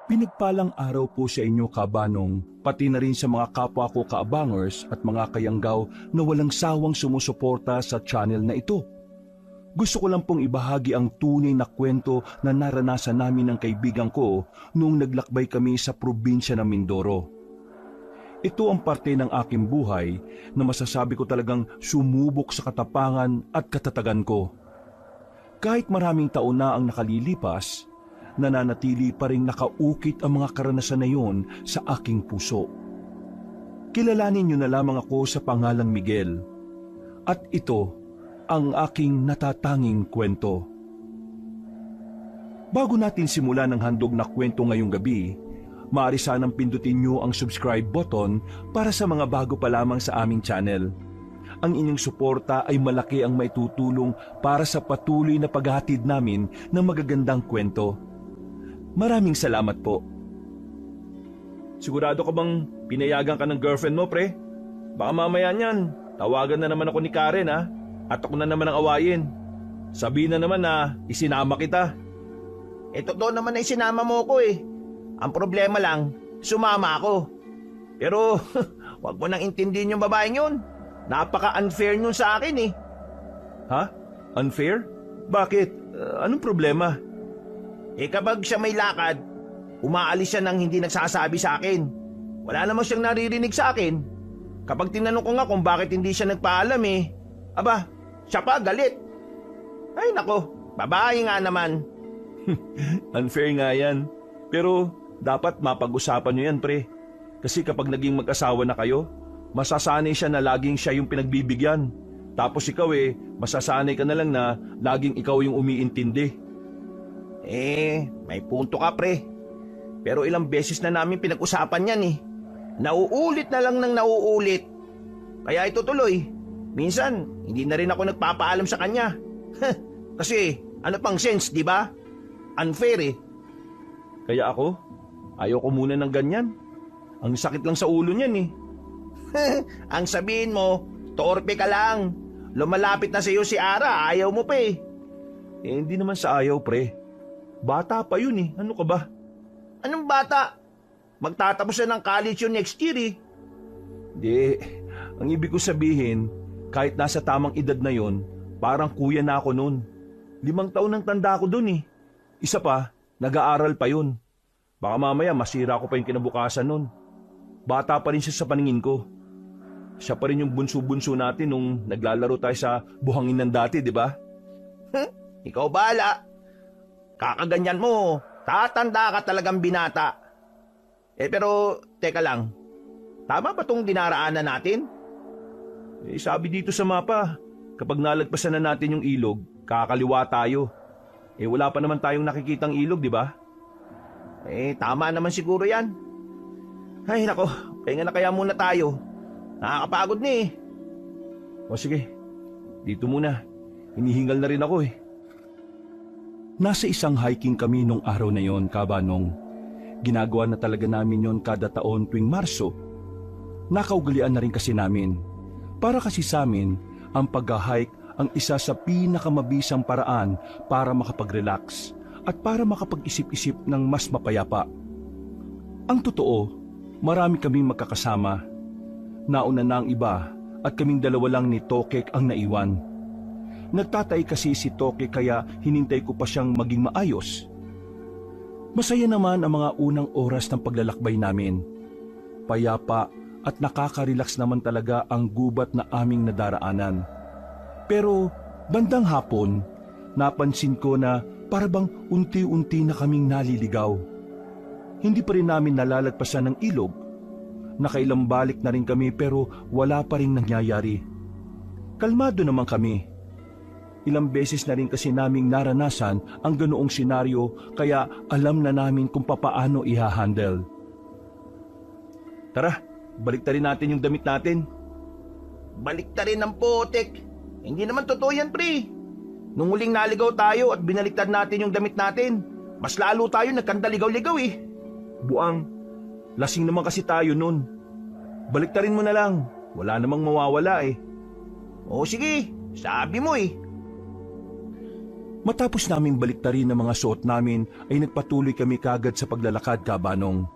Pinagpalang araw po sa inyo, kabanong, pati na rin sa mga kapwa ko kaabangers at mga kayanggaw na walang sawang sumusuporta sa channel na ito. Gusto ko lang pong ibahagi ang tunay na kwento na naranasan namin ng kaibigan ko noong naglakbay kami sa probinsya ng Mindoro. Ito ang parte ng aking buhay na masasabi ko talagang sumubok sa katapangan at katatagan ko. Kahit maraming taon na ang nakalilipas, nananatili pa rin nakaukit ang mga karanasan na yon sa aking puso. Kilalanin niyo na lamang ako sa pangalang Miguel. At ito ang aking natatanging kwento. Bago natin simulan ang handog na kwento ngayong gabi, maaari sanang pindutin niyo ang subscribe button para sa mga bago pa lamang sa aming channel. Ang inyong suporta ay malaki ang maitutulong para sa patuloy na paghahatid namin ng magagandang kwento. Maraming salamat po. Sigurado ka bang pinayagan ka ng girlfriend mo, pre? Baka mamaya niyan, tawagan na naman ako ni Karen, ha? At ako na naman ang awayin. Sabihin na naman na isinama kita. Totoo naman na isinama mo ko eh. Ang problema lang, sumama ako. Pero wag mo nang intindihin yung babaeng yun. Napaka-unfair nun sa akin eh. Ha? Unfair? Bakit? Anong problema? Kapag siya may lakad, umaalis siya nang hindi nagsasabi sa akin. Wala naman siyang naririnig sa akin. Kapag tinanong ko nga kung bakit hindi siya nagpaalam aba, siya pa galit. Ay nako, babae nga naman. Unfair nga yan. Pero dapat mapag-usapan nyo yan, pre. Kasi kapag naging mag-asawa na kayo, masasanay siya na laging siya yung pinagbibigyan. Tapos ikaw masasanay ka na lang na laging ikaw yung umiintindi. May punto ka, pre. Pero ilang beses na namin pinag-usapan yan eh. Nauulit na lang ng nauulit. Kaya ito tuloy. Minsan, hindi na rin ako nagpapaalam sa kanya. Kasi, ano pang sense, di ba? Unfair eh. Kaya ako, ayoko muna ng ganyan. Ang sakit lang sa ulo niyan eh. Ang sabihin mo, torpe ka lang. Lumalapit na sa iyo si Ara, ayaw mo pa eh. Hindi naman sa ayaw, pre. Bata pa yun eh. Ano ka ba? Anong bata? Magtatapos na ng college yun next year eh. Hindi. Ang ibig ko sabihin, kahit nasa tamang edad na yon, parang kuya na ako noon. 5 taon nang tanda ako dun eh. Isa pa, nag-aaral pa yun. Baka mamaya masira ko pa yung kinabukasan nun. Bata pa rin siya sa paningin ko. Siya pa rin yung bunso-bunso natin nung naglalaro tayo sa buhangin ng dati, di ba? Ikaw bahala. Kakaganyan mo, tatanda ka talagang binata. Pero, teka lang. Tama ba tong dinaraanan natin? Sabi dito sa mapa, kapag nalagpasan na natin yung ilog, kakaliwa tayo. Wala pa naman tayong nakikitang ilog, di ba? Tama naman siguro yan. Ay, nako, pahinga na kaya muna tayo. Nakakapagod na eh. O sige, dito muna. Hinihingal na rin ako eh. Nasa isang hiking kami nung araw na yon, kabanong. Ginagawa na talaga namin yon kada taon tuwing Marso. Nakaugalian na rin kasi namin. Para kasi sa amin, ang pag-hike ang isa sa pinakamabisang paraan para makapag-relax at para makapag-isip-isip ng mas mapayapa. Ang totoo, marami kaming magkakasama. Nauna na ang iba at kaming dalawa lang ni Tokek ang naiwan. Nagtatay kasi si Toke kaya hinintay ko pa siyang maging maayos. Masaya naman ang mga unang oras ng paglalakbay namin. Payapa at nakaka-relax naman talaga ang gubat na aming nadaraanan. Pero bandang hapon, napansin ko na parabang unti-unti na kaming naliligaw. Hindi pa rin namin nalalagpasan ng ilog. Nakailang balik na rin kami pero wala pa rin nangyayari. Kalmado naman kami. Ilang beses na rin kasi naming naranasan ang ganoong senaryo kaya alam na namin kung papaano ihahandle. Tara, baliktarin natin yung damit natin. Baliktarin ang putik. Hindi naman totoo yan, pre. Nung huling naligaw tayo at binaliktad natin yung damit natin, mas lalo tayo nagkandaligaw-ligaw eh. Buang, lasing naman kasi tayo nun. Baliktarin mo na lang, wala namang mawawala eh. O sige, sabi mo eh. Matapos naming baliktarin ang mga suot namin ay nagpatuloy kami kagad sa paglalakad, Kabanong,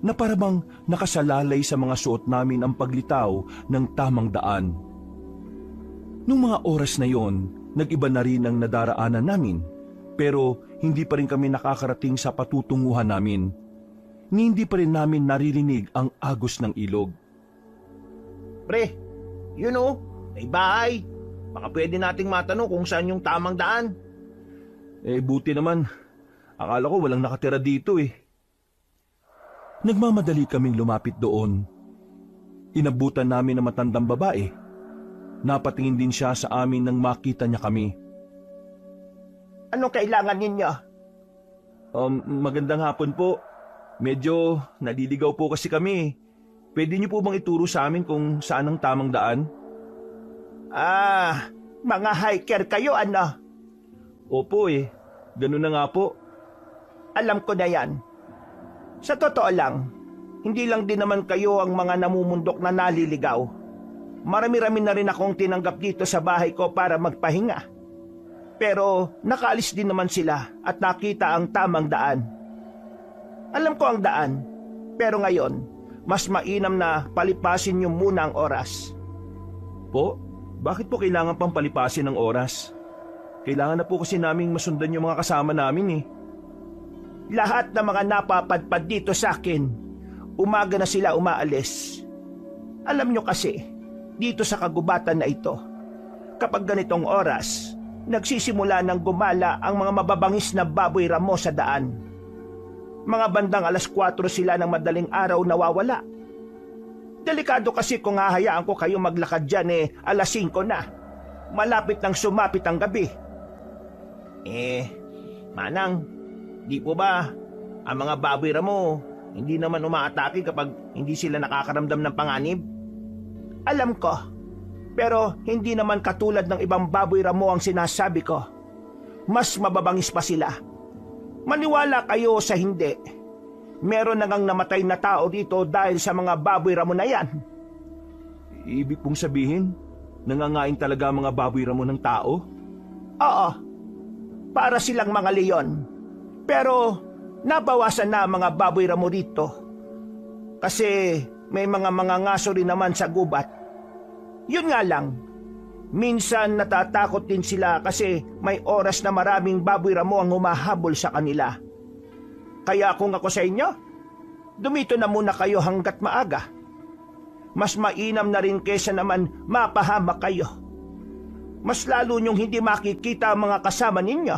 na parabang nakasalalay sa mga suot namin ang paglitaw ng tamang daan. Nung mga oras na yon, nag-iba na rin ang nadaraanan namin, pero hindi pa rin kami nakakarating sa patutunguhan namin. Ni hindi pa rin namin naririnig ang agos ng ilog. Pre, yun o, may bahay. Baka pwede nating matanong kung saan yung tamang daan. Buti naman. Akala ko walang nakatira dito eh. Nagmamadali kaming lumapit doon. Inabutan namin ang matandang babae. Napatingin din siya sa amin nang makita niya kami. Anong kailangan ninyo? Magandang hapon po. Medyo naliligaw po kasi kami. Pwede niyo po bang ituro sa amin kung saan ang tamang daan? Mga hiker kayo, ano? Opo eh. Ganun na nga po. Alam ko na yan. Sa totoo lang, hindi lang din naman kayo ang mga namumundok na naliligaw. Marami-rami na rin akong tinanggap dito sa bahay ko para magpahinga. Pero nakaalis din naman sila at nakita ang tamang daan. Alam ko ang daan, pero ngayon, mas mainam na palipasin niyo muna ang oras. Po? Bakit po kailangan pang palipasin ang oras? Kailangan na po kasi naming masundan yung mga kasama namin eh. Lahat ng mga napapadpad dito sa akin, umaga na sila umaalis. Alam nyo kasi, dito sa kagubatan na ito, kapag ganitong oras, nagsisimula ng gumala ang mga mababangis na baboy ramo sa daan. Mga bandang 4:00 sila ng madaling araw nawawala. Delikado kasi kung hahayaan ko kayo maglakad dyan 5:00 na. Malapit nang sumapit ang gabi. Manang, di po ba ang mga baboy ramo hindi naman umaatake kapag hindi sila nakakaramdam ng panganib? Alam ko, pero hindi naman katulad ng ibang baboy ramo ang sinasabi ko. Mas mababangis pa sila. Maniwala kayo sa hindi. Meron na ngang namatay na tao dito dahil sa mga baboy ramo na yan. Ibig pong sabihin, nangangain talaga ang mga baboy ramo ng tao? Oo, para silang mga leon. Pero nabawasan na ang mga baboy ramo dito. Kasi may mga ngaso rin naman sa gubat. Yun nga lang, minsan natatakot din sila kasi may oras na maraming baboy ramo ang humahabol sa kanila. Kaya kung ako sa inyo, dumito na muna kayo hanggat maaga. Mas mainam na rin kesa naman mapahamak kayo. Mas lalo niyong hindi makikita ang mga kasama ninyo.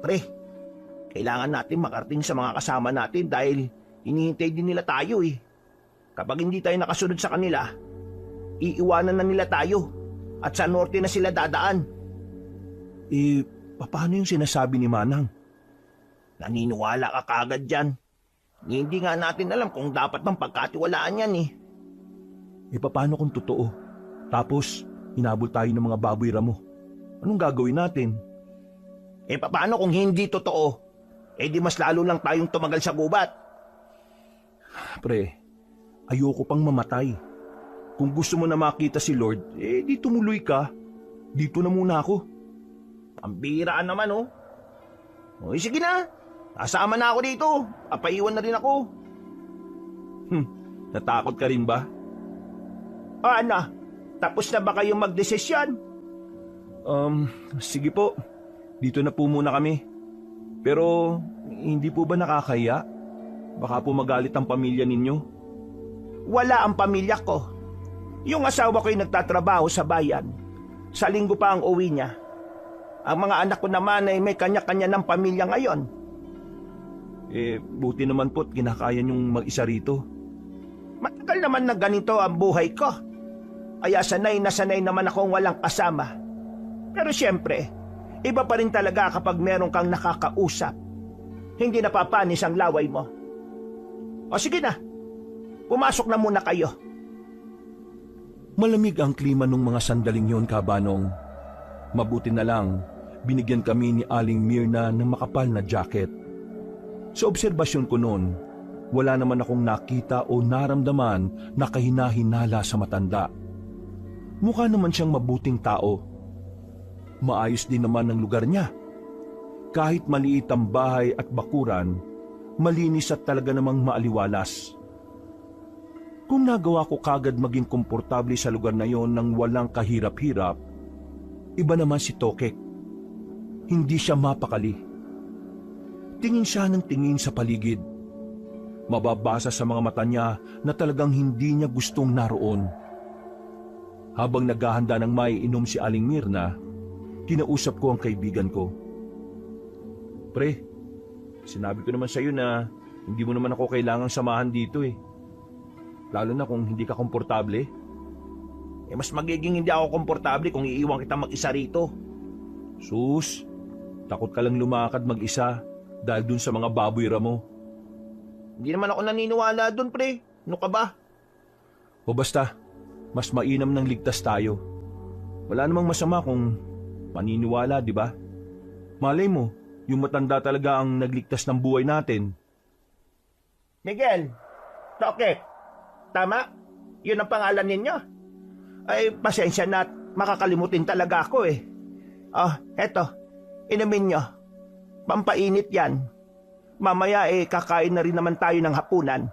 Pre, kailangan natin makarating sa mga kasama natin dahil hinihintay din nila tayo eh. Kapag hindi tayo nakasunod sa kanila, iiwanan na nila tayo at sa norte na sila dadaan. Paano yung sinasabi ni Manang? Naniniwala ka kagad dyan. Hindi nga natin alam kung dapat bang pagkatiwalaan yan eh. Paano kung totoo? Tapos, hinabol tayo ng mga baboy ramo. Anong gagawin natin? Paano kung hindi totoo? Di mas lalo lang tayong tumagal sa gubat. Pre, ayoko pang mamatay. Kung gusto mo na makita si Lord, di tumuloy ka. Dito na muna ako. Pambiraan naman oh. Sige na. Kasama na ako dito. Papaiwan na rin ako. Natakot ka rin ba? Ano? Tapos na ba kayong magdesisyon? Sige po. Dito na po muna kami. Pero, hindi po ba nakakaya? Baka po magalit ang pamilya ninyo. Wala ang pamilya ko. Yung asawa ko'y nagtatrabaho sa bayan. Sa linggo pa ang uwi niya. Ang mga anak ko naman ay may kanya-kanya ng pamilya ngayon. Buti naman po't kinakaya niyong mag-isa rito. Matagal naman na ganito ang buhay ko. Kaya sanay na sanay naman akong walang kasama. Pero siyempre, iba pa rin talaga kapag meron kang nakakausap. Hindi napapanis ang laway mo. O sige na, pumasok na muna kayo. Malamig ang klima nung mga sandaling yon, Kabanong. Mabuti na lang, binigyan kami ni Aling Mirna ng makapal na jacket. Sa obserbasyon ko noon, wala naman akong nakita o naramdaman na kahinahinala sa matanda. Mukha naman siyang mabuting tao. maayos din naman ang lugar niya. Kahit maliit ang bahay at bakuran, malinis at talaga namang maaliwalas. Kung nagawa ko kagad maging komportable sa lugar na yon nang walang kahirap-hirap, iba naman si Tokek. Hindi siya mapakali. Tingin siya ng tingin sa paligid. Mababasa sa mga mata niya na talagang hindi niya gustong naroon. Habang naghahanda ng maiinom si Aling Mirna, kinausap ko ang kaibigan ko. Pre, sinabi ko naman sa iyo na hindi mo naman ako kailangang samahan dito eh. Lalo na kung hindi ka komportable. Mas magiging hindi ako komportable kung iiwan kita mag-isa rito. Sus, takot ka lang lumakad mag-isa dahil dun sa mga baboy mo. Hindi naman ako naniniwala dun, pre. Ano ka ba? O basta, mas mainam ng ligtas tayo. Wala namang masama kung maniniwala, di ba? Malay mo, yung matanda talaga ang nagligtas ng buhay natin. Miguel, Tokek, tama? Yun ang pangalan ninyo? Ay, pasensya na at makakalimutin talaga ako eh. Eto, inumin nyo. Pampainit yan. Mamaya kakain na rin naman tayo ng hapunan.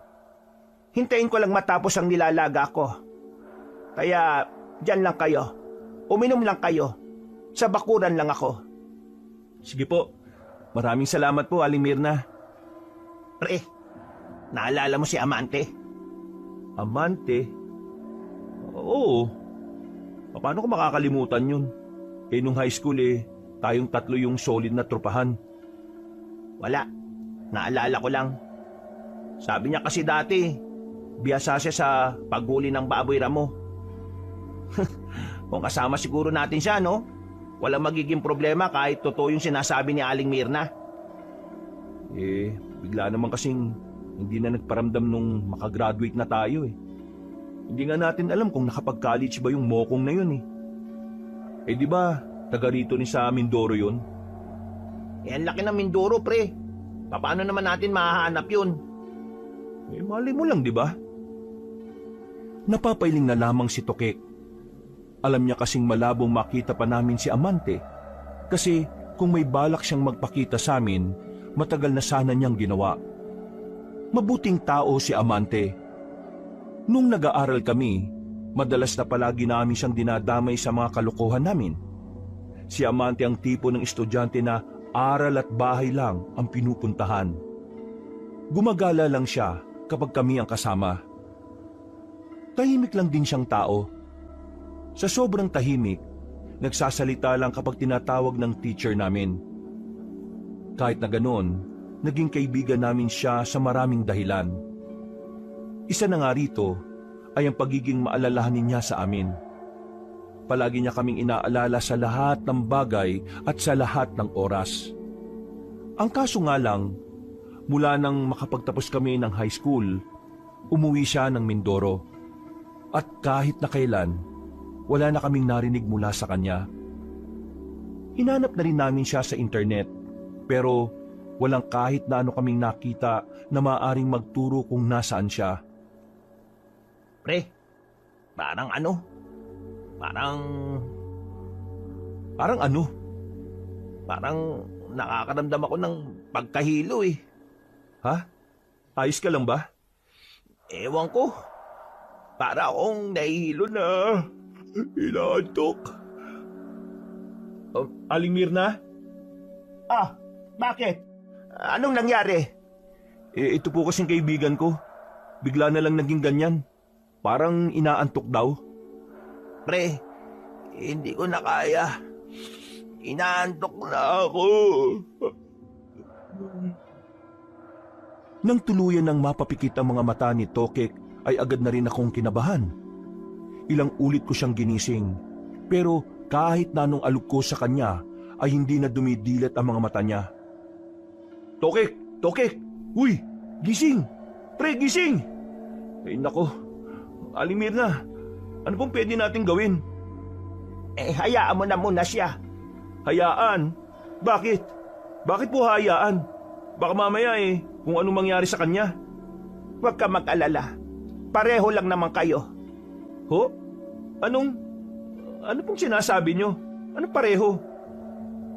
Hintayin ko lang matapos ang nilalaga ko. Kaya, dyan lang kayo. Uminom lang kayo. Sa bakuran lang ako. Sige po, maraming salamat po, Aling Mirna. Pre, naalala mo si Amante? Amante? Oo. Paano ko makakalimutan yun? Nung high school tayong tatlo yung solid na tropahan. Wala. Naalala ko lang. Sabi niya kasi dati, biyasa siya sa paghuli ng baboy ramo. Kung kasama siguro natin siya, no? Walang magiging problema kahit totoo yung sinasabi ni Aling Mirna. Bigla naman kasing hindi na nagparamdam nung makagraduate na tayo eh. Hindi nga natin alam kung nakapag-college ba yung mokong na yun eh. Di ba, taga rito ni sa Mindoro yun? Ang laki ng Mindoro, pre. Paano naman natin mahahanap yun? Mali mo lang, di ba? Napapailing na lamang si Tokek. Alam niya kasing malabong makita pa namin si Amante. Kasi kung may balak siyang magpakita sa amin, matagal na sana niyang ginawa. Mabuting tao si Amante. Nung nag-aaral kami, madalas na palagi namin siyang dinadamay sa mga kalokohan namin. Si Amante ang tipo ng estudyante na aral at bahay lang ang pinupuntahan. Gumagala lang siya kapag kami ang kasama. Tahimik lang din siyang tao. Sa sobrang tahimik, nagsasalita lang kapag tinatawag ng teacher namin. Kahit na ganoon, naging kaibigan namin siya sa maraming dahilan. Isa na nga rito ay ang pagiging maalalahanin niya sa amin. Palagi niya kaming inaalala sa lahat ng bagay at sa lahat ng oras. Ang kaso nga lang, mula nang makapagtapos kami ng high school, umuwi siya ng Mindoro. At kahit na kailan, wala na kaming narinig mula sa kanya. Hinanap na rin namin siya sa internet, pero walang kahit na ano kaming nakita na maaaring magturo kung nasaan siya. Pre, parang ano? Parang ano? Parang nakakaramdam ako ng pagkahilo eh. Ha? Ayos ka lang ba? Ewan ko. Para akong nahihilo na. Inaantok. Aling Mirna? Bakit? Anong nangyari? Ito po kasing kaibigan ko. Bigla na lang naging ganyan. Parang inaantok daw. Pre, hindi ko na kaya. Inaantok na ako. Nang tuluyan ng mapapikit ang mga mata ni Tokek, ay agad na rin akong kinabahan. Ilang ulit ko siyang ginising, pero kahit na anong alok ko sa kanya, ay hindi na dumidilat ang mga mata niya. Tokek! Tokek! Uy! Gising! Pre, gising! Ay nako, Aling Mirna, ano pong pwede natin gawin? Hayaan mo na muna siya. Hayaan? Bakit? Bakit po hayaan? Baka mamaya kung anong mangyari sa kanya. Huwag ka mag-alala. Pareho lang naman kayo. Ho? Ano pong sinasabi nyo? Anong pareho?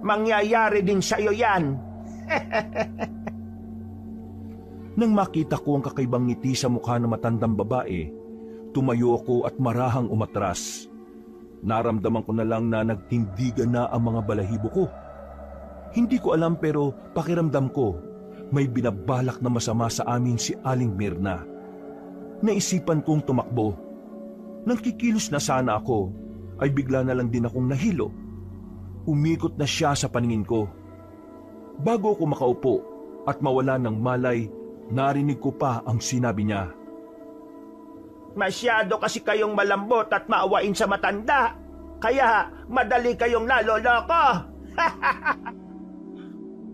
mangyayari din sa'yo yan. Nang makita ko ang kakaibang ngiti sa mukha ng matandang babae, tumayo ako at marahang umatras. Naramdaman ko na lang na nagtindigan na ang mga balahibo ko. Hindi ko alam pero pakiramdam ko, may binabalak na masama sa amin si Aling Mirna. Naisipan kong tumakbo. Nang kikilos na sana ako, ay bigla na lang din akong nahilo. Umikot na siya sa paningin ko. Bago ako makaupo at mawala ng malay, narinig ko pa ang sinabi niya. Masyado kasi kayong malambot at maawain sa matanda. Kaya madali kayong naloloko.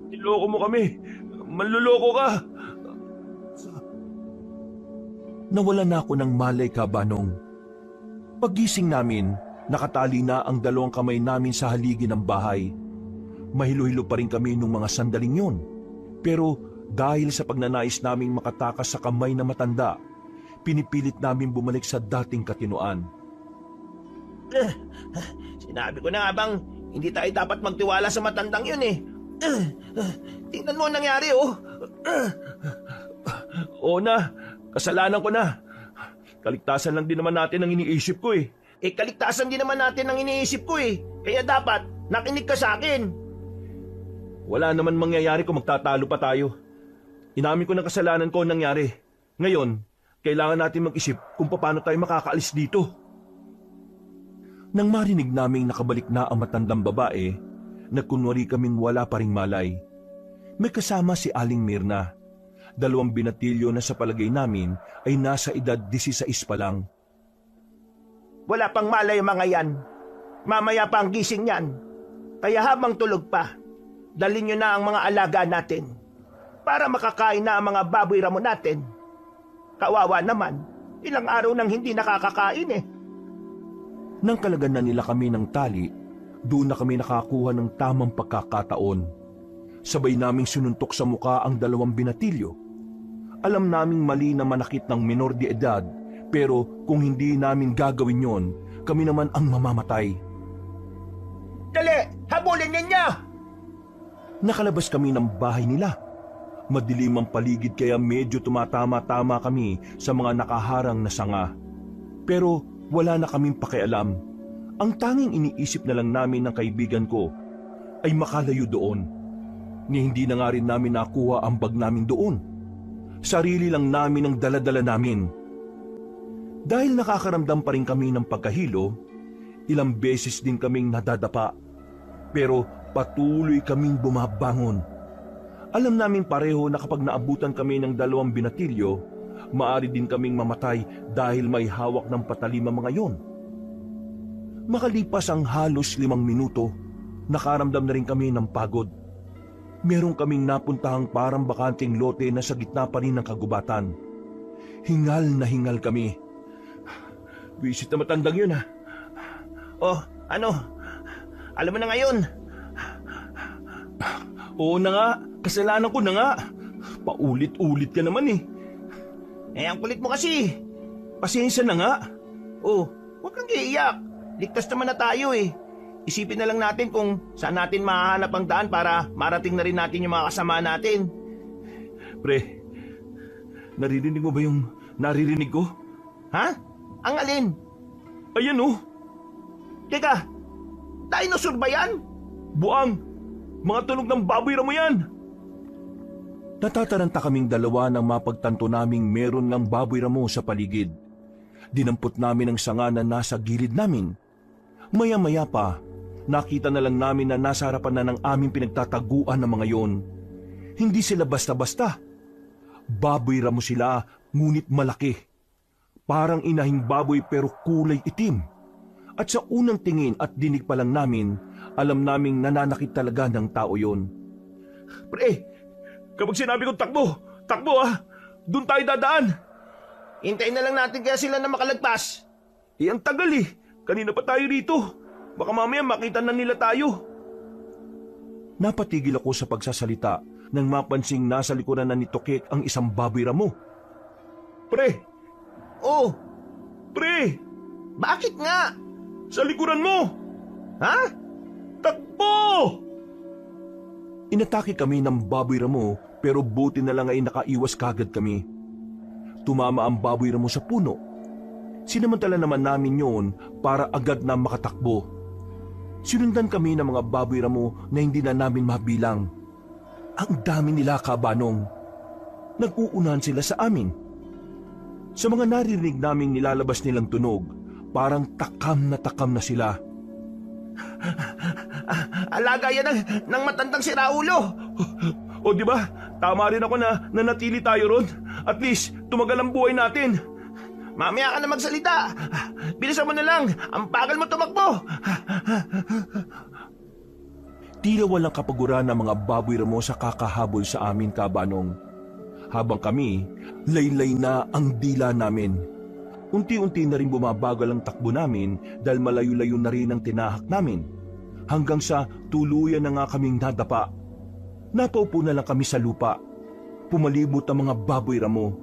Niloko mo kami. Manluloko ka. Nawala na ako ng malay, Kabanong. Paggising namin, nakatali na ang dalawang kamay namin sa haligi ng bahay. Mahilo-hilo pa rin kami nung mga sandaling yun. Pero dahil sa pagnanais naming makatakas sa kamay na matanda, pinipilit namin bumalik sa dating katinoan. Sinabi ko na nga bang hindi tayo dapat magtiwala sa matandang yun eh. Tingnan mo ang nangyari oh. Oo na, kasalanan ko na. Kaligtasan lang din naman natin ang iniisip ko eh. Kaligtasan din naman natin ang iniisip ko eh. Kaya dapat nakinig ka sa akin. Wala naman mangyayari kung magtatalo pa tayo. Inamin ko ng kasalanan ko ang nangyari. Ngayon, kailangan natin mag-isip kung paano tayo makakaalis dito. Nang marinig naming nakabalik na ang matandang babae, nagkunwari kaming wala pa ring malay. May kasama si Aling Mirna. 2 binatilyo na sa palagay namin ay nasa edad 16 pa lang. Wala pang malay mga yan. Mamaya pa ang gising yan. Kaya habang tulog pa, dalhin nyo na ang mga alaga natin para makakain na ang mga baboy ramo natin. Kawawa naman, ilang araw nang hindi nakakakain eh. Nang kalaganan nila kami ng tali, doon na kami nakakuha ng tamang pagkakataon. Sabay naming sinuntok sa muka ang 2 binatilyo. Alam naming mali na manakit ng menor de edad, pero kung hindi namin gagawin yon, kami naman ang mamamatay. Dali, habulin ninyo! Nakalabas kami ng bahay nila. Madilim ang paligid kaya medyo tumatama-tama kami sa mga nakaharang na sanga. Pero wala na kaming pakialam. Ang tanging iniisip na lang namin ng kaibigan ko ay makalayo doon. Ni hindi na nga rin namin nakuha ang bag namin doon. Sarili lang namin ang dala-dala namin. Dahil nakakaramdam pa rin kami ng pagkahilo, ilang beses din kaming nadadapa. Pero patuloy kaming bumabangon. Alam namin pareho na kapag naabutan kami ng 2 binatilyo, maaari din kaming mamatay dahil may hawak ng patalim ang mga yon. Makalipas ang halos 5 minuto, nakaramdam na rin kami ng pagod. Meron kaming napuntahang parang bakanting lote na sa gitna pa rin ng kagubatan. Hingal na hingal kami. Visit na matandang yun ha. Oh, ano? Alam mo na ngayon. Oo na nga, kasalanan ko na nga. Paulit-ulit ka naman eh. Ang kulit mo kasi. Pasensya na nga. Oh, huwag kang iiyak. Ligtas naman na tayo eh. Isipin na lang natin kung saan natin mahahanap ang daan para marating na rin natin yung mga kasama natin. Pre, naririnig mo ba yung naririnig ko? Ha? Ang alin? Ayan oh. Teka, dinosaur ba yan? Buang! Mga tunog ng baboy ramo yan! Natataranta kaming 2 nang mapagtanto naming meron ng baboy ramo sa paligid. Dinampot namin ang sanga na nasa gilid namin. Maya-maya pa, nakita na lang namin na nasa harapan na ng aming pinagtataguan ng mga yon. Hindi sila basta-basta. Baboy ramo sila, ngunit malaki. Parang inahing baboy pero kulay itim. At sa unang tingin at dinig pa lang namin, alam naming nananakit talaga ng tao yon. Pre, kapag sinabi kong takbo ah, doon tayo dadaan. Hintayin na lang natin kaya sila na makalagpas. Ang tagal eh, kanina pa tayo rito. Baka mamaya makita na nila tayo. Napatigil ako sa pagsasalita nang mapansing nasa likuran na ni Tokek ang isang baboy ramo. Pre! Oh, Pre! bakit nga? Sa likuran mo! Ha? Takbo! Inatake kami ng baboy ramo pero buti na lang ay nakaiwas kagad kami. Tumama ang baboy ramo sa puno. Sinamantala naman namin yon para agad na makatakbo. Sinundan kami ng mga baboy ramo na hindi na namin mabilang. Ang dami nila, Kabanong. Nag-uunahan sila sa amin. Sa mga naririnig naming nilalabas nilang tunog, parang takam na sila. Alaga yan ng matandang si Raulo. O di ba? Tama rin ako na nanatili tayo ron. At least, tumagal ang buhay natin. Mamaya ka na magsalita. Bilisan mo na lang. Ang bagal mo tumakbo. Tila walang kapaguran ng mga baboy ramo sa kakahabol sa amin, Kabanong. Habang kami, laylay na ang dila namin. Unti-unti na rin bumabagal ang takbo namin dahil malayo-layo na rin ang tinahak namin. Hanggang sa tuluyan na nga kaming nadapa. Napaupo na lang kami sa lupa. Pumalibot ang mga baboy ramo.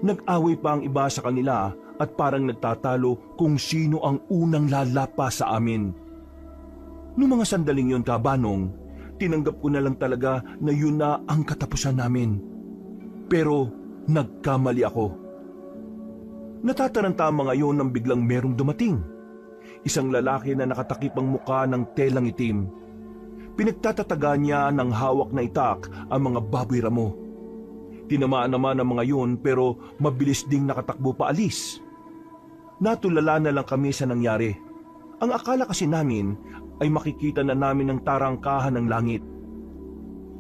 Nag-away pa ang iba sa kanila at parang nagtatalo kung sino ang unang lalapa sa amin. Noong mga sandaling yon, Kabanong, tinanggap ko na lang talaga na yun na ang katapusan namin. Pero nagkamali ako. Natataranta ang mga yon nang biglang merong dumating. Isang lalaki na nakatakip ang muka ng telang itim. Pinagtatataga niya ng hawak na itak ang mga baboy ramo. Tinamaan naman ang mga yun pero mabilis ding nakatakbo pa alis. Natulala na lang kami sa nangyari. Ang akala kasi namin ay makikita na namin ang tarangkahan ng langit.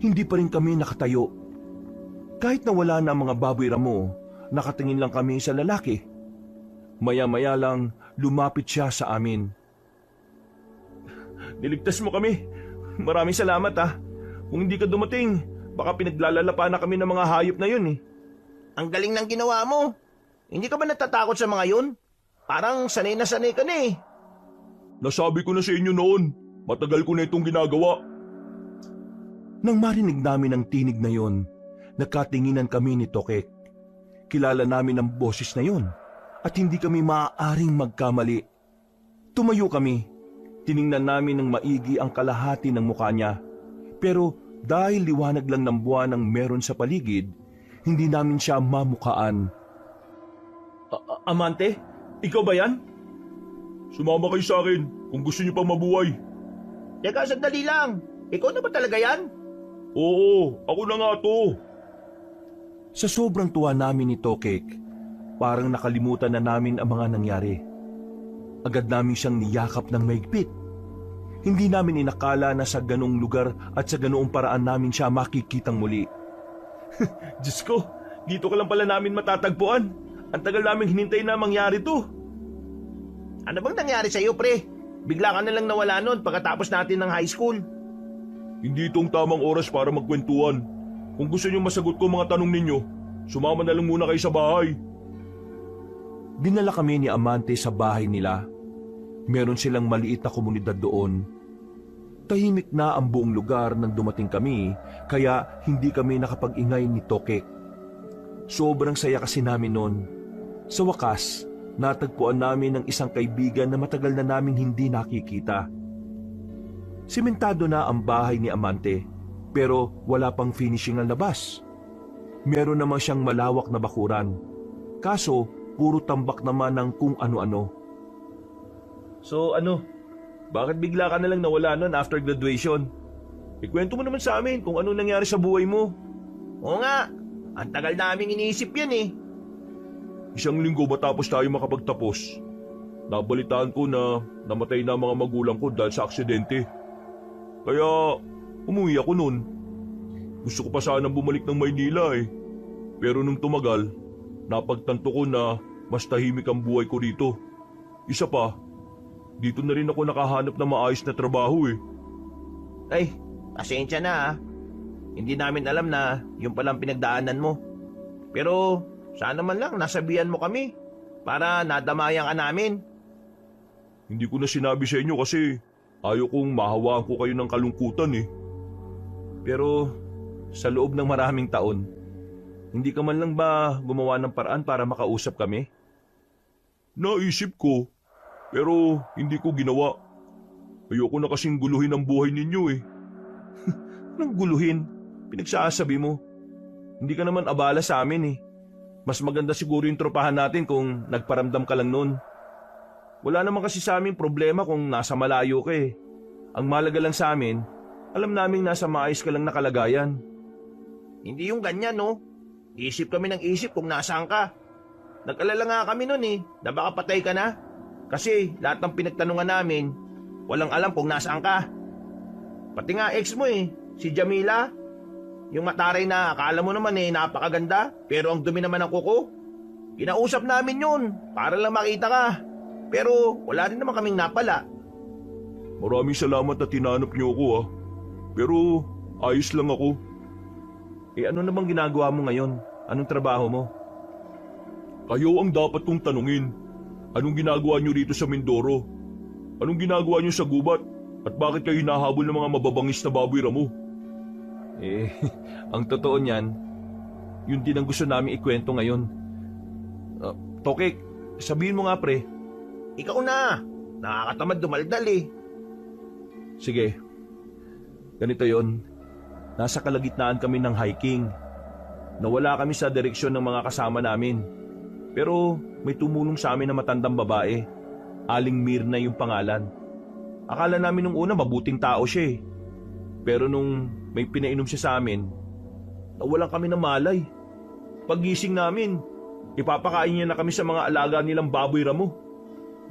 Hindi pa rin kami nakatayo. Kahit nawala na ang mga baboy ramo, nakatingin lang kami sa lalaki. Maya-maya lang lumapit siya sa amin. Niligtas mo kami. Maraming salamat ha. Kung hindi ka dumating, baka pinaglalalapan na kami ng mga hayop na yun eh. Ang galing ng ginawa mo. Hindi ka ba natatakot sa mga yun? Parang sanay na sanay ka na eh. Nasabi ko na sa inyo noon, matagal ko na itong ginagawa. Nang marinig namin ang tinig na yon, nagkatinginan kami ni Tokek. Kilala namin ang boses na yon at hindi kami maaaring magkamali. Tumayo kami. Tiningnan namin ng maigi ang kalahati ng mukha niya. Pero dahil liwanag lang ng buwan ang meron sa paligid, hindi namin siya mamukaan. Amante, ikaw ba yan? Sumama kayo sa akin kung gusto niyo pang mabuhay. Teka, sandali lang. Ikaw na ba talaga yan? Oo, ako na nga to. Sa sobrang tuwa namin ni Tokek, parang nakalimutan na namin ang mga nangyari. Agad namin siyang niyakap ng mahigpit. Hindi namin inakala na sa ganong lugar at sa ganoong paraan namin siya makikitang muli. Diyos ko, dito ka lang pala namin matatagpuan. Ang tagal namin hinintay na mangyari to. Ano bang nangyari sa'yo, pre? Bigla ka na lang nawala nun pagkatapos natin ng high school. Hindi itong tamang oras para magkwentuhan. Kung gusto niyo masagot ko mga tanong ninyo, sumama na lang muna kayo sa bahay. Dinala kami ni Amante sa bahay nila. Meron silang maliit na komunidad doon. Tahimik na ang buong lugar nang dumating kami, kaya hindi kami nakapag-ingay ni Tokek. Sobrang saya kasi namin noon. Sa wakas, natagpuan namin ng isang kaibigan na matagal na naming hindi nakikita. Simentado na ang bahay ni Amante, pero wala pang finishing ang labas. Meron naman siyang malawak na bakuran. Kaso, puro tambak naman ng kung ano-ano. So bakit bigla ka na lang nawala nun after graduation? Ikwento mo naman sa amin kung ano nangyari sa buhay mo. Oo nga, ang tagal naming iniisip yan eh. Isang linggo matapos tayo makapagtapos, nabalitaan ko na namatay na ang mga magulang ko dahil sa aksidente. Kaya umuwi ako nun. Gusto ko pa sanang bumalik ng Maynila eh. Pero nung tumagal, napagtanto ko na mas tahimik ang buhay ko dito. Isa pa, dito na rin ako nakahanap ng maayos na trabaho eh. Ay, pasensya na ha. Hindi namin alam na yung palang pinagdaanan mo. Pero sana man lang nasabihan mo kami para nadamayan ka namin. Hindi ko na sinabi sa inyo kasi ayaw kong mahawaan ko kayo ng kalungkutan eh. Pero sa loob ng maraming taon, hindi ka man lang ba gumawa ng paraan para makausap kami? Naisip ko, pero hindi ko ginawa. Ayoko na kasing guluhin ang buhay ninyo eh. Anong guluhin? Pinagsasabi mo. Hindi ka naman abala sa amin eh. Mas maganda siguro yung tropahan natin kung nagparamdam ka lang nun. Wala naman kasi sa amin problema kung nasa malayo ka eh. Ang mahalaga lang sa amin, alam naming nasa maayos ka lang na kalagayan. Hindi yung ganyan, no? Isip kami ng isip kung nasaan ka. Nag-alala nga kami nun eh, na baka patay ka na. Kasi lahat ng pinagtanungan namin, walang alam kung nasaan ka. Pati nga ex mo eh, si Jamila. Yung mataray na akala mo naman eh napakaganda, pero ang dumi naman ng kuko. Kinausap namin yun, para lang makita ka. Pero wala rin naman kaming napala. Maraming salamat na tinanap niyo ako ah. Pero ayos lang ako. Eh ano namang ginagawa mo ngayon? Anong trabaho mo? Kayo ang dapat kong tanungin. Anong ginagawa niyo rito sa Mindoro? Anong ginagawa niyo sa gubat? At bakit kayo hinahabol ng mga mababangis na baboy ramo? Eh, ang totoo niyan, yun din ang gusto namin ikwento ngayon. Tokek, sabihin mo nga pre. Ikaw na, nakakatamad dumaldal eh. Sige, ganito yon. Nasa kalagitnaan kami ng hiking. Nawala kami sa direksyon ng mga kasama namin. Pero may tumulong sa amin na matandang babae. Aling Mirna yung pangalan. Akala namin nung una mabuting tao siya eh. Pero nung may pinainom siya sa amin, nawalan kami ng malay. Paggising namin, ipapakain niya na kami sa mga alaga nilang baboy ramo.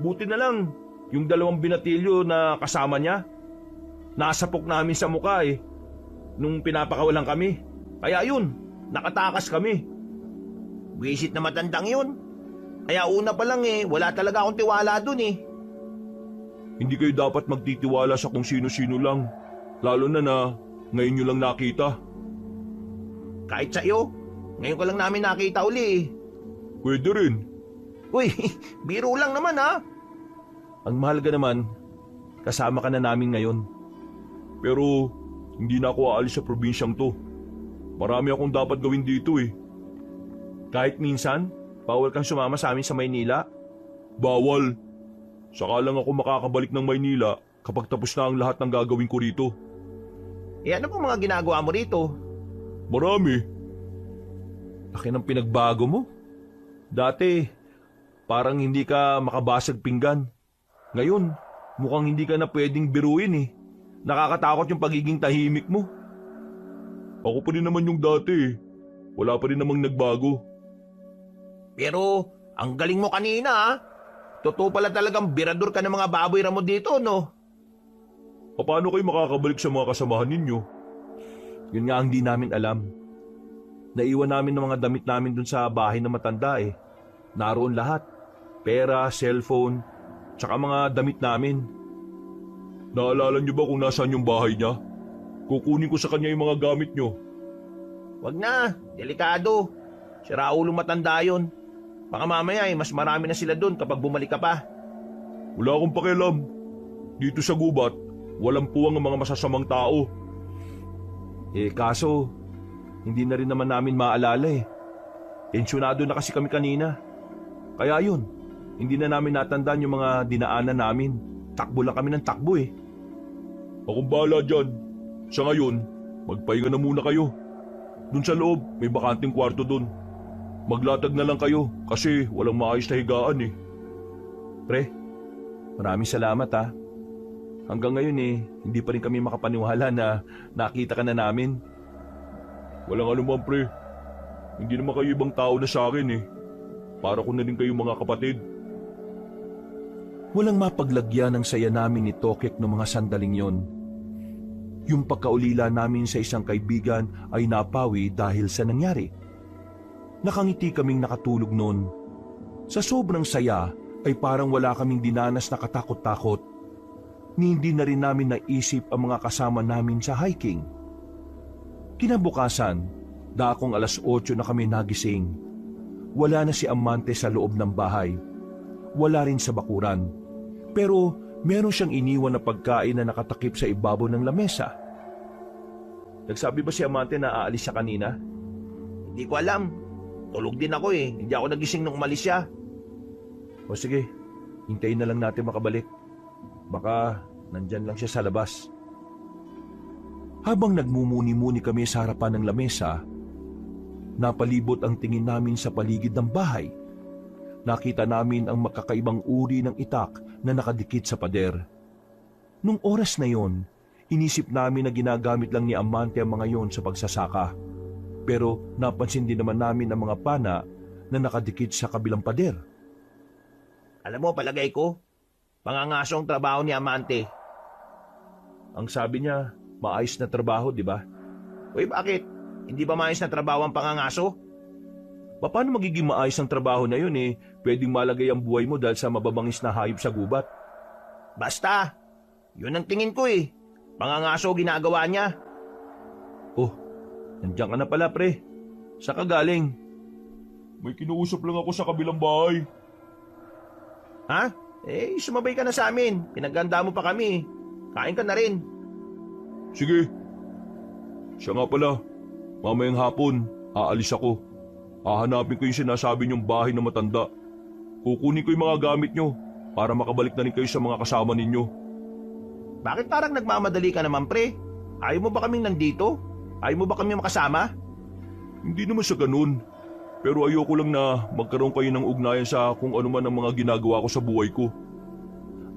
Buti na lang, yung 2 binatilyo na kasama niya, nasapok namin sa mukha eh, nung pinapakawalan kami. Kaya yun, nakatakas kami. Wisit na matandang yun. Kaya una pa lang eh, wala talaga akong tiwala dun eh. Hindi kayo dapat magtitiwala sa kung sino-sino lang, lalo na ngayon nyo lang nakita. Kahit sa'yo, ngayon ko lang namin nakita uli eh. Pwede rin. Uy, biro lang naman ha. Ang mahalaga naman, kasama ka na namin ngayon. Pero hindi na ako aalis sa probinsyang to. Marami akong dapat gawin dito eh. Kahit minsan, bawal kang sumama sa amin sa Maynila. Bawal. Saka lang ako makakabalik ng Maynila kapag tapos na ang lahat ng gagawin ko rito. Eh ano pong mga ginagawa mo rito? Marami. Laki ng pinagbago mo. Dati, parang hindi ka makabasag pinggan. Ngayon, mukhang hindi ka na pwedeng biruin eh. Nakakatakot yung pagiging tahimik mo. Ako pa rin naman yung dati eh. Wala pa rin namang nagbago. Pero, ang galing mo kanina ha. Totoo pala talagang birador ka ng mga baboy ramo dito, no? Paano kayo makakabalik sa mga kasamahan ninyo? Yun nga ang di namin alam. Naiwan namin ng mga damit namin dun sa bahay na matanda eh. Naroon lahat. Pera, cellphone, tsaka mga damit namin. Naalala niyo ba kung nasaan yung bahay niya? Kukunin ko sa kanya yung mga gamit niyo. Wag na, delikado. Si Raulong matanda yun. Baka mamaya eh, mas marami na sila dun kapag bumalik ka pa. Wala akong pakialam. Dito sa gubat, walang puwang ang mga masasamang tao. Eh kaso, hindi na rin naman namin maalala eh. Pensyonado na kasi kami kanina. Kaya yun, hindi na namin natandaan yung mga dinaanan namin. Takbo lang kami ng takbo eh. Akong bahala dyan. Sa ngayon, magpahinga na muna kayo. Dun sa loob, may bakanting kwarto dun. Maglatag na lang kayo kasi walang maayos na higaan eh. Pre, maraming salamat ha. Hanggang ngayon eh, hindi pa rin kami makapaniwala na nakita ka na namin. Walang anuman pre. Hindi naman kayo ibang tao na sa akin eh. Para ko na rin kayo mga kapatid. Walang mapaglagyan ng saya namin ni Tokek noong mga sandaling yon. Yung pagkaulila namin sa isang kaibigan ay napawi dahil sa nangyari. Nakangiti kaming nakatulog noon. Sa sobrang saya ay parang wala kaming dinanas na katakot-takot. Ni hindi na rin namin naisip ang mga kasama namin sa hiking. Kinabukasan, dakong 8:00 na kami nagising. Wala na si Amante sa loob ng bahay. Wala rin sa bakuran. Pero meron siyang iniwan na pagkain na nakatakip sa ibabaw ng lamesa. Nagsabi ba si Amante na aalis siya kanina? Hindi ko alam. Tulog din ako eh. Hindi ako nagising nung umalis siya. O sige, hintayin na lang natin makabalik. Baka nandyan lang siya sa labas. Habang nagmumuni-muni kami sa harapan ng lamesa, napalibot ang tingin namin sa paligid ng bahay. Nakita namin ang makakaibang uri ng itak na nakadikit sa pader. Nung oras na yon, inisip namin na ginagamit lang ni Amante ang mga yon sa pagsasaka. Pero napansin din naman namin ang mga pana na nakadikit sa kabilang pader. Alam mo, palagay ko, pangangasong trabaho ni Amante. Ang sabi niya, maayos na trabaho, di ba? Uy, bakit? Hindi ba maayos na trabaho ang pangangaso? Paano magiging maayos ang trabaho na yun pwedeng malagay ang buhay mo dahil sa mababangis na hayop sa gubat? Basta, yun ang tingin ko eh. Pangangaso ginagawa niya. Oh, nandiyan ka na pala pre. Saan ka galing? May kinuusap lang ako sa kabilang bahay. Ha? Sumabay ka na sa amin. Pinaganda mo pa kami. Kain ka na rin. Sige. Siya nga pala, mamayang hapon, aalis ako. Hahanapin ko yung sinasabi niyong bahay na matanda. Kukunin ko yung mga gamit niyo para makabalik na rin kayo sa mga kasama ninyo. Bakit parang nagmamadali ka naman, pre? Ayaw mo ba kaming nandito? Ayaw mo ba kami makasama? Hindi naman sa ganun. Pero ayoko lang na magkaroon kayo ng ugnayan sa kung ano man ang mga ginagawa ko sa buhay ko.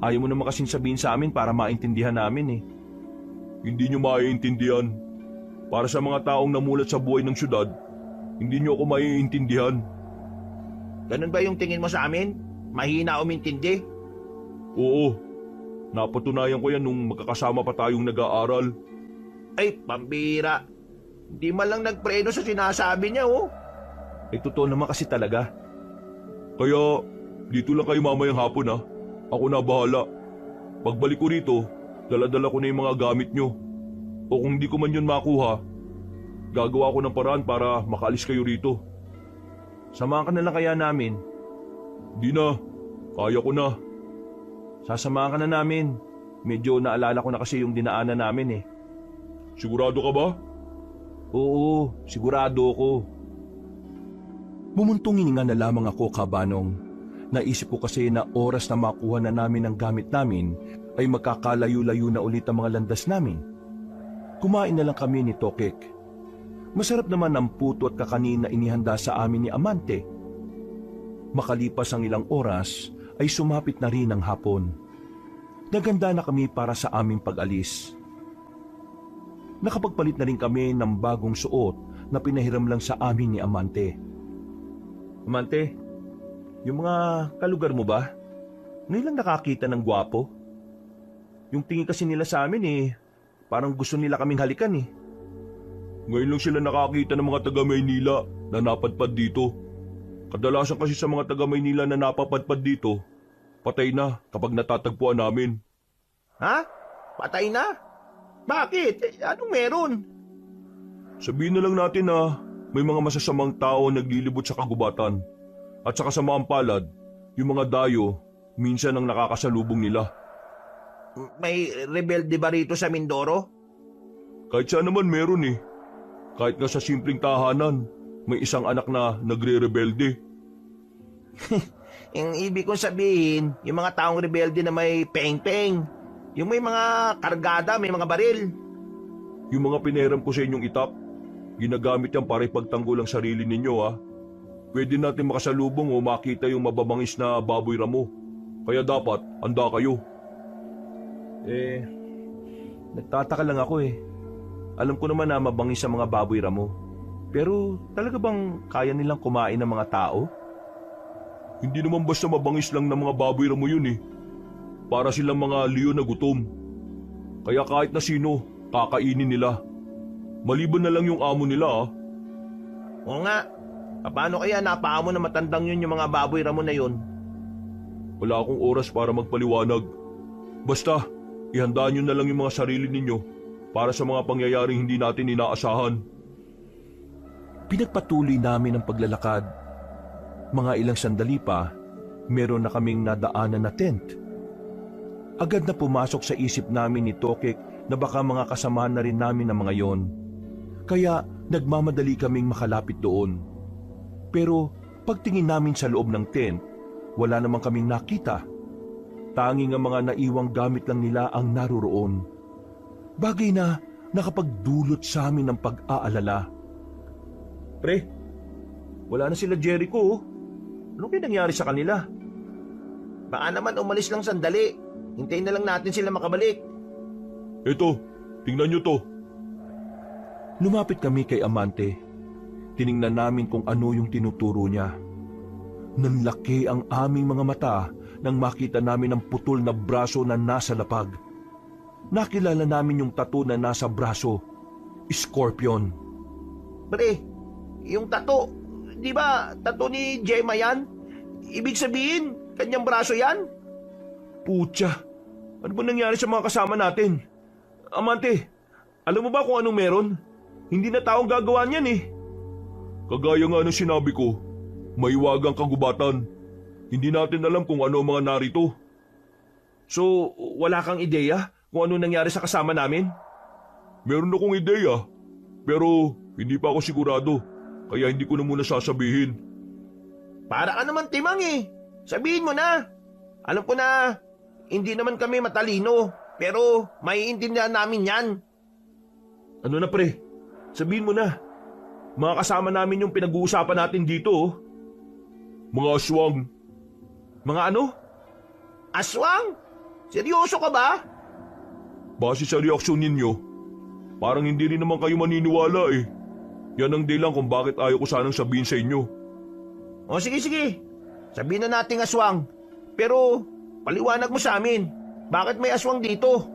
Ayaw mo naman kasing sabihin sa amin para maintindihan namin. Hindi nyo maiintindihan. Para sa mga taong namulat sa buhay ng syudad, hindi nyo ako maiintindihan. Ganun ba yung tingin mo sa amin? Mahina umintindi? Oo. Napatunayan ko yan nung magkakasama pa tayong nag-aaral. Ay, pambira. Di man lang nagpreno sa sinasabi niya, oh. Totoo naman kasi talaga. Kaya, dito lang kayo mamayang hapon ha. Ako na bahala. Pagbalik ko rito, dala-dala ko na yung mga gamit nyo. O kung di ko man yun makuha, gagawa ko ng paraan para makaalis kayo rito. Samahan ka na lang kaya namin. Di na, kaya ko na. Sasamahan ka na namin. Medyo naalala ko na kasi yung dinaanan namin. Sigurado ka ba? Oo, sigurado ako. Bumuntong hininga na lamang ako, Kabanong. Naisip ko kasi na oras na makuha na namin ang gamit namin ay magkakalayo-layo na ulit ang mga landas namin. Kumain na lang kami ni Tokek. Masarap naman ang puto at kakanin na inihanda sa amin ni Amante. Makalipas ang ilang oras ay sumapit na rin ang hapon. Naganda na kami para sa aming pag-alis. Nakapagpalit na rin kami ng bagong suot na pinahiram lang sa amin ni Amante. Amante, yung mga kalugar mo ba? Ngayon lang nakakita ng gwapo. Yung tingin kasi nila sa amin parang gusto nila kaming halikan. Ngayon lang sila nakakita ng mga taga Maynila na napadpad dito. Kadalasan kasi sa mga taga Maynila na napapadpad dito, patay na kapag natatagpuan namin. Ha? Patay na? Bakit? Anong meron? Sabihin na lang natin na may mga masasamang tao naglilibot sa kagubatan. At sa kasamaang palad, yung mga dayo, minsan ang nakakasalubong nila. May rebelde ba rito sa Mindoro? Kahit saan naman meron. Kahit nga sa simpleng tahanan, may isang anak na nagre-rebelde. Yung ibig kong sabihin, yung mga taong rebelde na may peng-peng. Yung may mga kargada, may mga baril. Yung mga pinahiram ko sa inyong itak, ginagamit yan para ipagtanggol ang sarili ninyo Pwede natin makasalubong o makita yung mababangis na baboy ramo. Kaya dapat, handa kayo. Nagtataka lang ako Alam ko naman na mabangis ang mga baboy ramo. Pero talaga bang kaya nilang kumain ng mga tao? Hindi naman basta mabangis lang ng mga baboy ramo yun Para silang mga leon na gutom. Kaya kahit na sino, kakainin nila. Maliban na lang yung amo nila Oo nga. Paano kaya napaamo na matandang yun yung mga baboy ramo na yun? Wala akong oras para magpaliwanag. Basta, ihandaan nyo na lang yung mga sarili ninyo para sa mga pangyayaring hindi natin inaasahan. Pinagpatuloy namin ang paglalakad. Mga ilang sandali pa, meron na kaming nadaanan na tent. Agad na pumasok sa isip namin ni Tokek na baka mga kasamahan na rin namin ang mga yon. Kaya nagmamadali kaming makalapit doon. Pero pagtingin namin sa loob ng tent, wala namang kaming nakita. Tanging ang mga naiwang gamit lang nila ang naroroon. Bagay na nakapagdulot sa amin ng pag-aalala. Pre, wala na sila Jericho oh. Ano kaya nangyari sa kanila? Baka naman umalis lang sandali. Hintayin na lang natin sila makabalik. Eto, tingnan nyo to. Lumapit kami kay Amante. Tiningnan namin kung ano yung tinuturo niya. Nanlaki ang aming mga mata nang makita namin ang putol na braso na nasa lapag. Nakilala namin yung tattoo na nasa braso. Scorpion. Pre, yung tato, di ba tato ni Gemma yan? Ibig sabihin, kanyang braso yan? Putya, ano ba nangyari sa mga kasama natin? Amante, alam mo ba kung anong meron? Hindi na taong gagawa niyan eh. Kagaya nga ng sinabi ko, may wagang kagubatan. Hindi natin alam kung ano ang mga narito. So, wala kang ideya kung ano nangyari sa kasama namin? Meron akong ideya, pero hindi pa ako sigurado, kaya hindi ko na muna sasabihin. Para ka naman timang eh. Sabihin mo na. Alam ko na, hindi naman kami matalino, pero maiintindihan namin yan. Ano na pre, sabihin mo na. Mga kasama namin yung pinag-uusapan natin dito oh. Mga aswang. Mga ano? Aswang? Seryoso ka ba? Base sa reaksyon ninyo, parang hindi rin naman kayo maniniwala eh. Yan ang dahilan kung bakit ayaw ko sanang sabihin sa inyo. O sige. Sabihin na nating aswang. Pero paliwanag mo sa amin. Bakit may aswang dito?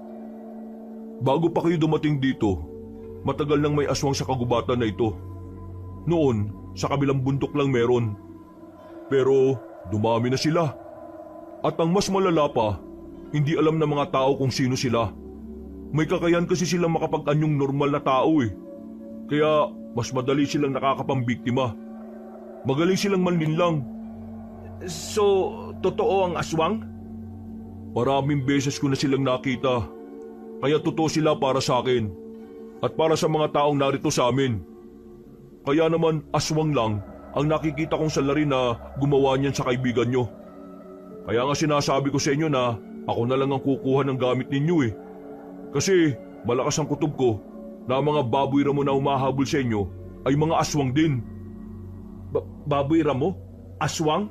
Bago pa kayo dumating dito, matagal nang may aswang sa kagubatan na ito. Noon, sa kabilang bundok lang meron. Pero dumami na sila. At ang mas malala pa, hindi alam ng mga tao kung sino sila. May kakayan kasi silang makapag-anyong normal na tao eh. Kaya mas madali silang nakakapambiktima. Magaling silang manlinlang. So, totoo ang aswang? Maraming beses ko na silang nakita. Kaya totoo sila para sa akin. At para sa mga taong narito sa amin. Kaya naman aswang lang ang nakikita kong salarin na gumawa niyan sa kaibigan nyo. Kaya nga sinasabi ko sa inyo na ako na lang ang kukuha ng gamit ninyo eh. Kasi malakas ang kutob ko na ang mga baboy ramo na umahabol sa inyo ay mga aswang din. Baboy ramo? Aswang?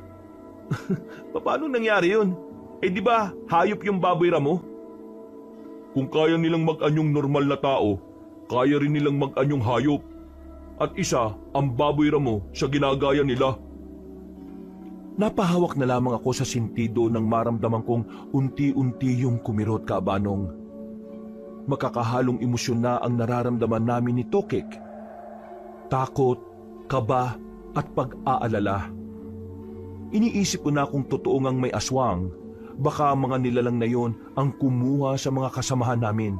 Paano nangyari yun? Eh di ba hayop yung baboy ramo? Kung kaya nilang mag-anyong normal na tao, kaya rin nilang mag-anyong hayop. At isa ang baboy ramo sa ginagaya nila. Napahawak na lamang ako sa sentido nang maramdaman kong unti-unti yung kumirot kaabanong. Makakahalong emosyon na ang nararamdaman namin ni Tokik. Takot, kaba at pag-aalala. Iniisip ko na kung totoo ngang may aswang, baka mga nilalang na yon ang kumuha sa mga kasamahan namin.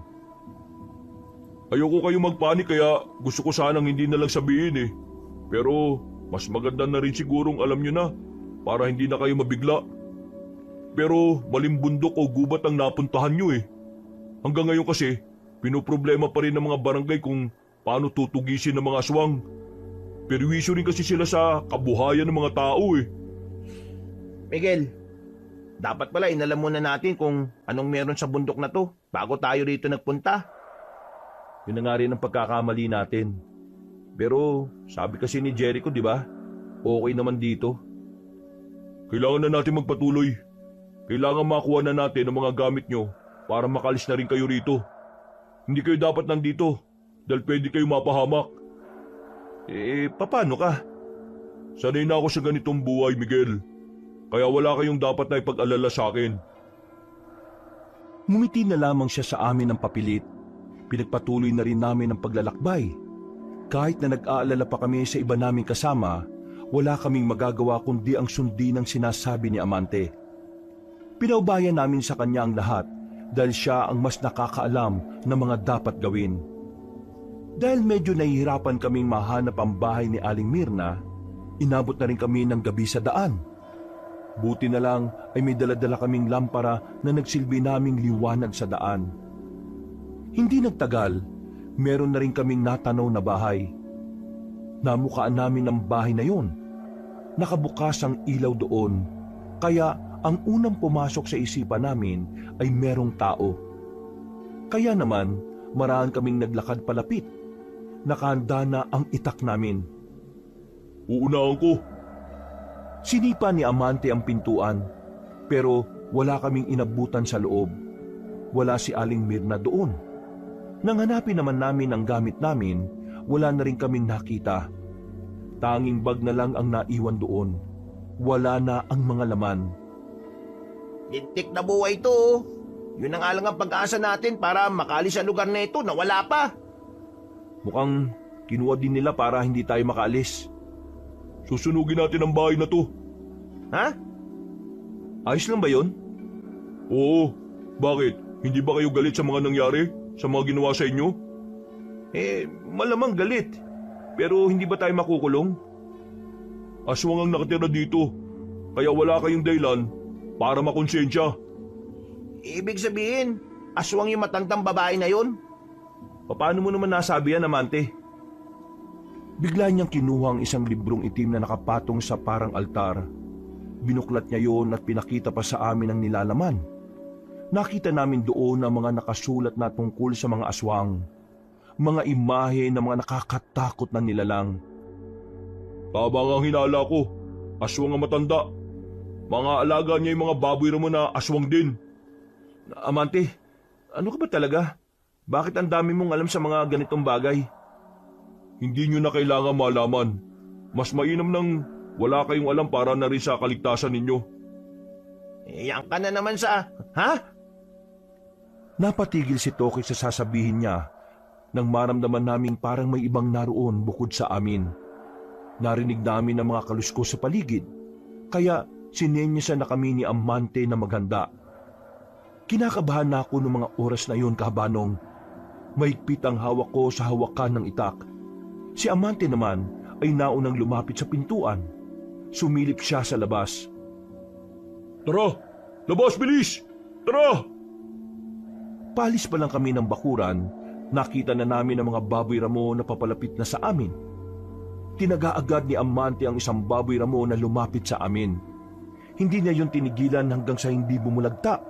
Ayoko kayo magpanik kaya gusto ko sanang hindi na lang sabihin eh. Pero mas maganda na rin sigurong alam nyo na para hindi na kayo mabigla. Pero malimbundok o gubat ang napuntahan nyo eh. Hanggang ngayon kasi, pinoproblema pa rin ng mga barangay kung paano tutugisin ng mga aswang. Perwisyo rin kasi sila sa kabuhayan ng mga tao eh. Miguel, dapat pala inalam muna natin kung anong meron sa bundok na to bago tayo rito nagpunta. Yun na nga rin ang pagkakamali natin. Pero sabi kasi ni Jericho, di ba? Okay naman dito. Kailangan na natin magpatuloy. Kailangan makuha na natin ang mga gamit nyo para makalis na rin kayo rito. Hindi kayo dapat nandito dahil pwede kayo mapahamak. Paano ka? Sanay na ako sa ganitong buhay, Miguel. Kaya wala kayong dapat na ipag-alala sa akin. Ngumiti na lamang siya sa amin ng papilit. Pinagpatuloy na rin namin ang paglalakbay. Kahit na nag-aalala pa kami sa iba naming kasama, wala kaming magagawa kundi ang sundin ang sinasabi ni Amante. Pinaubayan namin sa kanya ang lahat dahil siya ang mas nakakaalam ng mga dapat gawin. Dahil medyo nahihirapan kaming mahanap ang bahay ni Aling Mirna, inabot na rin kami ng gabi sa daan. Buti na lang ay may dala-dala kaming lampara na nagsilbi naming liwanag sa daan. Hindi nagtagal, meron na rin kaming natanaw na bahay. Namukaan namin ang bahay na yon. Nakabukas ang ilaw doon, kaya ang unang pumasok sa isipan namin ay merong tao. Kaya naman, maraan kaming naglakad palapit. Nakahanda na ang itak namin. Uunahan ko. Sinipa ni Amante ang pintuan, pero wala kaming inabutan sa loob. Wala si Aling Mirna doon. Nang hanapin naman namin ang gamit namin, wala na rin kaming nakita. Tanging bag na lang ang naiwan doon. Wala na ang mga laman. Lintik na buhay ito. Oh. Yun ang alang ang pag-asa natin para makalis sa lugar na ito na wala pa. Mukhang kinuha din nila para hindi tayo makaalis. Susunugin natin ang bahay na to. Ha? Ayos lang ba yun? Oo. Bakit? Hindi ba kayo galit sa mga nangyari? Sa mga ginawa sa inyo? Malamang galit. Pero hindi ba tayo makukulong? Aswang ang nakatira dito. Kaya wala kayong dahilan para makonsensya. Ibig sabihin, aswang yung matandang babae na yun? Paano mo naman nasabi yan, Amante? Bigla niyang kinuha ang isang librong itim na nakapatong sa parang altar. Binuklat niya yon at pinakita pa sa amin ang nilalaman. Nakita namin doon ang mga nakasulat na tungkol sa mga aswang. Mga imahe ng mga nakakatakot na nilalang. Tama ang hinala ko. Aswang ang matanda. Mga alaga niya yung mga baboy mo na aswang din. Amante, ano ka ba talaga? Bakit ang dami mong alam sa mga ganitong bagay? Hindi nyo na kailangan malaman. Mas mainam nang wala kayong alam para na rin sa kaligtasan ninyo. Yan ka na naman sa... Ha? Napatigil si Toki sa sasabihin niya nang maramdaman naming parang may ibang naroon bukod sa amin. Narinig namin ang mga kaluskos sa paligid, kaya sinenyasan na kami ni Amante na maghanda. Kinakabahan na ako noong mga oras na yun, Kabanong. Mahigpit ang hawak ko sa hawakan ng itak. Si Amante naman ay naunang lumapit sa pintuan. Sumilip siya sa labas. Tara! Labas, bilis! Tara! Palis pa lang kami ng bakuran, nakita na namin ang mga baboy ramo na papalapit na sa amin. Tinaga agad ni Amante ang isang baboy ramo na lumapit sa amin. Hindi niya yun tinigilan hanggang sa hindi bumulagta.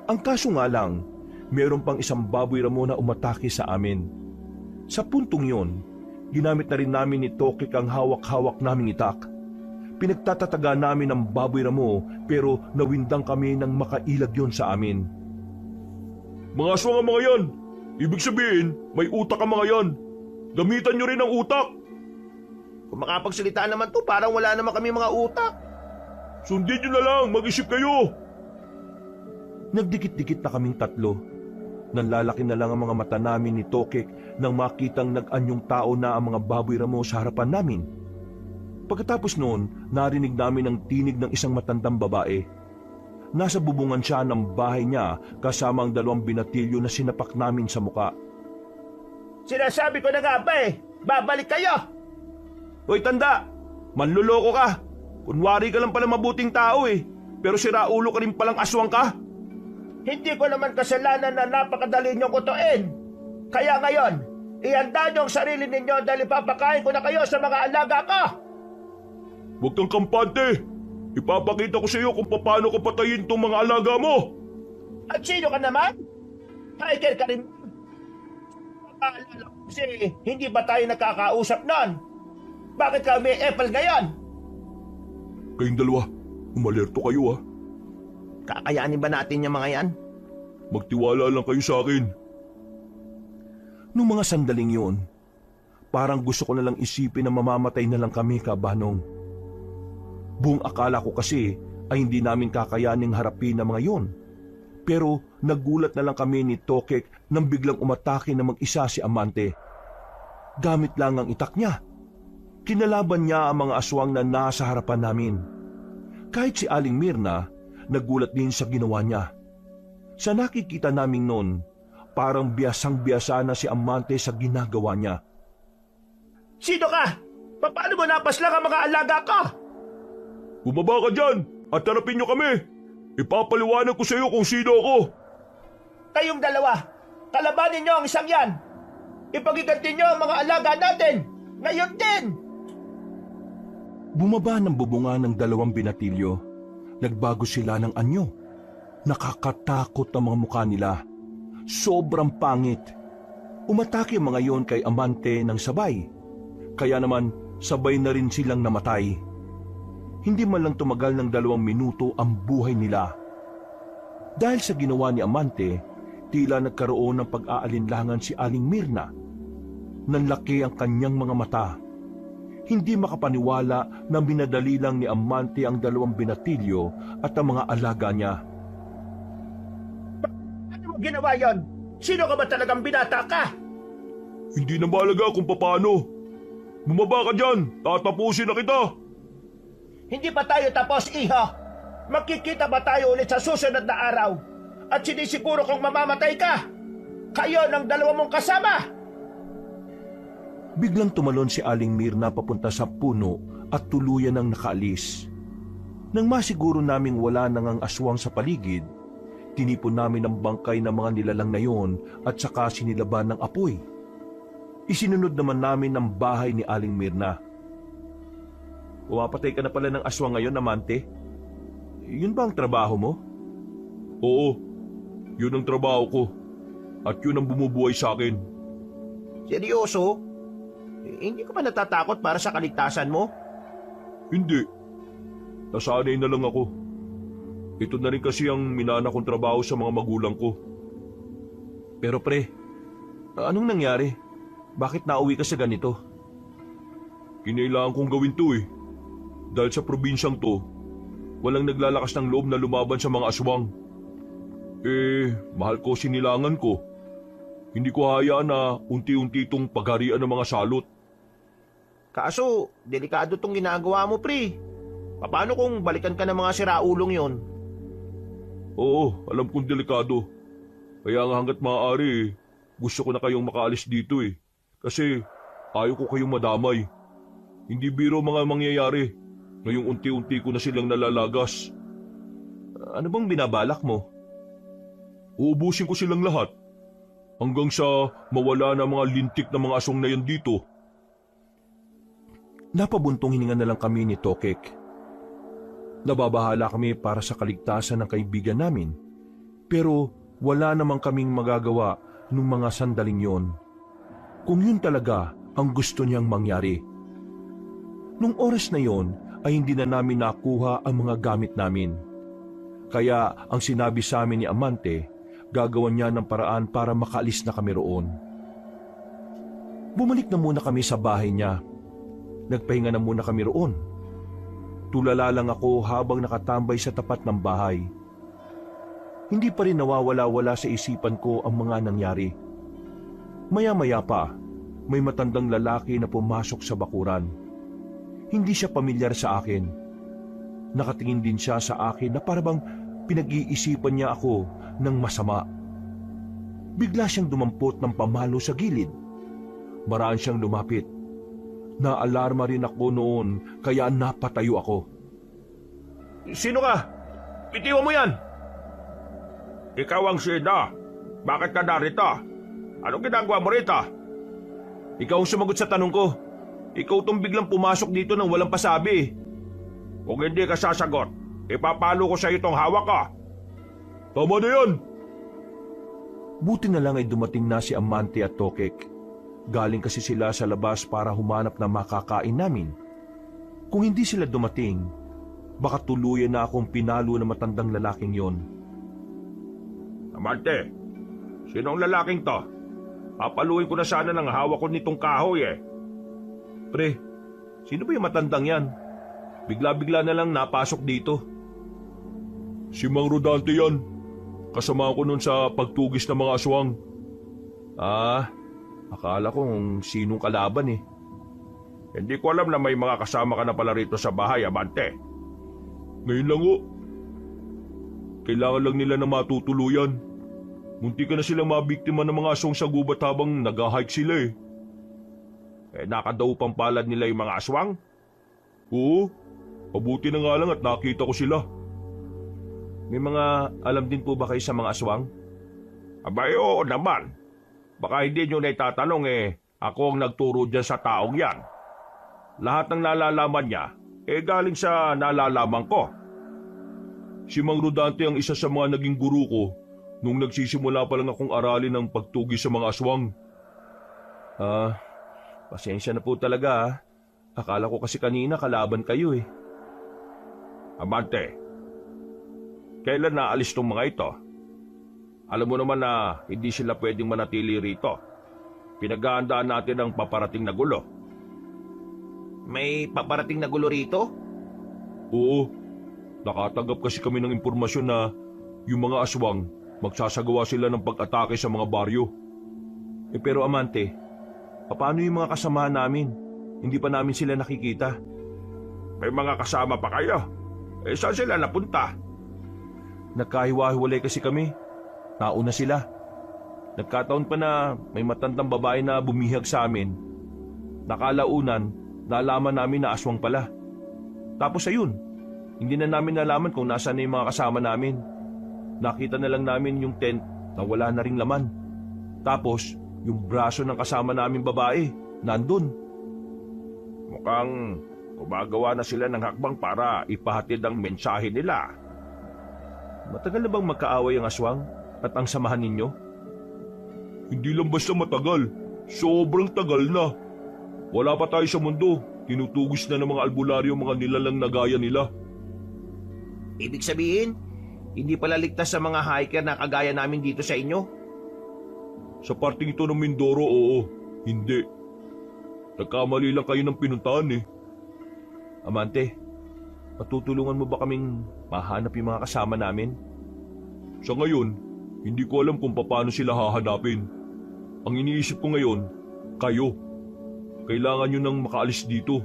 Ang kaso nga lang, meron pang isang baboy ramo na umatake sa amin. Sa puntong yun, ginamit na rin namin ni Tokik ang hawak-hawak naming itak. Pinagtatataga namin ang baboy ramo pero nawindang kami nang makailag yon sa amin. Mga aswang ang mga yan! Ibig sabihin, may utak ang mga yan! Gamitan nyo rin ang utak! Kung makapagsalita naman to, parang wala naman kami mga utak. Sundin nyo na lang, mag-isip kayo! Nagdikit-dikit na kaming tatlo. Nanlalaki na lang ang mga mata namin ni Tokik nang makitang nag-anyong tao na ang mga baboy ramo sa harapan namin. Pagkatapos noon, narinig namin ang tinig ng isang matandang babae. Nasa bubungan siya ng bahay niya kasama ang 2 binatilyo na sinapak namin sa muka. Sinasabi ko na nga ba babalik kayo! Hoy tanda, manluloko ka. Kunwari ka lang pala mabuting tao pero siraulo ka rin palang aswang ka. Hindi ko naman kasalanan na napakadali niyong kutuin. Kaya ngayon, ihanda niyo ang sarili ninyo dahil ipapakain ko na kayo sa mga alaga ko. Huwag kang kampante. Ipapakita ko sa iyo kung paano ko patayin tong mga alaga mo. At sino ka naman? Hiker ka rin. Paalala ko kasi hindi ba tayo nagkakausap nun? Bakit ka may apple ngayon? Kayong dalawa, umalerto kayo Kakayanin ba natin yung mga yan? Magtiwala lang kayo sa akin. Noong mga sandaling yun, parang gusto ko na lang isipin na mamamatay na lang kami, Kabanong. Buong akala ko kasi ay hindi namin kakayaning harapin ang mga yon. Pero nagulat na lang kami ni Tokek nang biglang umatake na mag-isa si Amante. Gamit lang ang itak niya. Kinalaban niya ang mga aswang na nasa harapan namin. Kahit si Aling Mirna, nagulat din sa ginawa niya. Sa nakikita naming noon, parang biyasang-biyasa na si Amante sa ginagawa niya. Sino ka? Paano mo napaslang ang mga alaga ko? Bumaba ka dyan at harapin niyo kami. Ipapaliwanag ko sa iyo kung sino ako. Kayong dalawa, kalabanin niyo ang isang yan. Ipagiganti niyo ang mga alaga natin. Ngayon din! Bumaba ng bubunga ng 2 binatilyo. Nagbago sila ng anyo. Nakakatakot ang mga mukha nila. Sobrang pangit. Umatake ang mga yon kay Amante ng sabay. Kaya naman sabay na rin silang namatay. Hindi man lang tumagal ng 2 minuto ang buhay nila. Dahil sa ginawa ni Amante, tila nagkaroon ng pag-aalinlangan si Aling Mirna. Nanlaki ang kanyang mga mata. Hindi makapaniwala na minadali lang ni Amante ang 2 binatilyo at ang mga alaga niya. Ano mo ginawa yon? Sino ka ba talagang binata ka? Hindi na mahalaga kung paano. Bumaba ka dyan, tatapusin na kita. Hindi pa tayo tapos, iho. Makikita ba tayo ulit sa susunod na araw? At sinisiguro kong mamamatay ka? Kayo ng 2 mong kasama! Biglang tumalon si Aling Mirna papunta sa puno at tuluyan ng nakaalis. Nang masiguro naming wala nang ang aswang sa paligid, tinipon namin ang bangkay ng mga nilalang na yon at saka sinilaban ng apoy. Isinunod naman namin ang bahay ni Aling Mirna. Pumapatay ka na pala ng aswang ngayon, Amante? Yun ba ang trabaho mo? Oo, yun ang trabaho ko. At yun ang bumubuhay sa akin. Seryoso? Hindi ka ba natatakot para sa kaligtasan mo? Hindi. Nasanay na lang ako. Ito na rin kasi ang minana kong trabaho sa mga magulang ko. Pero pre, anong nangyari? Bakit nauwi ka sa ganito? Kinailangan kong gawin to eh. Dahil sa probinsyang to, walang naglalakas ng loob na lumaban sa mga aswang. Mahal ko sinilangan ko. Hindi ko hayaan na unti-unti itong pagharian ng mga salot. Kaso, delikado tong ginagawa mo, pre. Paano kung balikan ka ng mga siraulong yon? Oo, alam kong delikado. Kaya nga hanggat maaari, gusto ko na kayong makaalis dito eh. Kasi ayaw ko kayong madamay. Hindi biro mga mangyayari. Ngayong unti-unti ko na silang nalalagas. Ano bang binabalak mo? Uubusin ko silang lahat. Hanggang sa mawala na mga lintik na mga aswang na yan dito. Napabuntong hininga na lang kami ni Tokek. Nababahala kami para sa kaligtasan ng kaibigan namin. Pero wala namang kaming magagawa nung mga sandaling yon. Kung yun talaga ang gusto niyang mangyari. Nung oras na yon ay hindi na namin nakuha ang mga gamit namin. Kaya ang sinabi sa amin ni Amante, gagawan niya ng paraan para makaalis na kami roon. Bumalik na muna kami sa bahay niya. Nagpahinga na muna kami roon. Tulala lang ako habang nakatambay sa tapat ng bahay. Hindi pa rin nawawala-wala sa isipan ko ang mga nangyari. Maya-maya pa, may matandang lalaki na pumasok sa bakuran. Hindi siya pamilyar sa akin. Nakatingin din siya sa akin na parabang pinag-iisipan niya ako ng masama. Bigla siyang dumampot ng pamalo sa gilid. Maraan siyang lumapit. Naalarma rin ako noon kaya napatayo ako. Sino ka? Bitiwan mo yan! Ikaw ang Sida. Bakit ka narito? Anong ginagawa mo rito? Ikaw ang sumagot sa tanong ko. Ikaw tong biglang pumasok dito nang walang pasabi. Kung hindi ka sasagot, ipapalo ko sa itong hawak ka. Tama na yan! Buti na lang ay dumating na si Amante at Tokek. Galing kasi sila sa labas para humanap ng makakain namin. Kung hindi sila dumating, baka tuluyan na akong pinalo ng matandang lalaking yon. Amante, sinong lalaking to? Papaluin ko na sana ng hawak ko nitong kahoy eh. Pre, sino ba yung matandang yan? Bigla-bigla na lang napasok dito. Si Mang Rodante yan. Kasama ko nun sa pagtugis ng mga aswang. Akala ko kung sinong kalaban eh. Hindi ko alam na may mga kasama ka na pala rito sa bahay, Amante. Ngayon lang o. Kailangan lang nila na matutuluyan. Munti ka na silang mabiktima ng mga aswang sa gubat habang nag-hike sila eh. Nakadaw pang palad nila yung mga aswang? Oo, mabuti na nga lang at nakita ko sila. May mga alam din po ba kayo sa mga aswang? Abay, oo naman. Baka hindi nyo na itatanong ako ang nagturo dyan sa taong yan. Lahat ng nalalaman niya, galing sa nalalaman ko. Si Mang Rodante ang isa sa mga naging guru ko nung nagsisimula pa lang akong aralin ng pagtugis sa mga aswang. Pasensya na po talaga ah. Akala ko kasi kanina kalaban kayo eh. Amante, kailan naalis tong mga ito? Alam mo naman na hindi sila pwedeng manatili rito. Pinaghahandaan natin ang paparating na gulo. May paparating na gulo rito? Oo, nakatanggap kasi kami ng impormasyon na yung mga aswang magsasagawa sila ng pag-atake sa mga baryo. Pero Amante, paano yung mga kasamahan namin? Hindi pa namin sila nakikita. May mga kasama pa kayo? Saan sila napunta? Nagkahiwa-hiwalay kasi kami. Nauna sila. Nagkataon pa na may matandang babae na bumihag sa amin. Nakalaunan, nalaman namin na aswang pala. Tapos ayun, hindi na namin nalaman kung nasaan na yung mga kasama namin. Nakita na lang namin yung tent na wala na ring laman. Tapos, yung braso ng kasama namin babae, nandun. Mukhang gumagawa na sila ng hakbang para ipahatid ang mensahe nila. Matagal na bang magkaaway ang aswang at ang samahan ninyo? Hindi lang basta matagal. Sobrang tagal na. Wala pa tayo sa mundo. Tinutugis na ng mga albularyo mga nilalang na gaya nila. Ibig sabihin, hindi pala ligtas sa mga hiker na kagaya namin dito sa inyo? Sa parting ito ng Mindoro, oo. Hindi. Nagkamali lang kayo ng pinuntahan eh. Amante, patutulungan mo ba kaming mahanap yung mga kasama namin? Sa ngayon, hindi ko alam kung paano sila hahanapin. Ang iniisip ko ngayon, kayo. Kailangan nyo nang makaalis dito.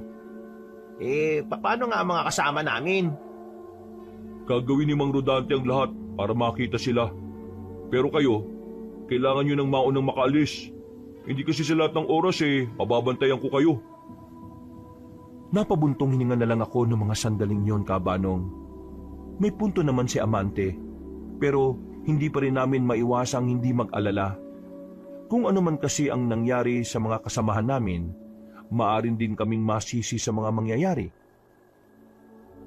Paano nga ang mga kasama namin? Gagawin ni Mang Rodante ang lahat para makita sila. Pero kayo, kailangan nyo nang maunang makaalis. Hindi kasi sa lahat ng oras mababantayan ko kayo. Napabuntong hininga na lang ako ng mga sandaling yon, Kabanong. May punto naman si Amante, pero hindi pa rin namin maiwasang hindi mag-alala. Kung ano man kasi ang nangyari sa mga kasamahan namin, maarin din kaming masisi sa mga mangyayari.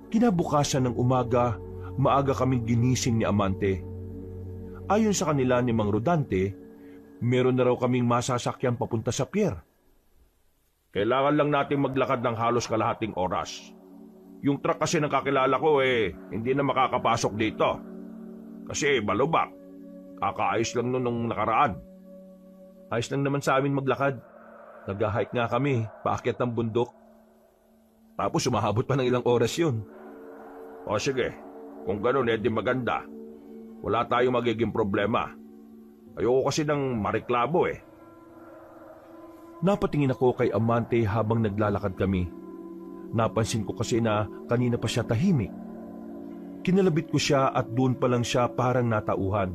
Kinabukasan ng umaga, maaga kaming ginising ni Amante. Ayon sa kanila ni Mang Rodante, meron na raw kaming masasakyan papunta sa pier. Kailangan lang nating maglakad ng halos kalahating oras. Yung truck kasi ng kakilala ko hindi na makakapasok dito. Kasi balubak. Kakaayos lang nun nung nakaraan. Ayos lang naman sa amin maglakad. Nag-hike nga kami, paakyat ng bundok. Tapos umahabot pa ng ilang oras yun. O sige, kung ganun di maganda. Wala tayong magiging problema. Ayoko kasi ng mareklamo Napatingin ako kay Amante habang naglalakad kami. Napansin ko kasi na kanina pa siya tahimik. Kinalabit ko siya at doon pa lang siya parang natauhan.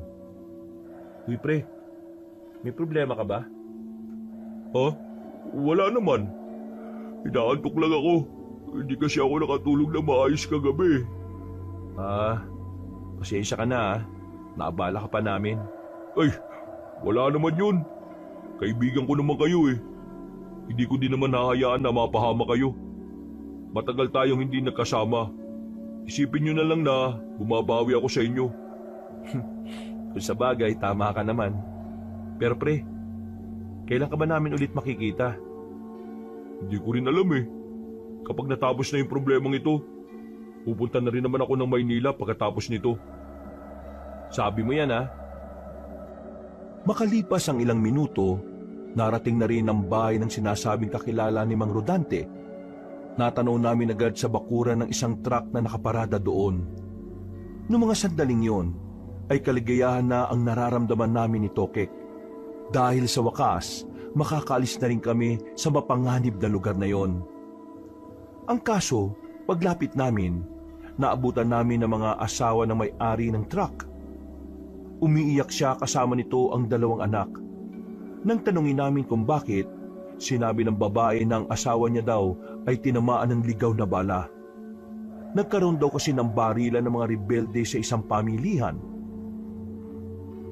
Uy pre, may problema ka ba? Wala naman. Inaantok lang ako. Hindi kasi ako nakatulog na maayos kagabi. Pasensya ka na Naabala ka pa namin. Ay, wala naman yun. Kaibigan ko naman kayo Hindi ko din naman hahayaan na mapahama kayo. Matagal tayong hindi nagkasama. Isipin nyo na lang na bumabawi ako sa inyo. Kung sa bagay, tama ka naman. Pero pre, kailan ka ba namin ulit makikita? Hindi ko rin alam Kapag natapos na yung problemang ito, pupunta na rin naman ako ng Maynila pagkatapos nito. Sabi mo yan Makalipas ang ilang minuto, narating na rin ang bahay ng sinasabing kakilala ni Mang Rodante. Natanaw namin agad sa bakuran ng isang truck na nakaparada doon. Noong mga sandaling yon, ay kaligayahan na ang nararamdaman namin ni Tokek. Dahil sa wakas, makakaalis na rin kami sa mapanganib na lugar na yon. Ang kaso, paglapit namin, naabutan namin ng mga asawa ng may-ari ng truck. Umiiyak siya kasama nito ang dalawang anak. Nang tanungin namin kung bakit, sinabi ng babae na ang asawa niya daw ay tinamaan ng ligaw na bala. Nagkaroon daw kasi ng barilan ng mga rebelde sa isang pamilihan.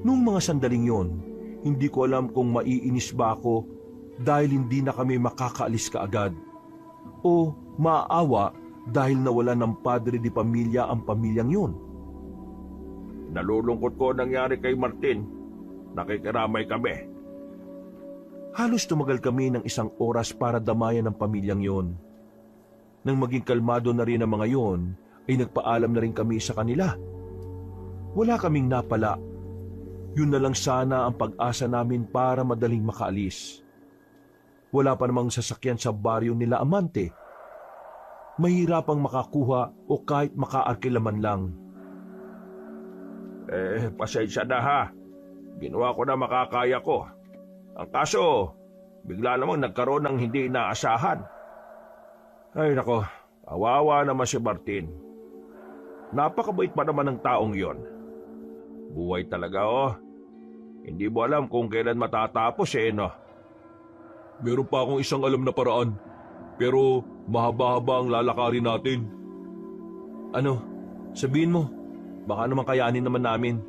Noong mga sandaling yon, hindi ko alam kung maiinis ba ako dahil hindi na kami makakaalis kaagad o maaawa dahil nawala ng padre di pamilya ang pamilyang yon. Nalulungkot ko nangyari kay Martin. Nakikiramay kami. Halos tumagal kami ng 1 oras para damayan ng pamilyang yon. Nang maging kalmado na rin ang mga yon, ay nagpaalam na rin kami sa kanila. Wala kaming napala. Yun na lang sana ang pag-asa namin para madaling makaalis. Wala pa namang sasakyan sa baryo nila Amante. Mahirapang makakuha o kahit makaarkilaman lang. Pasensya na ha. Ginawa ko na makakaya ko. Ang kaso, bigla namang nagkaroon ng hindi inaasahan. Ay nako, awawa naman si Martin. Napakabait pa naman ng taong yon. Buhay talaga oh. Hindi mo alam kung kailan matatapos no. Meron pa akong isang alam na paraan, pero mahaba-haba ang lalakarin natin. Ano? Sabihin mo, baka naman kayanin naman namin.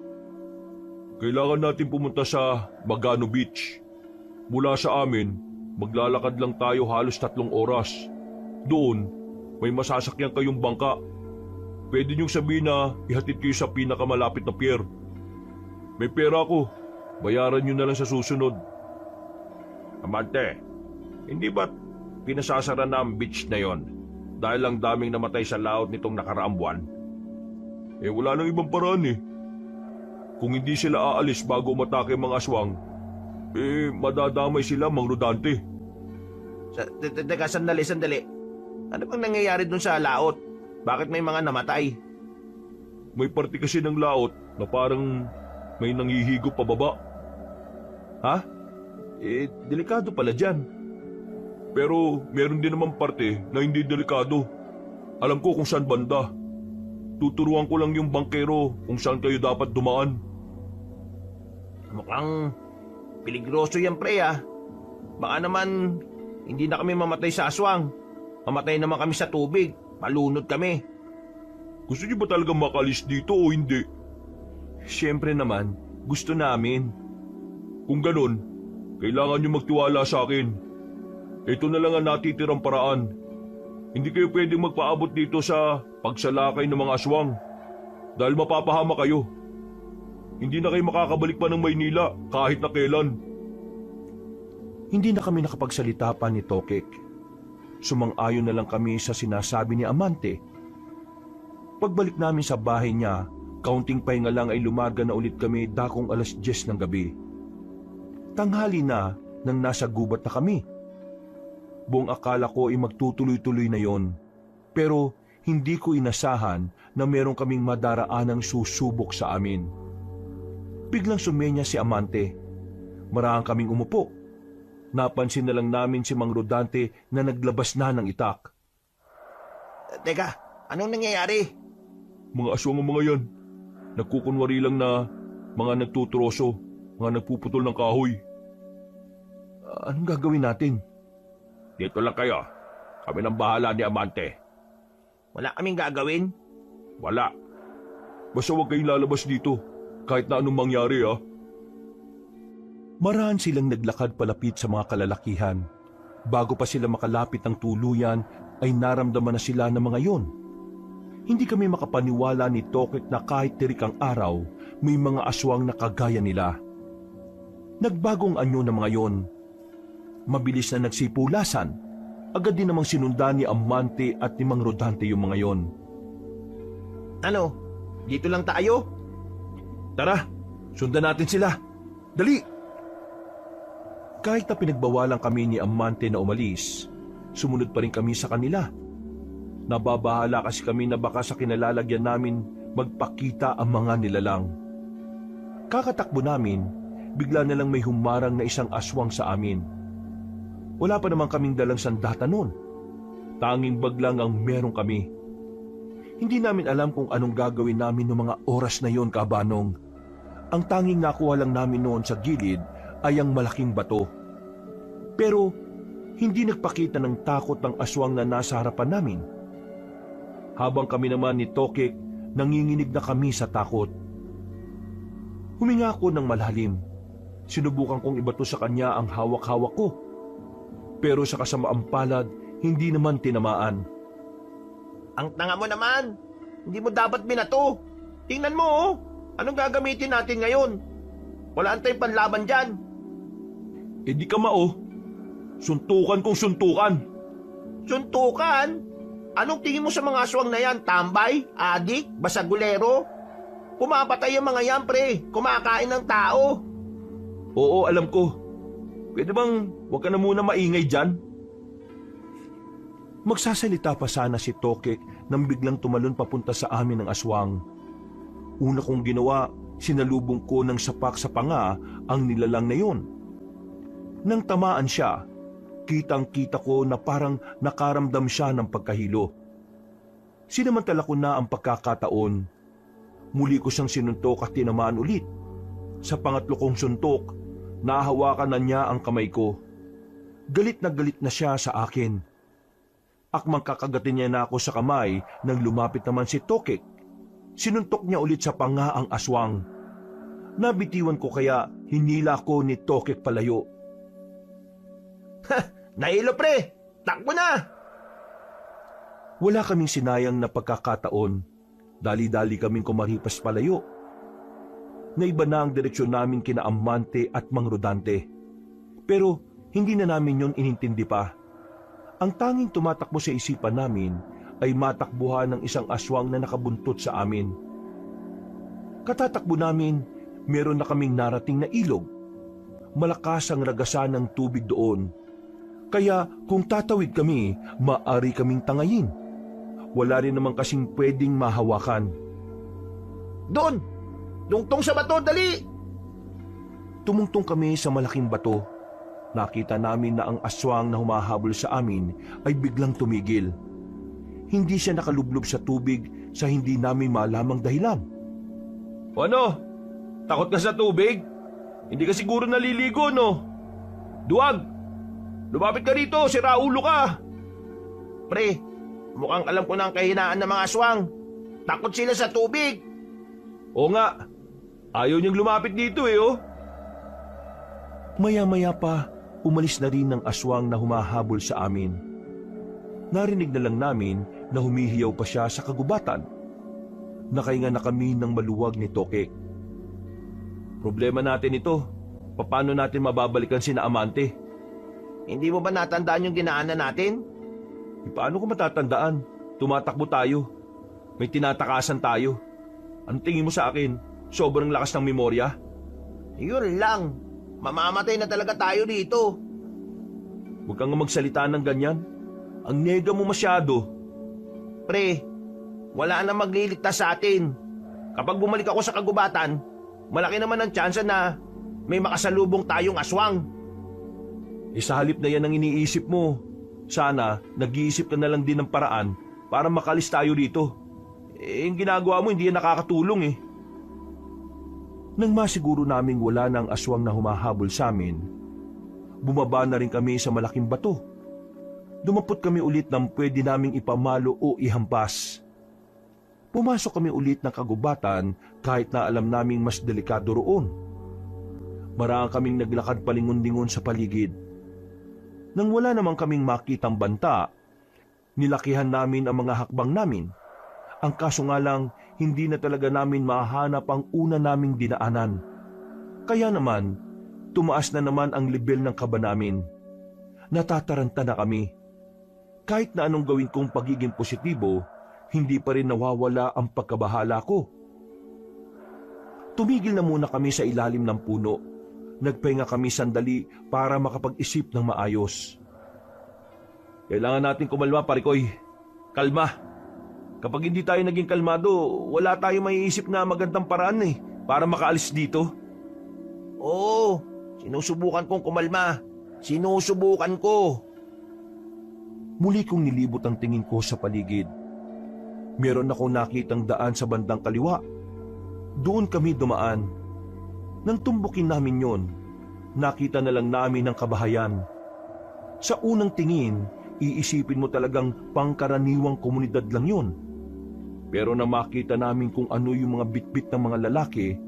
Kailangan natin pumunta sa Magano Beach. Mula sa amin, maglalakad lang tayo halos 3 oras. Doon, may masasakyan kayong bangka. Pwede niyong sabihin na ihatid kayo sa pinakamalapit na pier. May pera ako. Bayaran niyo na lang sa susunod. Amante, hindi ba't pinasasara na ang beach na yon dahil lang daming namatay sa laot nitong nakaraang buwan? Wala nang ibang paraan Kung hindi sila aalis bago umatake ang mga aswang, madadamay sila, Mang Rodante. Teka, sandali. Ano bang nangyayari dun sa laot? Bakit may mga namatay? May parte kasi ng laot na parang may nanghihigo pababa. Ha? Delikado pala dyan. Pero meron din naman parte na hindi delikado. Alam ko kung saan banda. Tuturuan ko lang yung bangkero kung saan kayo dapat dumaan. Mukhang peligroso yan, pre, Baka naman hindi na kami mamatay sa aswang. Mamatay naman kami sa tubig. Malunod kami. Gusto niyo ba talagang makalis dito o hindi? Siyempre naman, gusto namin. Kung ganun, kailangan niyo magtiwala sa akin. Ito na lang ang natitirang paraan. Hindi kayo pwedeng magpaabot dito sa pagsalakay ng mga aswang dahil mapapahama kayo. Hindi na kayo makakabalik pa ng Maynila kahit na kailan. Hindi na kami nakapagsalita pa ni Tokek. Sumang-ayon na lang kami sa sinasabi ni Amante. Pagbalik namin sa bahay niya, kaunting pahinga lang ay lumarga na ulit kami dakong 10:00 ng gabi. Tanghali na nang nasa gubat na kami. Buong akala ko ay magtutuloy-tuloy na yon. Pero hindi ko inasahan na meron kaming madaraanang susubok sa amin. Biglang sumenya si Amante. Marahang kaming umupo. Napansin na lang namin si Mang Rodante na naglabas na ng itak. Teka, anong nangyayari? Mga aswang ang mga yan. Nagkukunwari lang na mga nagtutroso, mga nagpuputol ng kahoy. Anong gagawin natin? Dito lang kayo. Kami nang bahala ni Amante. Wala kaming gagawin? Wala. Basta huwag kayong lalabas dito, kahit na anong mangyari Marahan silang naglakad palapit sa mga kalalakihan. Bago pa sila makalapit ng tuluyan, ay naramdaman na sila ng mga yon. Hindi kami makapaniwala ni Tokek na kahit tirik ang araw, may mga aswang na kagaya nila. Nagbagong anyo ng mga yon. Mabilis na nagsipulasan. Agad din namang sinundan ni Amante at ni Mang Rodante yung mga yon. Ano? Dito lang tayo? Tara, sundan natin sila. Dali! Kahit na pinagbawalan kami ni Amante na umalis, sumunod pa rin kami sa kanila. Nababahala kasi kami na baka sa kinalalagyan namin magpakita ang mga nilalang. Kakatakbo namin, bigla na lang may humarang na isang aswang sa amin. Wala pa naman kaming dalang sandata noon. Tanging bag lang ang meron kami. Hindi namin alam kung anong gagawin namin noong mga oras na yon, Kabanong. Ang tanging nakuha lang namin noon sa gilid ay ang malaking bato. Pero hindi nagpakita ng takot ang aswang na nasa harapan namin. Habang kami naman ni Tokek, nanginginig na kami sa takot. Huminga ako ng malalim. Sinubukan kong ibato sa kanya ang hawak-hawak ko. Pero sa kasamaang palad, hindi naman tinamaan. Ang tanga mo naman! Hindi mo dapat binato! Tingnan mo Anong gagamitin natin ngayon? Wala tayong panlaban dyan. Eh di ka mao. Suntukan kong suntukan. Suntukan? Anong tingin mo sa mga aswang na yan? Tambay? Adik? Basagulero? Pumapatay yung mga yan, pre. Kumakain ng tao. Oo, alam ko. Pwede bang huwag ka na muna maingay dyan? Magsasalita pa sana si Tokek nang biglang tumalon papunta sa amin ng aswang. Una kong ginawa, sinalubong ko ng sapak sa panga ang nilalang na yun. Nang tamaan siya, kitang-kita ko na parang nakaramdam siya ng pagkahilo. Sinamantala ko na ang pagkakataon. Muli ko siyang sinuntok at tinamaan ulit. Sa pangatlo kong suntok, nahawakan na niya ang kamay ko. Galit na siya sa akin. Akmang kakagatin niya na ako sa kamay nang lumapit naman si Tokek. Sinuntok niya ulit sa panga ang aswang. Nabitiwan ko kaya hinila ko ni Tokek palayo. Nahilo, pre! Takbo na! Wala kaming sinayang na pagkakataon. Dali-dali kaming kumaripas palayo. Naiba na ang direksyon namin kina Amante at Mang Rodante. Pero hindi na namin yon inintindi pa. Ang tanging tumatakbo sa isipan namin ay matakbuhan ng isang aswang na nakabuntot sa amin. Katatakbo namin, meron na kaming narating na ilog. Malakas ang ragasan ng tubig doon. Kaya kung tatawid kami, maaari kaming tangayin. Wala rin naman kasing pwedeng mahawakan. Doon! Dungtong sa bato, dali! Tumungtong kami sa malaking bato. Nakita namin na ang aswang na humahabol sa amin ay biglang tumigil. Hindi siya nakalublob sa tubig sa hindi namin malamang dahilan. Ano? Takot ka sa tubig? Hindi ka siguro naliligo, no? Duwag! Lumapit ka rito, sira ulo ka! Pre, mukhang alam ko na ang kahinaan ng mga aswang. Takot sila sa tubig. Oo nga, ayaw niyang lumapit dito oh. Maya-maya pa, umalis na rin ang aswang na humahabol sa amin. Narinig na lang namin na humihiyaw pa siya sa kagubatan. Nakahinga na kami ng maluwag ni Tokek. Problema natin ito. Paano natin mababalikan sina Amante? Hindi mo ba natandaan yung ginaanan natin? Paano ko matatandaan? Tumatakbo tayo. May tinatakasan tayo. Anong tingin mo sa akin? Sobrang lakas ng memorya? Yun lang. Mamamatay na talaga tayo dito. Huwag kang magsalita ng ganyan. Ang nega mo masyado. Pre, wala na magliligtas sa atin. Kapag bumalik ako sa kagubatan, malaki naman ang tsansa na may makasalubong tayong aswang. Sa halip na yan ang iniisip mo. Sana nag-iisip ka na lang din ng paraan para makalis tayo dito. Yung ginagawa mo hindi yan nakakatulong Nang masiguro naming wala na ang aswang na humahabol sa amin, bumaba na rin kami sa malaking bato. Dumapot kami ulit ng pwede naming ipamalo o ihampas. Pumasok kami ulit ng kagubatan kahit na alam naming mas delikado roon. Marami kaming naglakad palingon-lingon sa paligid. Nang wala naman kaming makitang banta, nilakihan namin ang mga hakbang namin. Ang kaso nga lang, hindi na talaga namin mahanap ang una naming dinaanan. Kaya naman, tumaas na naman ang level ng kaba namin. Natataranta na kami. Kahit na anong gawin kong pagiging positibo, hindi pa rin nawawala ang pagkabahala ko. Tumigil na muna kami sa ilalim ng puno. Nagpahinga kami sandali para makapag-isip ng maayos. Kailangan natin kumalma, Parikoy. Kalma. Kapag hindi tayo naging kalmado, wala tayong maiisip na magandang paraan para makaalis dito. Oo, sinusubukan kong kumalma. Sinusubukan ko. Muli kong nilibot ang tingin ko sa paligid. Meron akong nakitang daan sa bandang kaliwa. Doon kami dumaan. Nang tumbukin namin yon, nakita na lang namin ang kabahayan. Sa unang tingin, iisipin mo talagang pangkaraniwang komunidad lang yon. Pero na makita namin kung ano yung mga bitbit ng mga lalaki,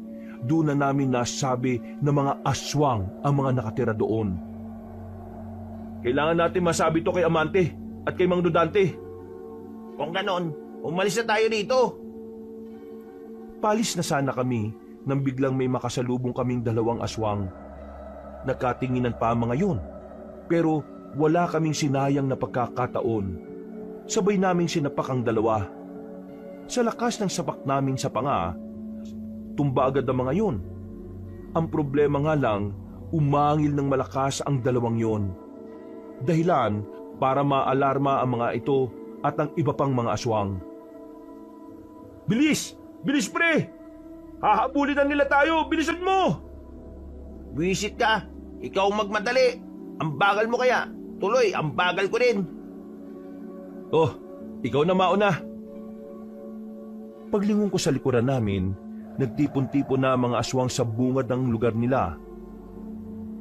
doon na namin nasabi na mga aswang ang mga nakatira doon. Kailangan natin masabi to kay Amante at kay Mang Rodante. Kung ganon, umalis na tayo dito. Palis na sana kami nang biglang may makasalubong kaming dalawang aswang. nagkatinginan pa ang mga yun. Pero wala kaming sinayang na pagkakataon. Sabay naming sinapak ang dalawa. Sa lakas ng sapak namin sa panga, tumba agad ang mga yun. Ang problema nga lang, umangil ng malakas ang dalawang yon. Dahilan para maalarma ang mga ito at ang iba pang mga aswang. Bilis! Bilis pre! Hahabulin na nila tayo! Bilisan mo! Buwisit ka! Ikaw magmadali! Ang bagal mo kaya! Tuloy, ang bagal ko rin! Oh, ikaw na mauna! Paglingon ko sa likuran namin, nagtipon-tipon na ang mga aswang sa bungad ng lugar nila.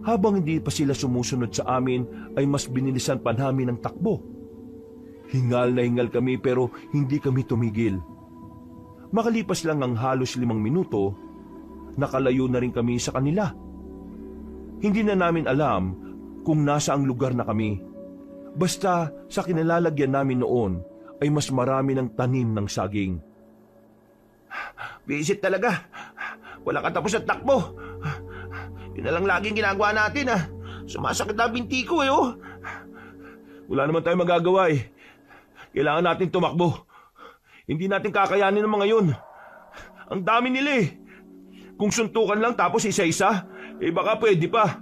Habang hindi pa sila sumusunod sa amin, ay mas binilisan pa namin ang takbo. Hingal na hingal kami pero hindi kami tumigil. Makalipas lang ang halos 5 minuto, nakalayo na rin kami sa kanila. Hindi na namin alam kung nasa ang lugar na kami. Basta sa kinalalagyan namin noon ay mas marami ng tanim ng saging. Visit talaga! Wala katapos at takbo! Yun na lang laging ginagawa natin Sumasakit na binti ko Wala naman tayong magagawa eh. Kailangan natin tumakbo. Hindi natin kakayanin ng mga yun. Ang dami nila eh. Kung suntukan lang tapos isa-isa, baka pwede pa.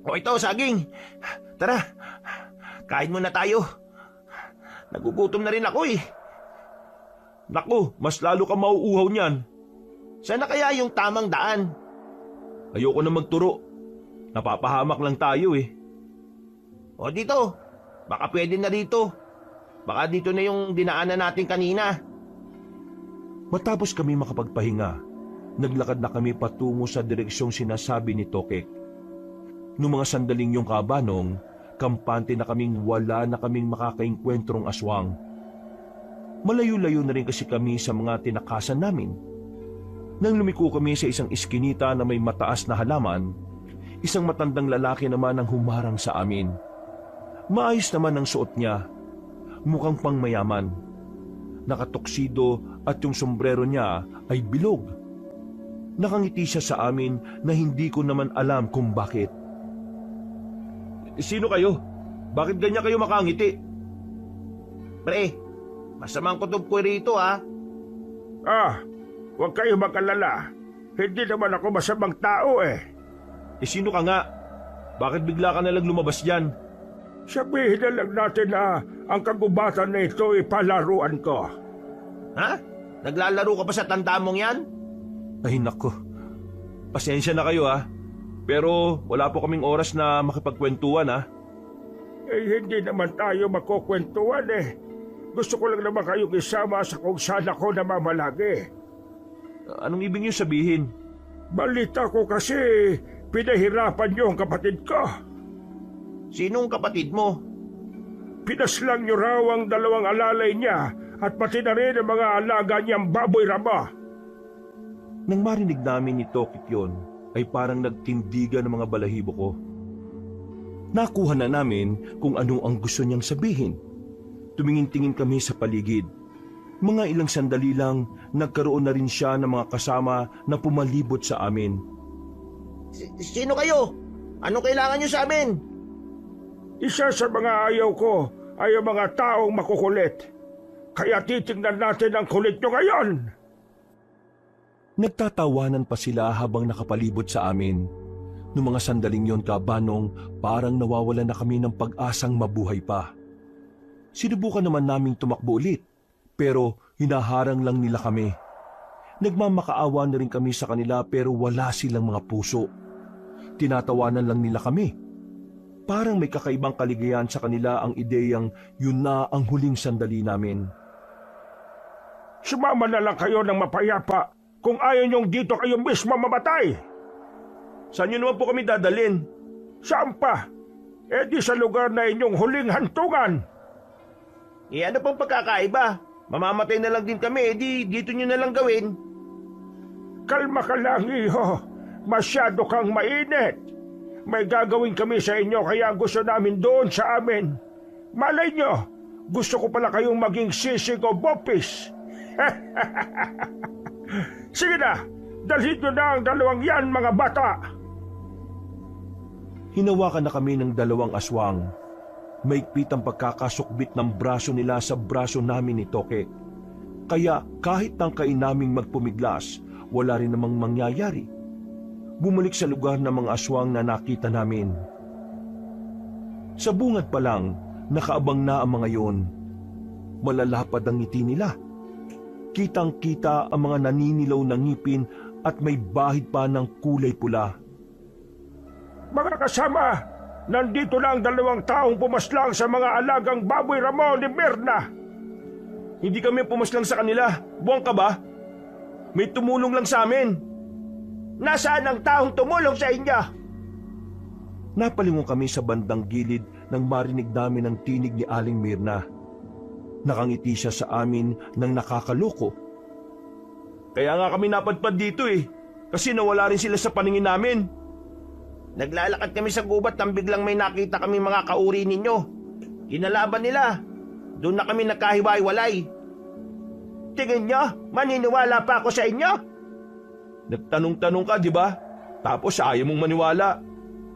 O ito, saging. Tara, kain muna tayo. Nagugutom na rin ako eh. Naku, mas lalo ka mauuhaw niyan. Saan na kaya yung tamang daan? Ayoko na magturo. Napapahamak lang tayo eh. O dito, baka pwede na dito. Baka dito na yung dinaanan natin kanina. Matapos kami makapagpahinga, naglakad na kami patungo sa direksyong sinasabi ni Tokek. Noong mga sandaling yung kabanong, kampante na kaming wala na kaming makakaengkwentrong aswang. Malayo-layo na rin kasi kami sa mga tinakasan namin. Nang lumiko kami sa isang iskinita na may mataas na halaman, isang matandang lalaki naman ang humarang sa amin. Maayos naman ang suot niya, mukhang pangmayaman. Nakatoksido at yung sombrero niya ay bilog. Nakangiti siya sa amin na hindi ko naman alam kung bakit. Sino kayo? Bakit ganyan kayo makangiti? Pre, masamang kutob ko rito Huwag kayo mag-alala. Hindi naman ako masamang tao eh. Sino ka nga? Bakit bigla ka nalang lumabas dyan? Sabihin na lang natin na ang kagubatan na ito ay palaruan ko. Ha? Naglalaro ka pa sa tanda mong yan? Ay nako, pasensya na kayo pero wala po kaming oras na makipagkwentuhan Hindi naman tayo magkukwentuhan eh. Gusto ko lang naman kayong isama sa kung saan ako namamalagi. Anong ibig niyo sabihin? Balita ko kasi pinahirapan niyo ang kapatid ko. Sinong kapatid mo? Pinaslang niyo raw ang 2 alalay niya at pati na rin ang mga alaga niyang baboy rama. Nang marinig namin ni Tokik yun, ay parang nagtindigan ng mga balahibo ko. Nakuha na namin kung ano ang gusto niyang sabihin. Tumingin-tingin kami sa paligid. Mga ilang sandali lang, nagkaroon na rin siya ng mga kasama na pumalibot sa amin. Sino kayo? Anong kailangan niyo sa amin? Isa sa mga ayaw ko ay ang mga taong makukulit. Kaya titingnan natin ang kulit nyo ngayon. Nagtatawanan pa sila habang nakapalibot sa amin. Noong mga sandaling yon kabanong, parang nawawalan na kami ng pag-asang mabuhay pa. Sinubukan naman naming tumakbo ulit, pero hinaharang lang nila kami. Nagmamakaawa na rin kami sa kanila pero wala silang mga puso. Tinatawanan lang nila kami. Parang may kakaibang kaligayahan sa kanila ang ideyang yun na ang huling sandali namin. Sumama na lang kayo ng mapayapa kung ayaw nyong dito kayo mismo mamatay. Saan nyo naman po kami dadalhin? Saan pa? Di sa lugar na inyong huling hantungan. Ano pang pagkakaiba? Mamamatay na lang din kami, di dito nyo na lang gawin. Kalma ka lang, iho. Masyado kang mainit. May gagawin kami sa inyo kaya gusto namin doon sa amin. Malay nyo, gusto ko pala kayong maging sisig o bopis. Sige na, dalhin nyo na ang 2 yan mga bata. Hinawakan na kami ng dalawang aswang. Maigpit ang pagkakasukbit ng braso nila sa braso namin ni Tokek. Kaya kahit tangkain naming magpumiglas, wala rin namang mangyayari. Bumalik sa lugar ng mga aswang na nakita namin. Sa bungad pa lang, nakaabang na ang mga yon. Malalapad ang ngiti nila. Kitang-kita ang mga naninilaw na ngipin at may bahid pa ng kulay pula. Mga kasama, nandito na ang 2 taong pumaslang sa mga alagang baboy ramo ni Mirna. Hindi kami pumaslang sa kanila. Buwang ka ba? May tumulong lang sa amin. Nasaan ang taong tumulong sa inyo? Napalingon kami sa bandang gilid nang marinig namin ang tinig ni Aling Mirna. Nakangiti siya sa amin ng nakakaloko. Kaya nga kami napadpad dito kasi nawala rin sila sa paningin namin. Naglalakad kami sa gubat nang biglang may nakita kami mga kauri ninyo. Kinalaban nila. Doon na kami nagkahiwa-hiwalay. Tingin nyo, maniniwala pa ako sa inyo? Nagtanong-tanong ka, di ba? Tapos ayaw mong maniwala.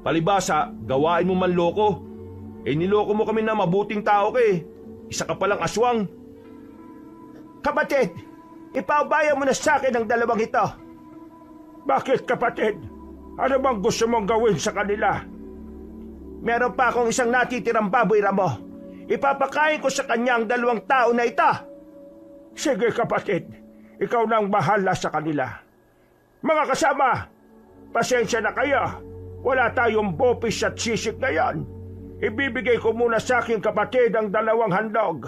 Palibasa, gawain mo manloko. Niloko mo kami na mabuting tao ka Isa ka palang aswang. Kapatid, ipaubayan mo na sa akin ang 2 ito. Bakit, kapatid? Ano bang gusto mong gawin sa kanila? Meron pa akong isang natitirang baboy ramo. Ipapakain ko sa kanya ang 2 tao na ito. Sige, kapatid. Ikaw na ang bahala sa kanila. Mga kasama, pasensya na kayo. Wala tayong bopis at sisig ngayon. Ibibigay ko muna sa aking kapatid ang 2 handog.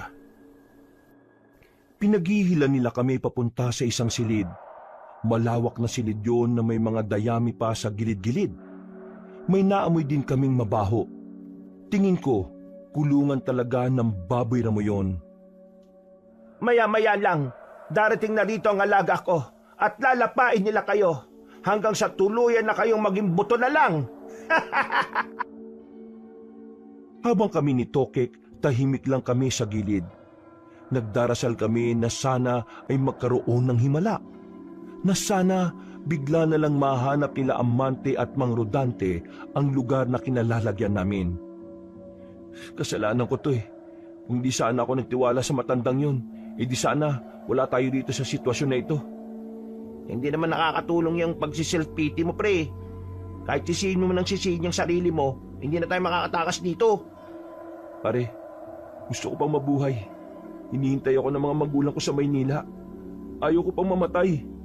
Pinaghihilan nila kami papunta sa isang silid. Malawak na silid yun na may mga dayami pa sa gilid-gilid. May naamoy din kaming mabaho. Tingin ko, kulungan talaga ng baboy ramo yun. Maya-maya lang, darating na rito ang alaga ko at lalapain nila kayo hanggang sa tuluyan na kayong maging buto na lang. Habang kami ni Tokek, tahimik lang kami sa gilid. Nagdarasal kami na sana ay magkaroon ng himala. Na sana bigla na lang mahanap nila Amante at Mang Rodante ang lugar na kinalalagyan namin. Kasalanan ko to Kung di sana ako nagtiwala sa matandang yun, di sana wala tayo dito sa sitwasyon na ito. Hindi naman nakakatulong yung pagsiself-pity mo, pre. Kahit sisihin mo nang sisihin yung sarili mo, hindi na tayo makakatakas dito. Pare, gusto ko pang mabuhay. Hinihintay ako ng mga magulang ko sa Maynila. Ayaw ko pang mamatay.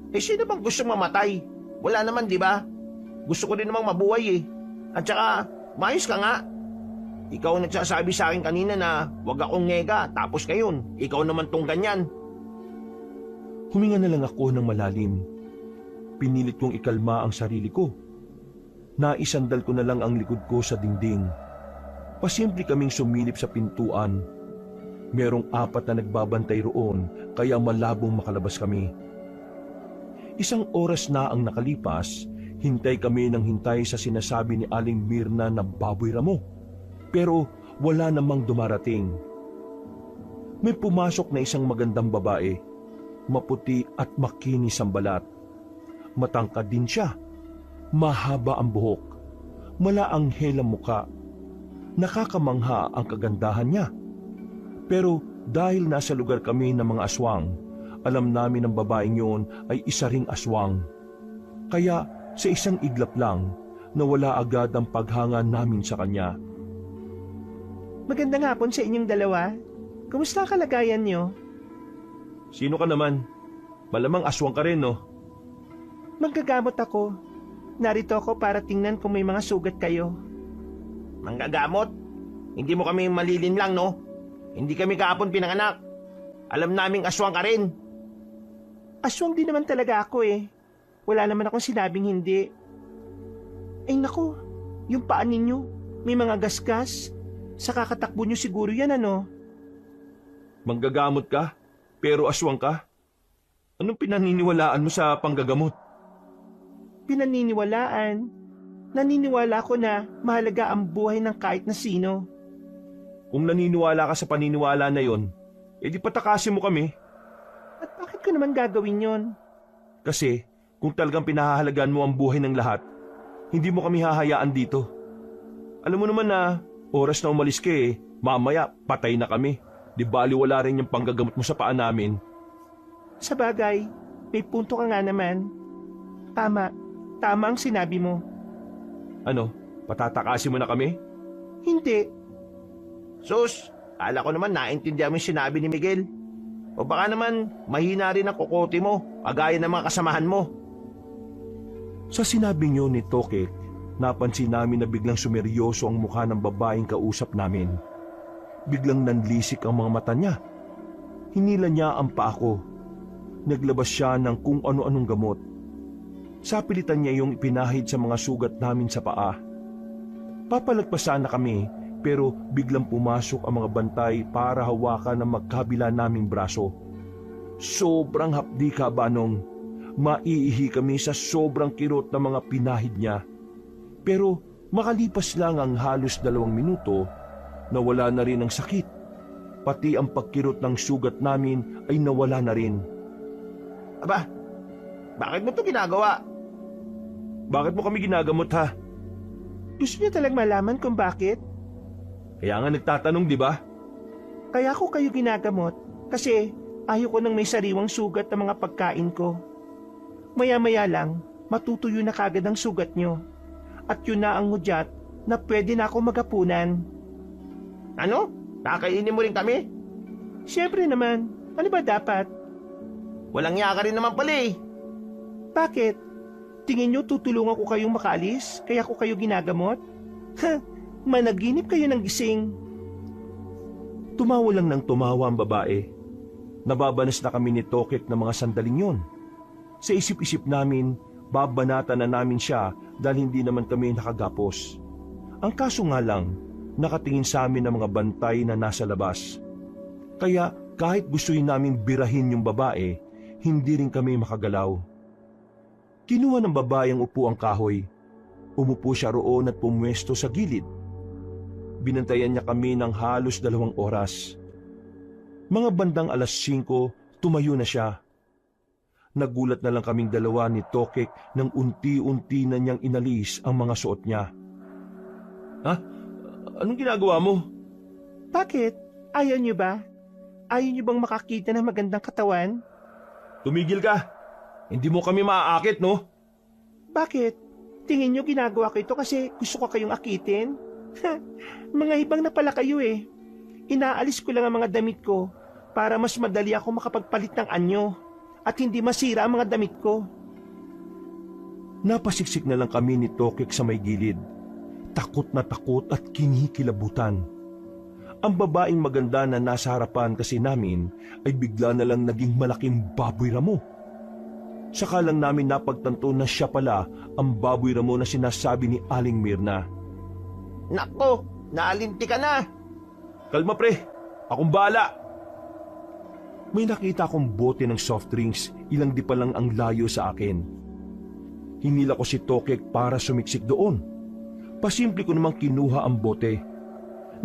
Sino bang gusto mamatay? Wala naman, di ba? Gusto ko din namang mabuhay At saka, mayos ka nga. Ikaw ang nagsasabi sa akin kanina na wag akong ngega, tapos ngayon, ikaw naman tong ganyan. Huminga na lang ako ng malalim. Pinilit kong ikalma ang sarili ko. Naisandal ko na lang ang likod ko sa dingding. Pasimple kaming sumilip sa pintuan. Merong 4 na nagbabantay roon, kaya malabong makalabas kami. 1 oras na ang nakalipas, hintay kami ng hintay sa sinasabi ni Aling Mirna na baboy ramo. Pero wala namang dumarating. May pumasok na isang magandang babae, maputi at makinis ang balat. Matangkad din siya, mahaba ang buhok, malaanghel ang muka. Nakakamangha ang kagandahan niya. Pero dahil nasa lugar kami ng mga aswang, alam namin ang babaeng yun ay isa ring aswang. Kaya sa isang iglap lang, nawala agad ang paghanga namin sa kanya. Magandang hapon sa inyong 2. Kumusta ang kalagayan niyo? Sino ka naman? Malamang aswang ka rin, no? Manggagamot ako. Narito ako para tingnan kung may mga sugat kayo. Manggagamot? Hindi mo kami malilin lang, no? Hindi kami kahapon pinanganak. Alam naming aswang ka rin. Aswang din naman talaga ako Wala naman akong sinabing hindi. Ay naku, yung paa ninyo, may mga gasgas. Sa kakatakbo nyo siguro yan, ano? Manggagamot ka, pero aswang ka? Anong pinaniniwalaan mo sa panggagamot? Pinaniniwalaan. Naniniwala ko na mahalaga ang buhay ng kahit na sino. Kung naniniwala ka sa paniniwala na yon, di patakasin mo kami. At bakit ko naman gagawin yon? Kasi kung talagang pinahahalagaan mo ang buhay ng lahat, hindi mo kami hahayaan dito. Alam mo naman na oras na umalis ka mamaya patay na kami. Di bali wala rin yung panggagamot mo sa paa namin. Sa bagay, may punto ka nga naman. Tama ang sinabi mo. Ano, patatakasin mo na kami? Hindi, Sus, kala ko naman naintindihan mo yung sinabi ni Miguel. O baka naman mahina rin ang kokote mo, kagaya ng mga kasamahan mo. Sa sinabi niyo ni Tokek, napansin namin na biglang sumeryoso ang mukha ng babaeng kausap namin. Biglang nanlisik ang mga mata niya. Hinila niya ang paa ko. Naglabas siya ng kung ano-anong gamot. Sapilitan niya yung ipinahid sa mga sugat namin sa paa. Papalagpasan na kami pero biglang pumasok ang mga bantay para hawakan ang magkabila naming braso. Sobrang hapdi ka, Banong. Maiihi kami sa sobrang kirot ng mga pinahid niya. Pero makalipas lang ang halos 2 minuto, nawala na rin ang sakit. Pati ang pagkirot ng sugat namin ay nawala na rin. Aba, bakit mo ito ginagawa? Bakit mo kami ginagamot ha? gusto niyo talagang malaman kung bakit? Kaya nga nagtatanong, di ba? Kaya ko kayo ginagamot kasi ayaw ko nang may sariwang sugat ng mga pagkain ko. Maya-maya lang, matutuyo na kagad ang sugat nyo. At yun na ang hudyat na pwede na ako magapunan. Ano? Kakainin mo rin kami? Siyempre naman, ano ba dapat? Walang yaka rin naman pala eh. Bakit? Tingin nyo tutulungan ko kayong makaalis kaya ko kayo ginagamot? Ha, managinip kayo ng gising. Tumawa lang ng tumawa ang babae. Nababanas na kami ni Tokek ng mga sandaling yon. Sa isip-isip namin, babanatan na namin siya dahil hindi naman kami nakagapos. Ang kaso nga lang, nakatingin sa amin ang mga bantay na nasa labas. Kaya kahit gustuin namin birahin yung babae, hindi rin kami makagalaw. Kinuha ng babae ang upuang kahoy. Umupo siya roon at pumwesto sa gilid. Binantayan niya kami ng halos 2 oras. Mga bandang 5:00, tumayo na siya. Nagulat na lang kaming dalawa ni Tokek nang unti-unti na niyang inalis ang mga suot niya. Ha? Anong ginagawa mo? Bakit? Ayaw nyo ba? Ayaw nyo bang makakita ng magandang katawan? Tumigil ka. Hindi mo kami maaakit, no? Bakit? Tingin nyo ginagawa ko ito kasi gusto ko kayong akitin? Mga ibang na pala kayo eh. Inaalis ko lang ang mga damit ko para mas madali ako makapagpalit ng anyo at hindi masira ang mga damit ko. Napasiksik na lang kami ni Tokek sa may gilid. Takot na takot at kinikilabutan. Ang babaeng maganda na nasa harapan kasi namin ay bigla na lang naging malaking baboy ramo. Saka lang namin napagtanto na siya pala ang baboy ramo na sinasabi ni Aling Mirna. Nako, naalinti ka na. Kalma pre, akong bahala. May nakita akong bote ng soft drinks, ilang di pa lang ang layo sa akin. Hinila ko si Tokek para sumiksik doon. Pasimple ko namang kinuha ang bote.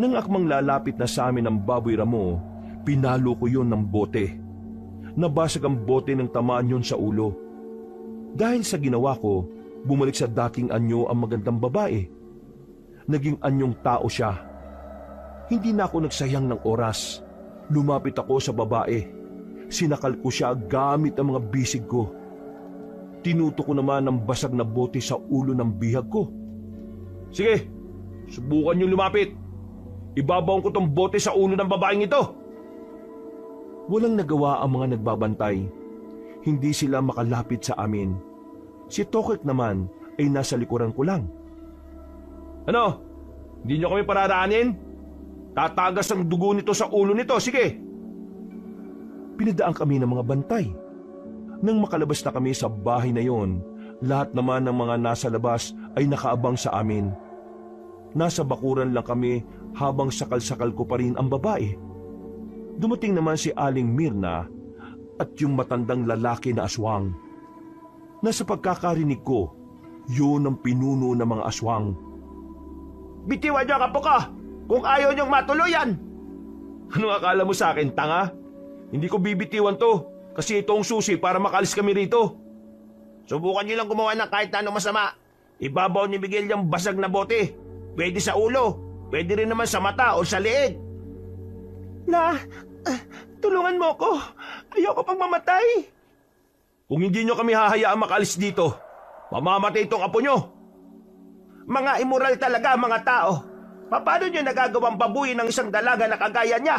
Nang akmang lalapit na sa amin ang baboy ramo, pinalo ko yon ng bote. Nabasag ang bote ng tamaan yon sa ulo. Dahil sa ginawa ko, bumalik sa dating anyo ang magandang babae. Naging anyong tao siya. Hindi na ako nagsayang ng oras. Lumapit ako sa babae. Sinakal ko siya gamit ang mga bisig ko. Tinuto ko naman ang basag na bote sa ulo ng bihag ko. Sige, subukan niyong lumapit. Ibabaon ko tong bote sa ulo ng babaeng ito. Walang nagawa ang mga nagbabantay. Hindi sila makalapit sa amin. Si Tokek naman ay nasa likuran ko lang. Ano? Hindi niyo kami pararaanin? Tatagas ang dugo nito sa ulo nito, sige! Pinadaan kami ng mga bantay. Nang makalabas na kami sa bahay na yon, lahat naman ng mga nasa labas ay nakaabang sa amin. Nasa bakuran lang kami habang sakal-sakal ko pa rin ang babae. Dumating naman si Aling Mirna at yung matandang lalaki na aswang. Nasa pagkakarinig ko, yun ang pinuno ng mga aswang. Bitiwan niyo ang apo ko kung ayaw niyong matuluyan. Ano akala mo sa akin, tanga? Hindi ko bibitiwan to kasi ito ang susi para makalis kami rito. Subukan niyo lang gumawa ng kahit na anong masama. Ibabaw ni Miguel yung basag na bote. Pwede sa ulo, pwede rin naman sa mata o sa leeg. La, tulungan mo ko. Ayoko pang mamatay. Kung hindi nyo kami hahayaan makalis dito, mamamatay itong apo nyo. Mga immoral talaga mga tao. Paano nyo nagagawang babuyin ng isang dalaga na kagaya niya?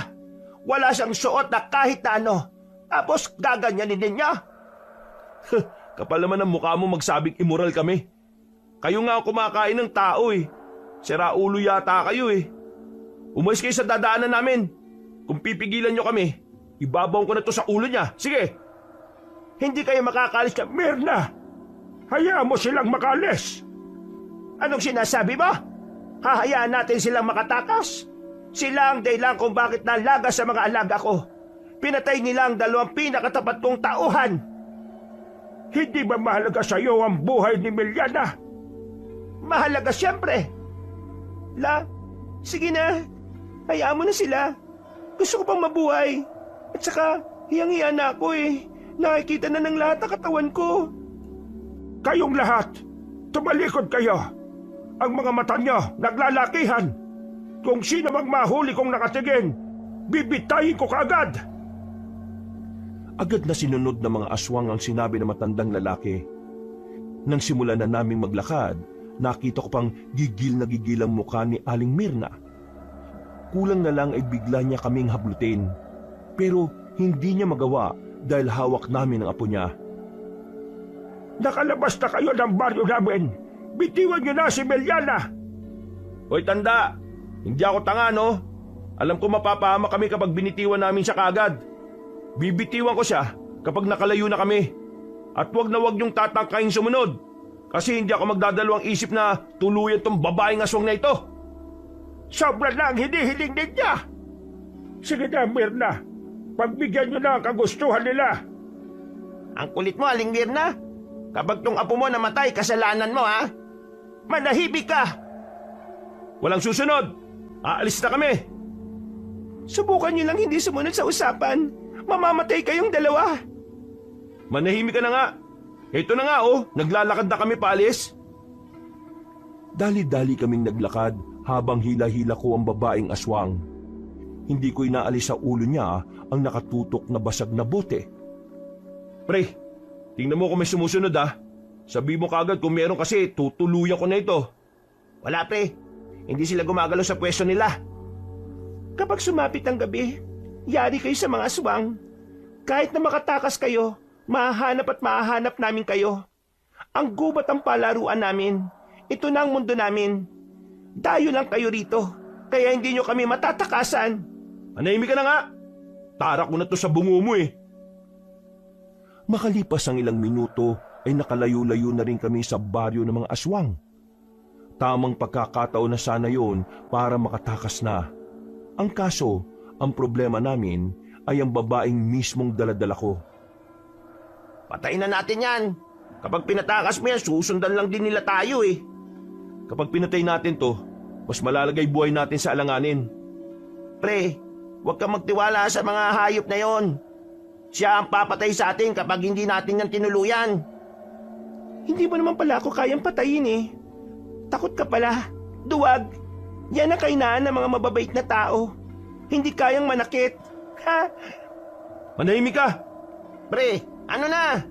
Wala siyang suot na kahit na ano. Tapos gaganyanin din niya. Kapal naman ang mukha mo magsabing immoral kami. Kayo nga ang kumakain ng tao eh. Sira ulo yata kayo eh. Umalis kayo sa dadaanan namin. Kung pipigilan nyo kami, ibabaw ko na to sa ulo niya. Sige! Hindi kayo makakalis ka. Mirna, hayaan mo silang makalis. Anong sinasabi mo? Hahayaan natin silang makatakas? Sila ang dahilan kung bakit nalaga sa mga alaga ko. Pinatay nila ang 2 pinakatapat kong tauhan. Hindi ba mahalaga sa iyo ang buhay ni Meliana? Mahalaga siyempre. La, sige na. Hayaan mo na sila. Gusto ko pang mabuhay. At saka, hiyang-hiya na ako eh. Nakikita na ng lahat ang katawan ko. Kayong lahat, tumalikod kayo. Ang mga mata nyo naglalakihan. Kung sino mang mahuli kong nakatingin, bibitayin ko kaagad. Agad na sinunod ng mga aswang ang sinabi ng matandang lalaki. Nang simulan na naming maglakad, nakita ko pang gigil na gigil ang mukha ni Aling Mirna. Kulang na lang ay bigla niya kaming hablutin. Pero hindi niya magawa dahil hawak namin ang apo niya. Nakalabas na kayo ng baryo namin. Bitiwan nyo na si Meliana. Hoy tanda, hindi ako tanga no? Alam ko mapapahama kami kapag binitiwan namin siya kaagad. Bibitiwan ko siya kapag nakalayo na kami. At wag na wag niyong tatangkaing sumunod. Kasi hindi ako magdadalawang isip na tuluyan tong babaeng aswang na ito. Sobra na ang hinihiling ninyo. Sige na, Mirna. Pagbigyan nyo na ang kagustuhan nila. Ang kulit mo, Aling Mirna. Kapag tong apo mo namatay, kasalanan mo ha. Manahimik ka. Walang susunod. Aalis na kami. Subukan niyo lang hindi sumunod sa usapan. Mamamatay kayong dalawa. Manahimik ka na nga. Ito na nga oh, naglalakad na kami paalis. Dali-dali kaming naglakad habang hila-hila ko ang babaeng aswang. Hindi ko inaalis sa ulo niya ang nakatutok na basag na bote. Pre, tingnan mo kung may sumusunod ah. Sabi mo kagad kung meron kasi tutuluyan ko na ito. Wala pre, hindi sila gumagalaw sa pwesto nila. Kapag sumapit ang gabi, yari kayo sa mga aswang. Kahit na makatakas kayo, mahahanap at mahahanap namin kayo. Ang gubat ang palaruan namin. Ito na ang mundo namin. Dayo lang kayo rito, kaya hindi nyo kami matatakasan. Manahimik ka na nga. Tarak ko na to sa bungo mo eh. Makalipas ang ilang minuto ay nakalayo-layo na rin kami sa baryo ng mga aswang. Tamang pagkakataon na sana yon para makatakas na. Ang kaso, ang problema namin ay ang babaeng mismong daladala ko. Patayin na natin yan. Kapag pinatakas mo yan, susundan lang din nila tayo eh. Kapag pinatay natin to, mas malalagay buhay natin sa alanganin. Pre, huwag kang magtiwala sa mga hayop na yon. Siya ang papatay sa atin kapag hindi natin yan tinuluyan. Hindi mo naman pala ako kayang patayin eh. Takot ka pala. Duwag. Yan ang kainaan ng mga mababait na tao. Hindi kayang manakit. Ha? Manahimik ka! Pre, ano na?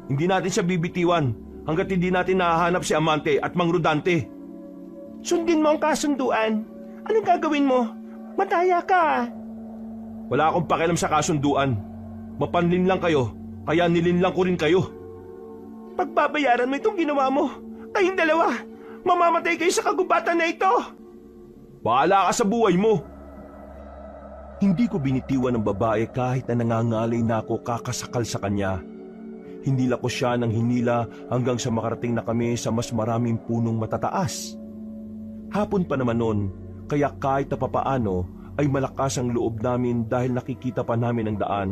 Hindi natin siya bibitiwan hanggat hindi natin nahahanap si Amante at Mang Rodante. Sundin mo ang kasunduan. Anong gagawin mo? Mataya ka. Wala akong pakialam sa kasunduan. Mapanlin lang kayo, kaya nilinlang ko rin kayo. Pagbabayaran mo itong ginawa mo. Kayong dalawa, mamamatay kayo sa kagubatan na ito. Bahala ka sa buhay mo. Hindi ko binitiwan ng babae kahit na nangangalay na ako kakasakal sa kanya. Hinila ko siya ng hinila hanggang sa makarating na kami sa mas maraming punong matataas. Hapon pa naman noon, kaya kahit na papaano ay malakas ang loob namin dahil nakikita pa namin ang daan.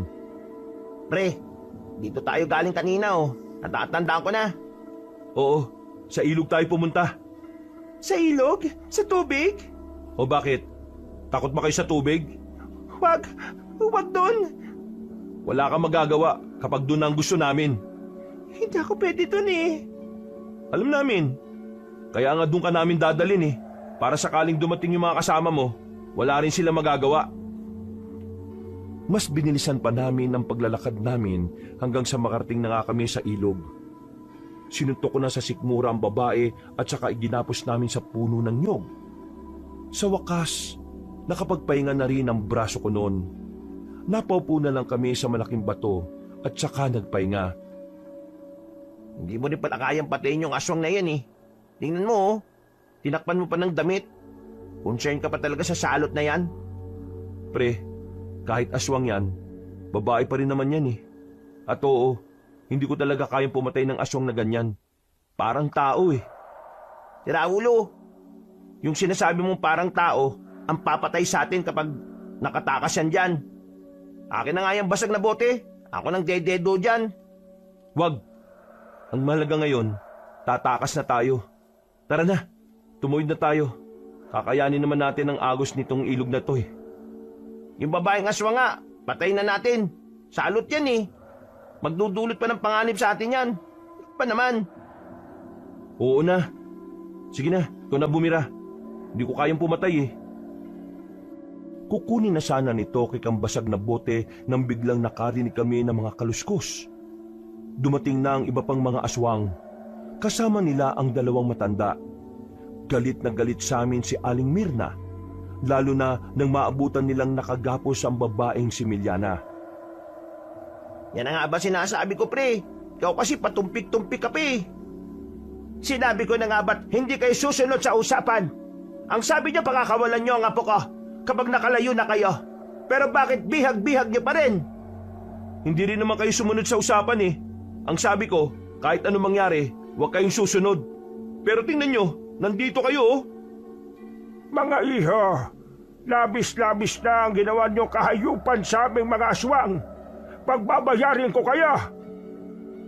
Pre, dito tayo galing kanina oh. Natatandaan ko na. Oo, sa ilog tayo pumunta. Sa ilog? Sa tubig? O bakit? Takot ba kayo sa tubig? Wag doon. Wala kang magagawa kapag doon ang gusto namin. Hindi ako pwede doon eh. Alam namin, Kaya nga doon ka namin dadalin eh. Para sakaling dumating yung mga kasama mo, wala rin sila magagawa. Mas binilisan pa namin ang paglalakad namin hanggang sa makarating na nga kami sa ilog. Sinuntok ko na sa sikmura ang babae at saka iginapos namin sa puno ng nyog. Sa wakas, nakapagpahinga na rin ang braso ko noon. Napaupo na lang kami sa malaking bato at saka nagpahinga. Hindi mo rin pala kayang patayin yung aswang na yan eh. Tingnan mo oh, tinakpan mo pa ng damit. Concern ka pa talaga sa salot na yan. Pre, kahit aswang yan, babae pa rin naman yan eh. At oo, hindi ko talaga kayang pumatay ng aswang na ganyan. Parang tao eh. Si Raulo, yung sinasabi mong parang tao, ang papatay sa atin kapag nakatakas yan dyan. Akin na nga yung basag na bote. Ako nang dededo dyan. Wag. Ang mahalaga ngayon, tatakas na tayo. Tara na, tumuwid na tayo. Kakayanin naman natin ang agos nitong ilog na to eh. Yung babaeng aswang nga, patay na natin. Salot yan eh. Magdudulot pa ng panganib sa atin yan. Pa naman. Oo na. Sige na, ikaw na bumira. Hindi ko kayang pumatay eh. Kukunin na sana ni Tokik ang basag na bote nang biglang nakarinig kami ng mga kaluskos. Dumating na ang iba pang mga aswang. Kasama nila ang dalawang matanda. Galit na galit sa amin si Aling Mirna, lalo na nang maabutan nilang nakagapos ang babaeng si Miliana. Yan na nga ba sinasabi ko, pre? Ikaw kasi patumpik-tumpik ka pa eh. Sinabi ko na nga ba't hindi kayo susunod sa usapan? Ang sabi niyo pakakawalan niyo ang apo ko kapag nakalayo na kayo. Pero bakit bihag-bihag niyo pa rin? Hindi rin naman kayo sumunod sa usapan eh. Ang sabi ko, kahit anong mangyari, huwag kayong susunod. Pero tingnan nyo, nandito kayo oh. Mga iho, labis-labis na ang ginawa niyong kahayupan sa aming mga aswang. Pagbabayarin ko kayo.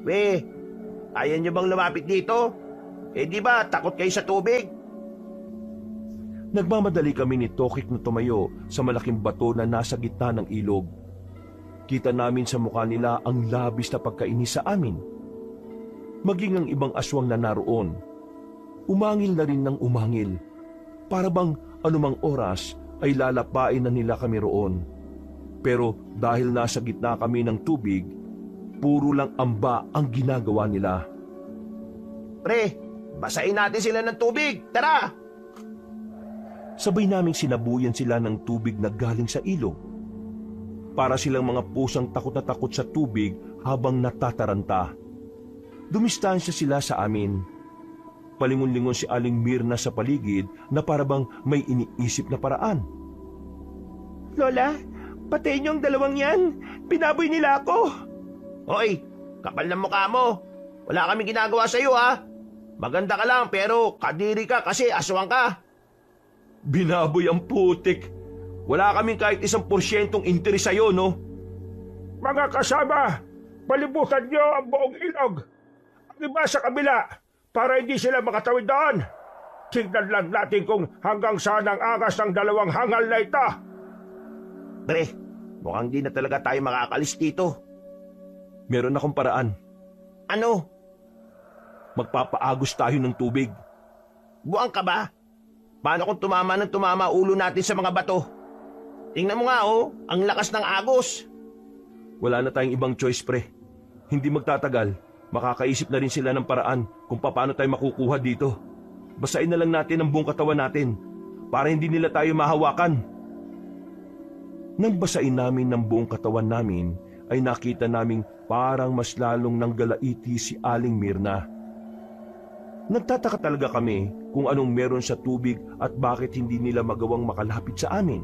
We, ayaw niyo bang lumapit dito? Eh di ba takot kayo sa tubig? Nagmamadali kami ni Tokik na tumayo sa malaking bato na nasa gitna ng ilog. Kita namin sa mukha nila ang labis na pagkainis sa amin. Maging ang ibang aswang na naroon, umangil na rin ng umangil. Para bang anumang oras ay lalapain na nila kami roon. Pero dahil nasa gitna kami ng tubig, puro lang amba ang ginagawa nila. Pre, basahin natin sila ng tubig. Tara! Sabay naming sinabuyan sila ng tubig na galing sa ilog. Para silang mga pusang takot na takot sa tubig habang natataranta. Dumistansya sila sa amin. Palingon-lingon si Aling Mirna sa paligid na parabang may iniisip na paraan. Lola, patayin niyo ang dalawang yan. Pinaboy nila ako. Hoy, kapal ng mukha mo. Wala kaming ginagawa sa'yo ha. Maganda ka lang pero kadiri ka kasi aswang ka. Binaboy ang putik. Wala kaming kahit 1% interes sa'yo, no? Mga kasama, palibutan niyo ang buong ilog. Ang iba sa kabila para hindi sila makatawid doon. Tignan lang natin kung hanggang saan ang angas ng dalawang hangal na ito. Pre, mukhang di na talaga tayo makakalis dito. Meron akong paraan. Ano? Magpapaagos tayo ng tubig. Buang ka ba? Paano kung tumama ng tumama ulo natin sa mga bato? Tingnan mo nga oh, ang lakas ng agos. Wala na tayong ibang choice, pre. Hindi magtatagal, makakaisip na rin sila ng paraan kung paano tayo makukuha dito. Basain na lang natin ang buong katawan natin para hindi nila tayo mahawakan. Nang basain namin ng buong katawan namin, ay nakita naming parang mas lalong nanggalaiti si Aling Mirna. Nagtataka talaga kami kung anong meron sa tubig at bakit hindi nila magawang makalapit sa amin.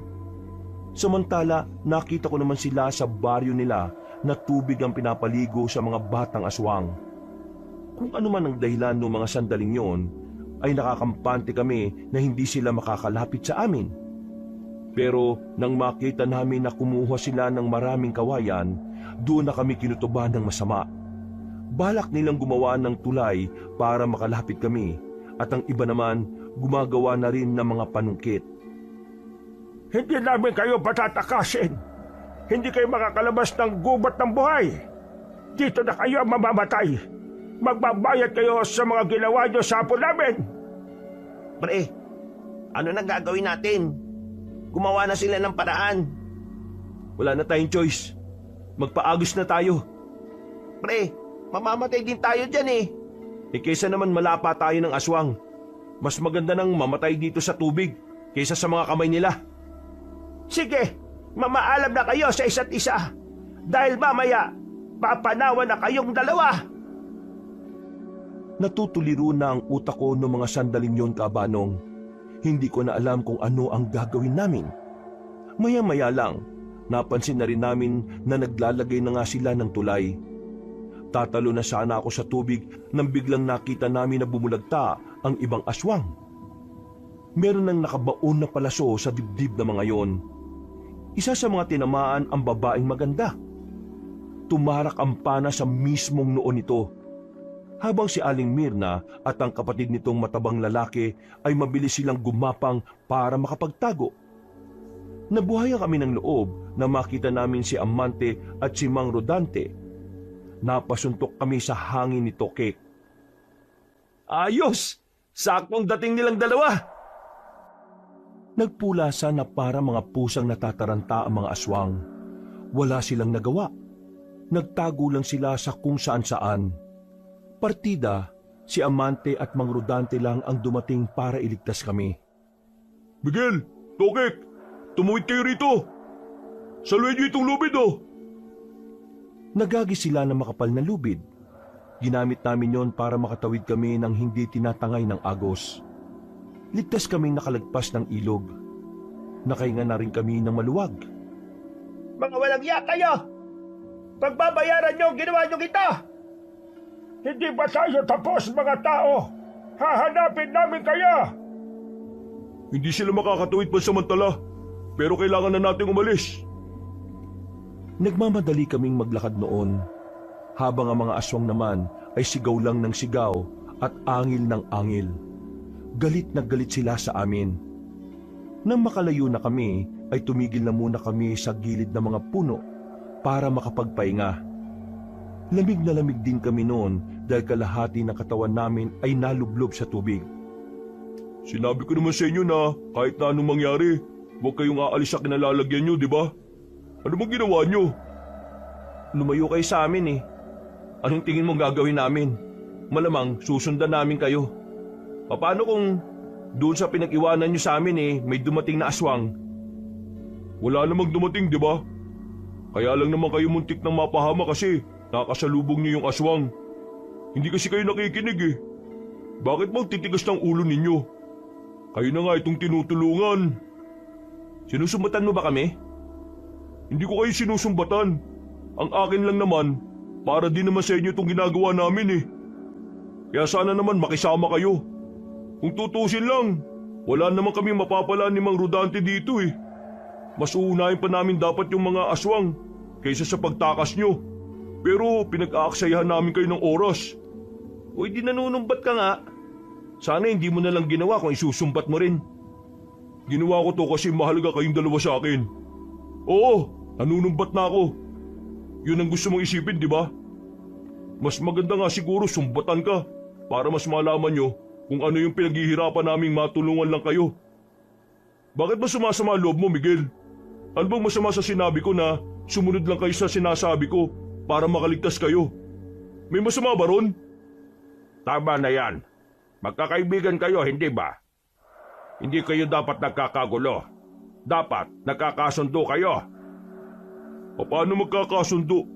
Samantala, nakita ko naman sila sa baryo nila na tubig ang pinapaligo sa mga batang aswang. Kung ano man ang dahilan ng mga sandaling yon, ay nakakampante kami na hindi sila makakalapit sa amin. Pero nang makita namin na kumuha sila ng maraming kawayan, doon na kami kinutuban ng masama. Balak nilang gumawa ng tulay para makalapit kami at ang iba naman gumagawa na rin ng mga panungkit. Hindi namin kayo patatakasin. Hindi kayo makakalabas ng gubat ng buhay. Dito na kayo mamamatay. Magbabayad kayo sa mga ginawa nyo sa apo namin. Pre, ano na gagawin natin? Gumawa na sila ng paraan. Wala na tayong choice. Magpaagos na tayo. Pre, mamamatay din tayo dyan eh. Kaysa naman malapa tayo ng aswang. Mas maganda nang mamatay dito sa tubig kaysa sa mga kamay nila. Sige, mamaalam na kayo sa isa't isa. Dahil mamaya, papanawan na kayong dalawa. Natutuliro na ang utak ko noong mga sandaling yon, Kabanong. Hindi ko na alam kung ano ang gagawin namin. Maya-maya lang, napansin na rin namin na naglalagay na nga sila ng tulay. Tatalo na sana ako sa tubig nang biglang nakita namin na bumulagta ang ibang aswang. Meron nang nakabaon na palaso sa dibdib na mga yon. Isa sa mga tinamaan ang babaeng maganda. Tumarak ang pana sa mismong noon nito. Habang si Aling Mirna at ang kapatid nitong matabang lalaki ay mabilis silang gumapang para makapagtago. Nabuhayan kami ng loob na makita namin si Amante at si Mang Rodante. Napasuntok kami sa hangin ni Tokek. Ayos! Saktong dating nilang dalawa. Nagpulasa na para mga pusang natataranta ang mga aswang. Wala silang nagawa. Nagtago lang sila sa kung saan-saan. Partida, si Amante at Mang Rodante lang ang dumating para iligtas kami. Miguel, Tokek, tumuwid kayo rito. Saluhin niyo itong lubid oh. Nagagi sila ng makapal na lubid. Ginamit namin yon para makatawid kami ng hindi tinatangay ng agos. Ligtas kaming nakalagpas ng ilog. Nakahinga na rin kami ng maluwag. Mga walang iya kayo! Pagbabayaran niyo ang ginawa niyo kita! Hindi ba tayo tapos, mga tao? Hahanapin namin kayo! Hindi sila makakatuwid pansamantala, pero kailangan na nating umalis. Nagmamadali kaming maglakad noon, habang ang mga aswang naman ay sigaw lang ng sigaw at angil ng angil. Galit na galit sila sa amin. Nang makalayo na kami, ay tumigil na muna kami sa gilid ng mga puno para makapagpahinga. Lamig na lamig din kami noon dahil kalahati ng katawan namin ay nalublob sa tubig. Sinabi ko naman sa inyo na kahit na anong mangyari, huwag kayong aalis sa kinalalagyan nyo, di ba? Ano bang ginawa nyo? Lumayo kayo sa amin eh. Anong tingin mong gagawin namin? Malamang susundan namin kayo. Paano kung doon sa pinag-iwanan nyo sa amin eh may dumating na aswang? Wala namang dumating, di ba? Kaya lang naman kayo muntik ng mapahama kasi nakasalubong niyo yung aswang. Hindi kasi kayo nakikinig eh. Bakit bang titigas ng ulo ninyo? Kayo na nga itong tinutulungan. Sinusumbatan mo ba kami? Hindi ko kayo sinusumbatan. Ang akin lang naman, para din naman sa inyo itong ginagawa namin eh. Kaya sana naman makisama kayo. Kung tutusin lang, wala naman kami mapapala ni Mang Rodante dito eh. Mas uunahin pa namin dapat yung mga aswang kaysa sa pagtakas nyo. Pero pinag-aaksayahan namin kayo ng oras. O di nanunumbat ka nga. Sana hindi mo na lang ginawa kung isusumbat mo rin. Ginawa ko to kasi mahalaga kayong dalawa sa akin. Oo, nanunumbat na ako. Yun ang gusto mong isipin, di ba? Mas maganda nga siguro sumbatan ka para mas malaman nyo kung ano yung pinaghihirapan naming matulungan lang kayo. Bakit ba sumasama loob mo, Miguel? Ano bang masama sa sinabi ko na sumunod lang kayo sa sinasabi ko para makaligtas kayo? May masama ba ron? Tama na yan. Magkakaibigan kayo, hindi ba? Hindi kayo dapat nagkakagulo. Dapat nagkakasundo kayo. Paano magkakasundo?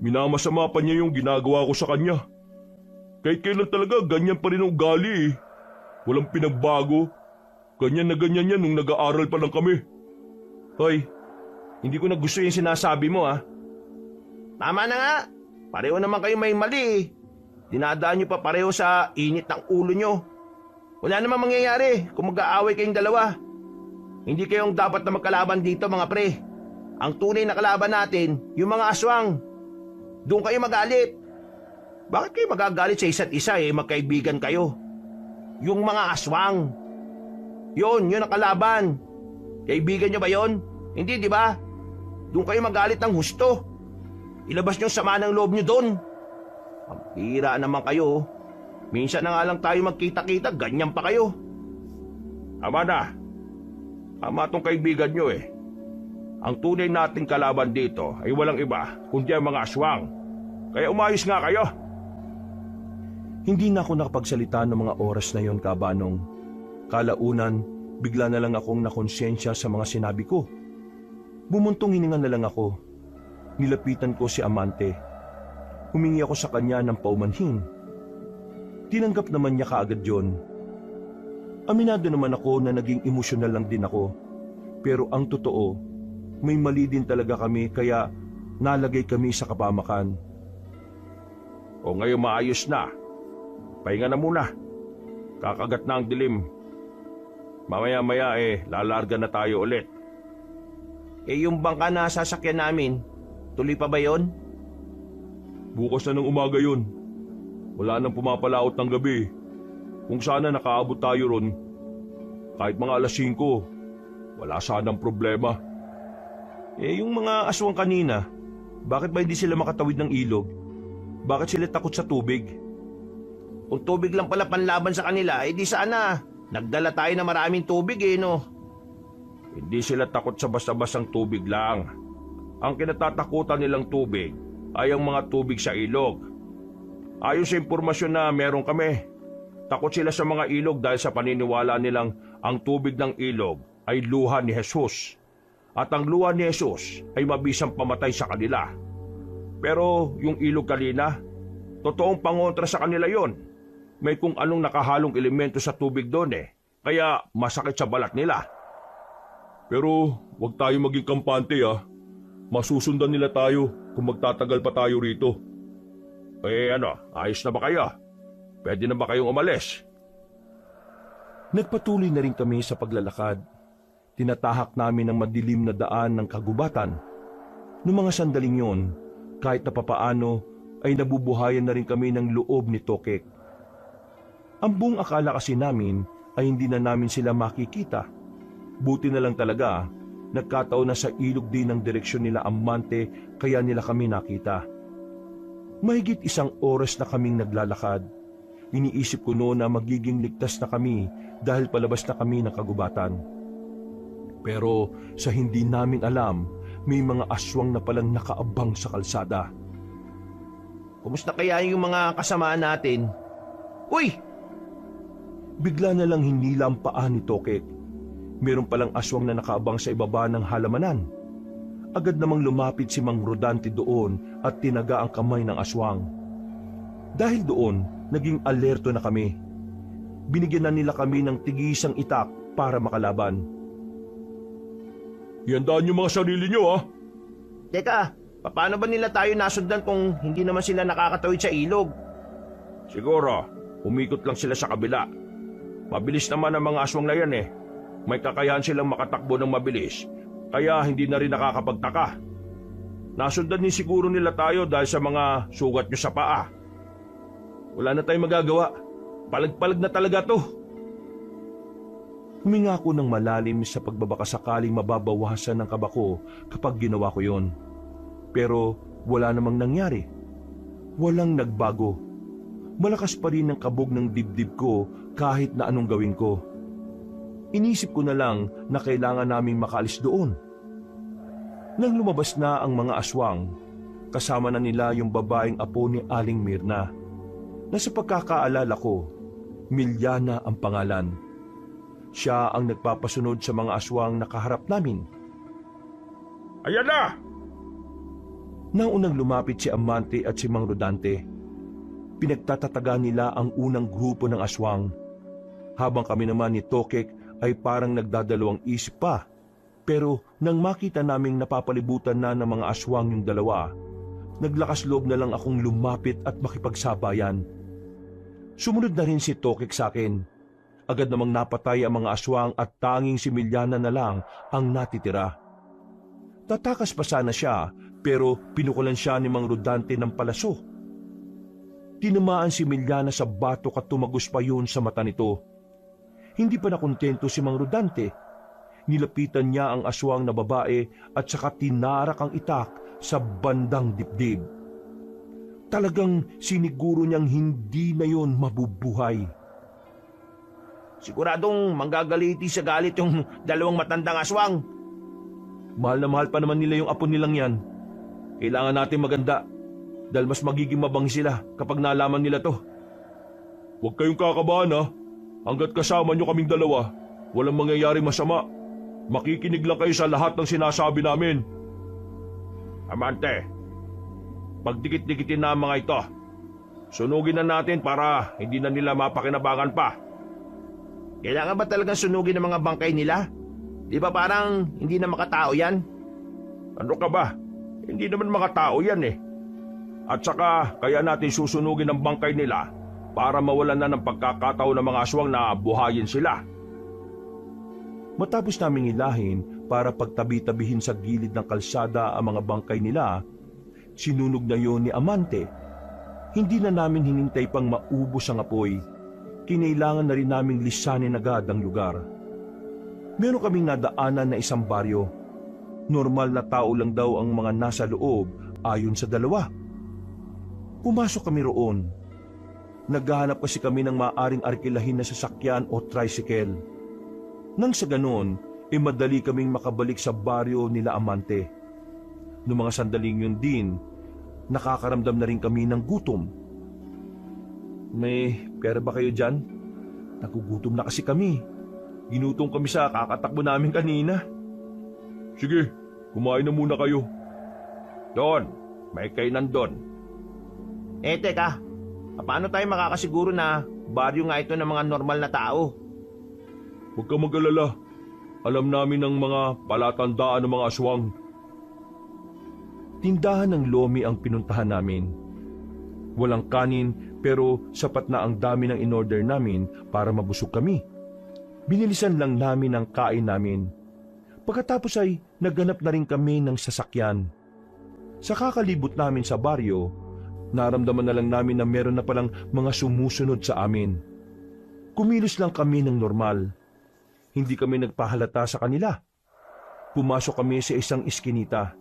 Minamasama pa niya yung ginagawa ko sa kanya. Kahit kailan talaga ganyan pa rin ang ugali eh. Walang pinagbago. Ganyan na ganyan yan nung nag-aaral pa lang kami. Hoy, hindi ko na gusto yung sinasabi mo ah. Tama na nga. Pareho naman kayo may mali eh. Dinadaan nyo pa pareho sa init ng ulo nyo. Wala namang mangyayari kung mag-aaway kayong dalawa. Hindi kayong dapat na magkalaban dito, mga pre. Ang tunay na kalaban natin, yung mga aswang. Doon kayo magalit. Bakit kayo magagalit sa isa't isa eh, magkaibigan kayo? Yung mga aswang. Yun ang kalaban. Kaibigan nyo ba yon? Hindi, di ba? Doon kayo magalit ng husto. Ilabas nyo sama ng loob nyo doon. Pampira naman kayo. Minsan na nga lang tayo magkita-kita, ganyan pa kayo. Ama na. Ama tong kaibigan nyo eh. Ang tunay nating kalaban dito ay walang iba kundi ang mga aswang. Kaya umayos nga kayo. Hindi na ako nakapagsalita ng mga oras na yon, Kabanong. Kalaunan, bigla na lang akong nakonsensya sa mga sinabi ko. Bumuntong hininga na lang ako. Nilapitan ko si Amante. Humingi ako sa kanya ng paumanhin. Tinanggap naman niya kaagad yon. Aminado naman ako na naging emosyonal lang din ako. Pero ang totoo, may mali din talaga kami kaya nalagay kami sa kapamakan. O ngayon maayos na. Pahinga na muna. Kakagat na ang dilim. Mamaya-maya lalarga na tayo ulit. Yung bangka na sasakyan namin, tuloy pa ba yon? Bukas na ng umaga yun. Wala nang pumapalaot ng gabi. Kung sana nakaabot tayo ron, kahit mga alas 5, wala sanang problema. Yung mga aswang kanina, bakit ba hindi sila makatawid ng ilog? Bakit sila takot sa tubig? Kung tubig lang pala panlaban sa kanila, di sana nagdala tayo na maraming tubig no? Hindi sila takot sa basta-bastang tubig lang. Ang kinatatakutan nilang tubig ay ang mga tubig sa ilog. Ayon sa impormasyon na meron kami, takot sila sa mga ilog dahil sa paniniwala nilang ang tubig ng ilog ay luha ni Jesus. At ang luha ni Jesus ay mabisang pamatay sa kanila. Pero yung ilog kanina, totoong pangontra sa kanila yon. May kung anong nakahalong elemento sa tubig doon kaya masakit sa balat nila. Pero wag tayo maging kampante Masusundan nila tayo kung magtatagal pa tayo rito. Ayos na ba kayo? Pwede na ba kayong umalis? Nagpatuloy na rin kami sa paglalakad. Tinatahak namin ang madilim na daan ng kagubatan. Noong mga sandaling yon, kahit na papaano ay nabubuhayan na rin kami ng loob ni Tokek. Ang buong akala kasi namin ay hindi na namin sila makikita. Buti na lang talaga, nagkataon na sa ilog din ang direksyon nila Amante kaya nila kami nakita. Mahigit 1 oras na kaming naglalakad. Iniisip ko noon na magiging ligtas na kami dahil palabas na kami ng kagubatan. Pero sa hindi namin alam, may mga aswang na palang nakaabang sa kalsada. Kumusta kaya yung mga kasama natin? Uy! Bigla na lang hinila ang paa ni Tokek. Meron palang aswang na nakaabang sa ibaba ng halamanan. Agad namang lumapit si Mang Rodante doon at tinaga ang kamay ng aswang. Dahil doon, naging alerto na kami. Binigyan na nila kami ng tigisang itak para makalaban. Iandaan yung mga sarili nyo Teka, paano ba nila tayo nasundan kung hindi naman sila nakakatawid sa ilog? Siguro, umikot lang sila sa kabila. Mabilis naman ang mga aswang na yan May kakayahan silang makatakbo ng mabilis, kaya hindi na rin nakakapagtaka. Nasundan din siguro nila tayo dahil sa mga sugat nyo sa paa. Wala na tayong magagawa. Palag-palag na talaga to. Huminga ako ng malalim sa pagbabakasakaling mababawasan ng kaba ko kapag ginawa ko yon. Pero wala namang nangyari. Walang nagbago. Malakas pa rin ang kabog ng dibdib ko kahit na anong gawin ko. Inisip ko na lang na kailangan naming makaalis doon. Nang lumabas na ang mga aswang, kasama na nila yung babaeng apo ni Aling Mirna, na sa pagkakaalala ko, Milyana ang pangalan. Siya ang nagpapasunod sa mga aswang na kaharap namin. Ayan na! Nang unang lumapit si Amante at si Mang Rodante, pinagtatataga nila ang unang grupo ng aswang, habang kami naman ni Tokek ay parang nagdadalawang isip pa. Pero nang makita naming napapalibutan na ng mga aswang yung dalawa, naglakas loob na lang akong lumapit at makipagsabayan. Sumunod na rin si Tokek sa akin. Agad namang napatay ang mga aswang at tanging si Milyana na lang ang natitira. Tatakas pa sana siya pero pinukulan siya ni Mang Rodante ng palaso. Tinamaan si Milyana sa batok at tumagos pa yun sa mata nito. Hindi pa nakontento si Mang Rodante. Nilapitan niya ang aswang na babae at saka tinarak ang itak sa bandang dibdib. Talagang siniguro niyang hindi na yon mabubuhay. Siguradong manggagalit sa galit yung dalawang matandang aswang. Mahal na mahal pa naman nila yung apo nilang yan. Kailangan natin maganda dahil mas magiging mabangi sila kapag nalaman nila to. Huwag kayong kakabahan ha. Hanggat kasama nyo kaming dalawa, walang mangyayaring masama. Makikinig lang kayo sa lahat ng sinasabi namin. Amante, pagdikit-dikitin na ang mga ito. Sunugin na natin para hindi na nila mapakinabangan pa. Kailangan ba talagang sunugin ng mga bangkay nila? Di ba parang hindi na makatao yan? Ano ka ba? Hindi naman makatao yan eh. At saka kaya natin susunugin ang bangkay nila para mawalan na ng pagkakataon ng mga aswang na buhayin sila. Matapos naming ilahin para pagtabi-tabihin sa gilid ng kalsada ang mga bangkay nila, sinunog na yon ni Amante. Hindi na namin hinintay pang maubos ang apoy. Kinailangan na rin naming lisanin agad ang lugar. Meron kaming nadaanan na isang baryo. Normal na tao lang daw ang mga nasa loob ayon sa dalawa. Pumasok kami roon. Naghahanap kasi kami ng maaring arkilahin na sasakyan o tricycle. Nang sa ganon, madali kaming makabalik sa baryo nila Amante. Noong mga sandaling yun din, nakakaramdam na rin kami ng gutom. May pera ba kayo dyan? Nagugutom na kasi kami. Ginutom kami sa kakatakbo namin kanina. Sige, kumain na muna kayo. Doon, may kainan doon. Teka, paano tayo makakasiguro na baryo nga ito ng mga normal na tao? Huwag ka mag-alala. Alam namin ang mga palatandaan ng mga aswang. Tindahan ng lomi ang pinuntahan namin. Walang kanin pero sapat na ang dami ng in-order namin para mabusog kami. Binilisan lang namin ang kain namin. Pagkatapos ay naghanap na rin kami ng sasakyan. Sa kakalibot namin sa baryo, naramdaman na lang namin na meron na palang mga sumusunod sa amin. Kumilos lang kami ng normal. Hindi kami nagpahalata sa kanila. Pumasok kami sa isang iskinita.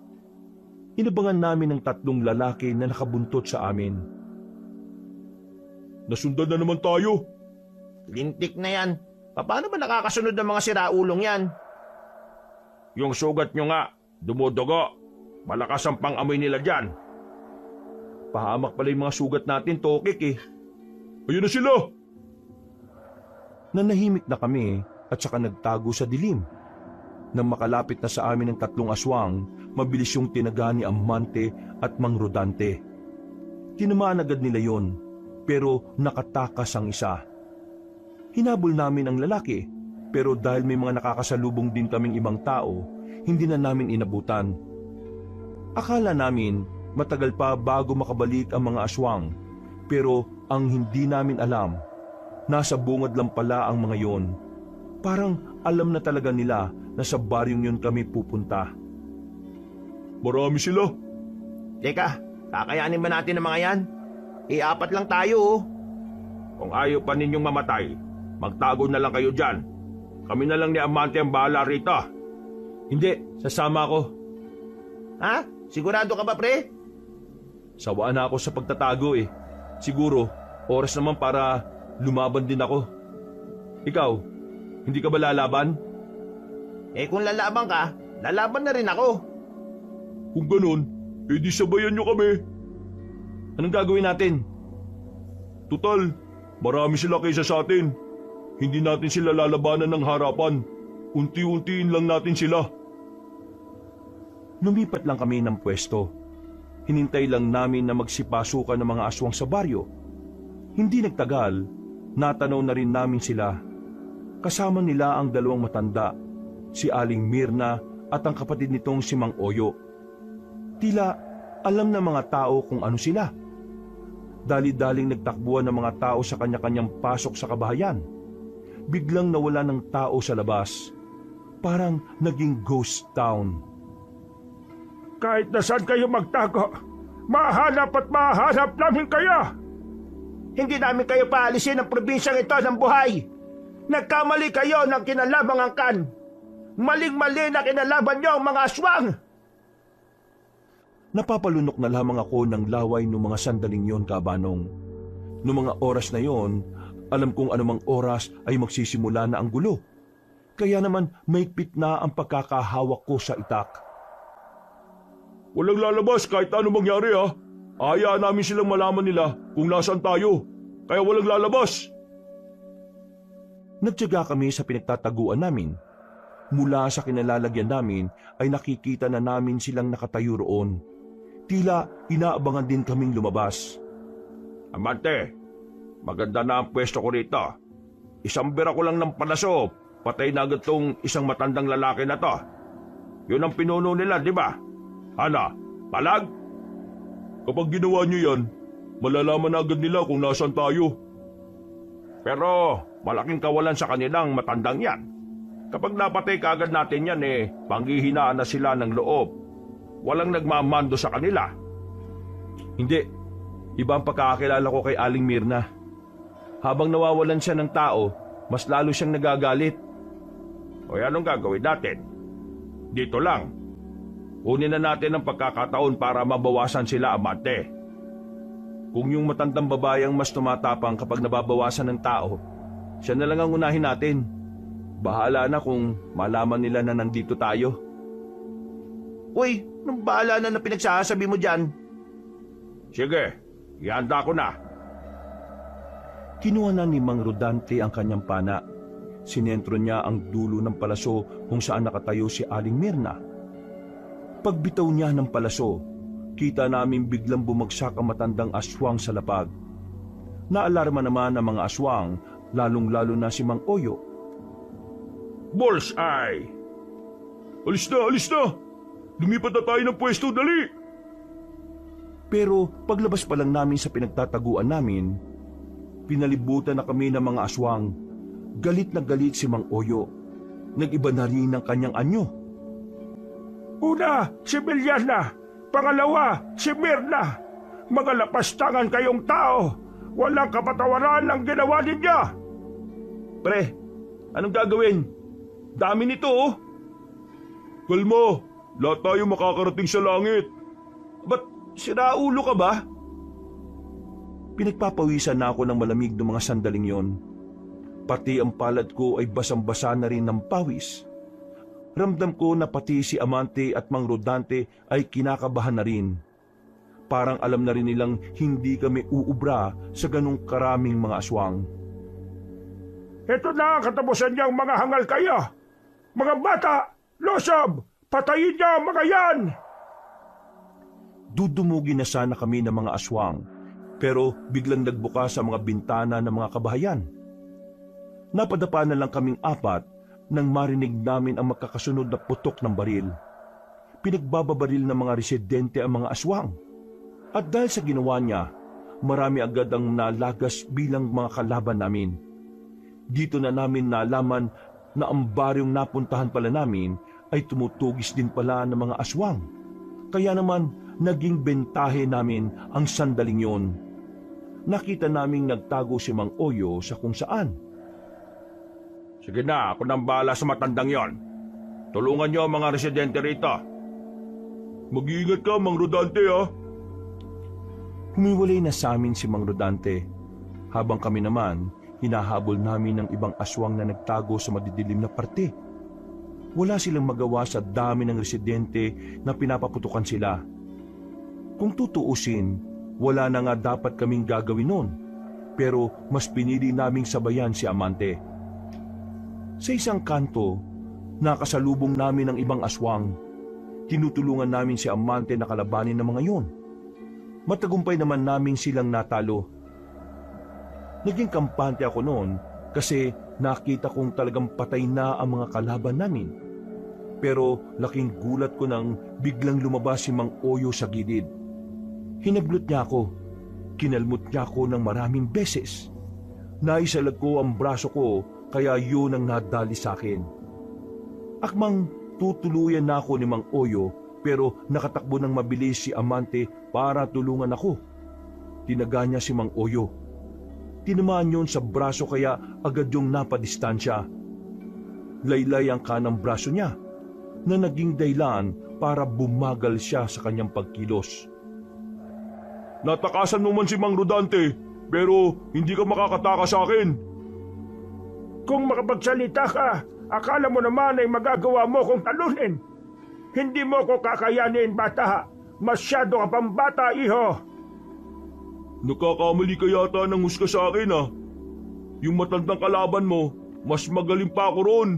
Inabangan namin ng 3 lalaki na nakabuntot sa amin. Nasundan na naman tayo. Lintik na yan. Paano ba nakakasunod ng mga siraulong yan? Yung sugat nyo nga, dumudugo. Malakas ang pang-amoy nila dyan. Pahamak pala yung mga sugat natin, Tokik eh. Ayun na sila! Nanahimik na kami at saka nagtago sa dilim. Nang makalapit na sa amin ang 3 aswang, mabilis yung tinaga ni Amante at Mang Rodante. Tinamaan agad nila yon, pero nakatakas ang isa. Hinabol namin ang lalaki, pero dahil may mga nakakasalubong din kaming ibang tao, hindi na namin inabutan. Akala namin matagal pa bago makabalik ang mga aswang, pero ang hindi namin alam, nasa bungad lang pala ang mga yon. Parang alam na talaga nila na sa baryong yun kami pupunta. Marami sila. Teka, kakayanin ba natin ang mga yan? 4 lang tayo oh. Kung ayaw pa ninyong mamatay, magtago na lang kayo dyan. Kami na lang ni Amante ang bahala rito. Hindi, sasama ako. Ha? Sigurado ka ba, pre? Sawaan na ako sa pagtatago eh. Siguro, oras naman para lumaban din ako. Ikaw, hindi ka ba lalaban? Kung lalaban ka, lalaban na rin ako. Kung ganun, edi sabayan nyo kami. Anong gagawin natin? Tutal, marami sila kaysa sa atin. Hindi natin sila lalabanan ng harapan. Unti-untiin lang natin sila. Lumipat lang kami ng pwesto. Hinintay lang namin na magsipasukan ng mga aswang sa baryo. Hindi nagtagal, natanaw na rin namin sila. Kasama nila ang 2 matanda, si Aling Mirna at ang kapatid nitong si Mang Oyo. Tila alam ng mga tao kung ano sila. Dali-daling nagtakbuhan ng mga tao sa kanya-kanyang pasok sa kabahayan. Biglang nawala ng tao sa labas. Parang naging ghost town. Kahit na saan kayo magtago, mahanap at mahanap namin kayo. Hindi namin kayo paalisin ng probinsyang ito ng buhay. Nagkamali kayo ng kinalabang angkan. Maling-mali na kinalaban niyo ang mga aswang. Napapalunok na lamang ako ng laway ng mga sandaling yon, Kabanong. Noong mga oras na yon, Alam kong anumang oras ay magsisimula na ang gulo. Kaya naman maigpit na ang pagkakahawak ko sa itak. Walang lalabas kahit ano mangyari ha. Hayaan namin silang malaman nila kung nasaan tayo. Kaya walang lalabas. Nagtiyaga kami sa pinagtataguan namin. Mula sa kinalalagyan namin ay nakikita na namin silang nakatayo roon. Tila inaabangan din kaming lumabas. Amante, maganda na ang pwesto ko rito. Isang bira ko lang ng palaso, patay na agad tong isang matandang lalaki na to. Yun ang pinuno nila, di ba? Ana, palag? Kapag ginawa niyo yan, malalaman agad nila kung nasaan tayo. Pero malaking kawalan sa kanilang matandang yan. Kapag napatay kaagad natin yan panghihinaan na sila ng loob. Walang nagmamando sa kanila. Hindi. Iba ang pagkakakilala ko kay Aling Mirna. Habang nawawalan siya ng tao, mas lalo siyang nagagalit. O anong gagawin natin? Dito lang. Kunin na natin ang pagkakataon para mabawasan sila, amante. Kung yung matandang babayang mas tumatapang kapag nababawasan ng tao, siya na lang ang unahin natin. Bahala na kung malaman nila na nandito tayo. Uy, nang bahala na pinagsasabi mo dyan. Sige, ihanda ko na. Kinuha na ni Mang Rodante ang kanyang pana. Sinentro niya ang dulo ng palaso kung saan nakatayo si Aling Mirna. Pagbitaw niya ng palaso, kita namin biglang bumagsak ang matandang aswang sa lapag. Naalarma naman ang mga aswang, lalong-lalo na si Mang Oyo. Bullseye! Alis na, alis na! Lumipat na tayo ng pwesto, dali! Pero paglabas pa lang namin sa pinagtataguan namin, pinalibutan na kami ng mga aswang. Galit na galit si Mang Oyo. Nag-iba na rin ang kanyang anyo. Una, si Bilyana. Pangalawa, si Mirna. Mga lapastangan kayong tao. Walang kapatawaran ang ginawa ninyo. Pre, anong gagawin? Dami nito oh. Kalma, lahat tayo makakarating sa langit. Ba't siraulo ka ba? Pinagpapawisan na ako ng malamig ng mga sandaling yon. Pati ang palad ko ay basang-basa na rin ng pawis. Ramdam ko na pati si Amante at Mang Rodante ay kinakabahan na rin. Parang alam na rin nilang hindi kami uubra sa ganong karaming mga aswang. Ito na ang katapusan niyang mga hangal kayo. Mga bata, losob, patayin niyo ang mga yan! Dudumugi na sana kami ng mga aswang, pero biglang nagbukas ang mga bintana ng mga kabahayan. Napadapa na lang kaming apat nang marinig namin ang magkakasunod na putok ng baril. Pinagbababaril ng mga residente ang mga aswang. At dahil sa ginawa niya, marami agad ang nalagas bilang mga kalaban namin. Dito na namin nalaman na ang baryong napuntahan pala namin ay tumutugis din pala ng mga aswang. Kaya naman naging bentahe namin ang sandaling yon. Nakita naming nagtago si Mang Oyo sa kung saan. Sige na, ako nang bahala sa matandang yon. Tulungan niyo ang mga residente rito. Mag-iingat ka, Mang Rodante, ha? Humiwalay na sa amin si Mang Rodante, habang kami naman hinahabol namin ng ibang aswang na nagtago sa madidilim na parte. Wala silang magawa sa dami ng residente na pinapaputukan sila. Kung tutuusin, wala na nga dapat kaming gagawin noon, pero mas pinili naming sabayan si Amante. Sa isang kanto, nakasalubong namin ang ibang aswang. Tinutulungan namin si Amante na kalabanin ng mga yon. Matagumpay naman namin silang natalo. Naging kampante ako noon kasi nakita kong talagang patay na ang mga kalaban namin. Pero laking gulat ko nang biglang lumabas si Mang Oyo sa gilid. Hinablot niya ako. Kinalmot niya ako ng maraming beses. Naisalag ko ang braso ko kaya yun ang nadali sa akin. Akmang tutuluyan na ako ni Mang Oyo pero nakatakbo ng mabilis si Amante para tulungan ako. Tinaga niya si Mang Oyo. Tinamaan yun sa braso kaya agad yung napadistansya. Laylay ang kanang braso niya na naging dahilan para bumagal siya sa kanyang pagkilos. Natakasan mo man si Mang Rodante. pero hindi ka makakataka sa akin. Kung makapagsalita ka, akala mo naman ay magagawa mo kong talunin. Hindi mo ko kakayanin, bata. Masyado ka pang bata, iho. Nagkakamali ka yata ng husga sa akin, ah. Yung matandang kalaban mo, mas magaling pa ako ron.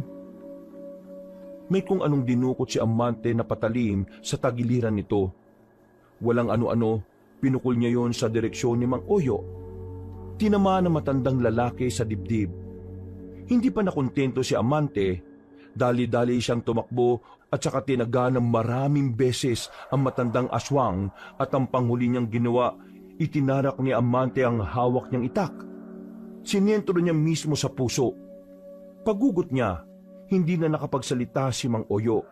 May kung anong dinukot si Amante na patalim sa tagiliran nito. Walang ano-ano, pinukol niya yon sa direksyon ni Mang Oyo. Tinamaan ng matandang lalaki sa dibdib. Hindi pa nakontento si Amante, dali-dali siyang tumakbo at saka tinaga ng maraming beses ang matandang aswang at ang panghuli niyang ginawa, itinarak ni Amante ang hawak niyang itak. Sinentro niya mismo sa puso. Pagugot niya, hindi na nakapagsalita si Mang Oyo.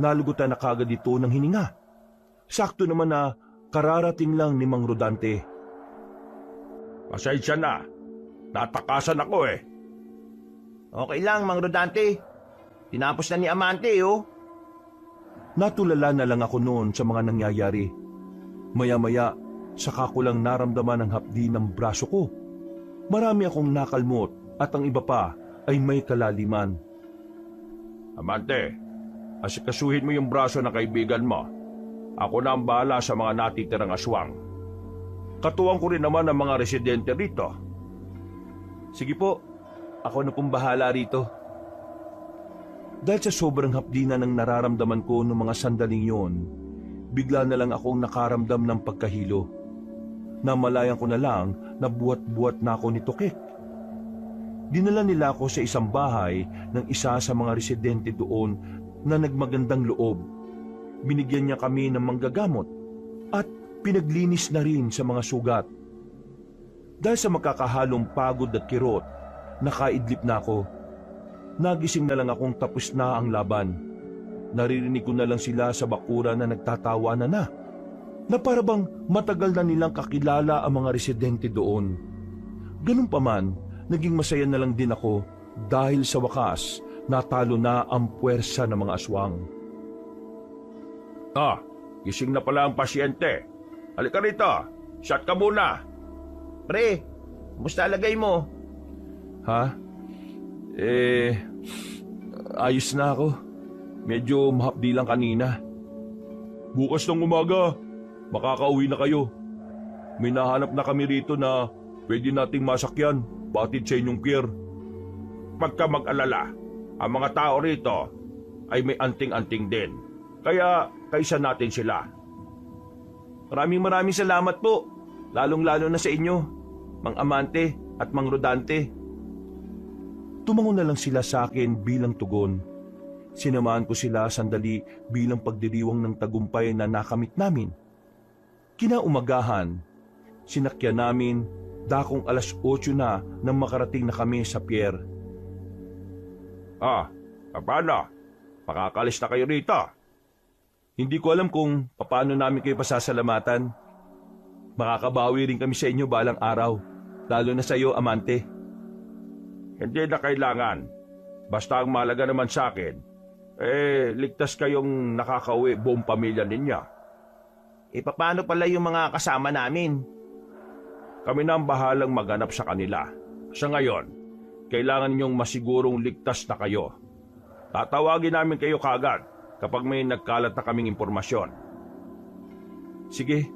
Nalugutan na kagad ito ng hininga. Sakto naman na kararating lang ni Mang Rodante. Pasensya na. Natakasan ako eh. Okay lang, Mang Rodante. Tinapos na ni Amante, oh. Natulala na lang ako noon sa mga nangyayari. Maya-maya, saka ko lang naramdaman ang hapdi ng braso ko. Marami akong nakalmot at ang iba pa ay may kalaliman. Amante, asikasuhin mo yung braso ng kaibigan mo. Ako na ang bahala sa mga natitirang aswang. Katuwang ko rin naman ang mga residente rito. Sige po, ako na pong bahala rito. Dahil sa sobrang hapdi na ng nararamdaman ko noong mga sandaling yon, bigla na lang akong nakaramdam ng pagkahilo. Namalayan ko na lang na buwat-buwat na ako ni Tukik. Dinala nila ako sa isang bahay ng isa sa mga residente doon na nagmagandang loob. Binigyan niya kami ng manggagamot at pinaglinis na rin sa mga sugat. Dahil sa makakahalong pagod at kirot, nakaidlip na ako. Nagising na lang akong tapos na ang laban. Naririnig ko na lang sila sa bakuran na nagtatawanan na para bang matagal na nilang kakilala ang mga residente doon. Ganun pa man, naging masaya na lang din ako dahil sa wakas natalo na ang puwersa ng mga aswang. Gising na pala ang pasyente. Halika rito, shot ka muna. Pre, kumusta lagay mo? Ha? Ayos na ako. Medyo mahapdi lang kanina. Bukas ng umaga, makakauwi na kayo. May nahanap na kami rito na pwede nating masakyan, batid sa inyong pier. Pagka mag-alala, ang mga tao rito ay may anting-anting din. Kaya kaisa natin sila. Maraming salamat po. Lalong-lalo na sa inyo, Mang Amante at Mang Rodante. Tumango na lang sila sa akin bilang tugon. Sinamahan ko sila sandali bilang pagdiriwang ng tagumpay na nakamit namin. Kinaumagahan, sinakyan namin dakong 8:00 na nang makarating na kami sa pier. Paano? Makakalis na kayo rito. Hindi ko alam kung paano namin kayo pasasalamatan. Makakabawi rin kami sa inyo balang araw, lalo na sa iyo, Amante. Hindi na kailangan. Basta ang mahalaga naman sa akin, ligtas kayong nakakauwi buong pamilya ninyo. Paano pala yung mga kasama namin? Kami na ang bahalang maghanap sa kanila. Sa ngayon, kailangan ninyong masigurong ligtas na kayo. Tatawagin namin kayo kaagad kapag may nagkalat na kaming impormasyon. Sige,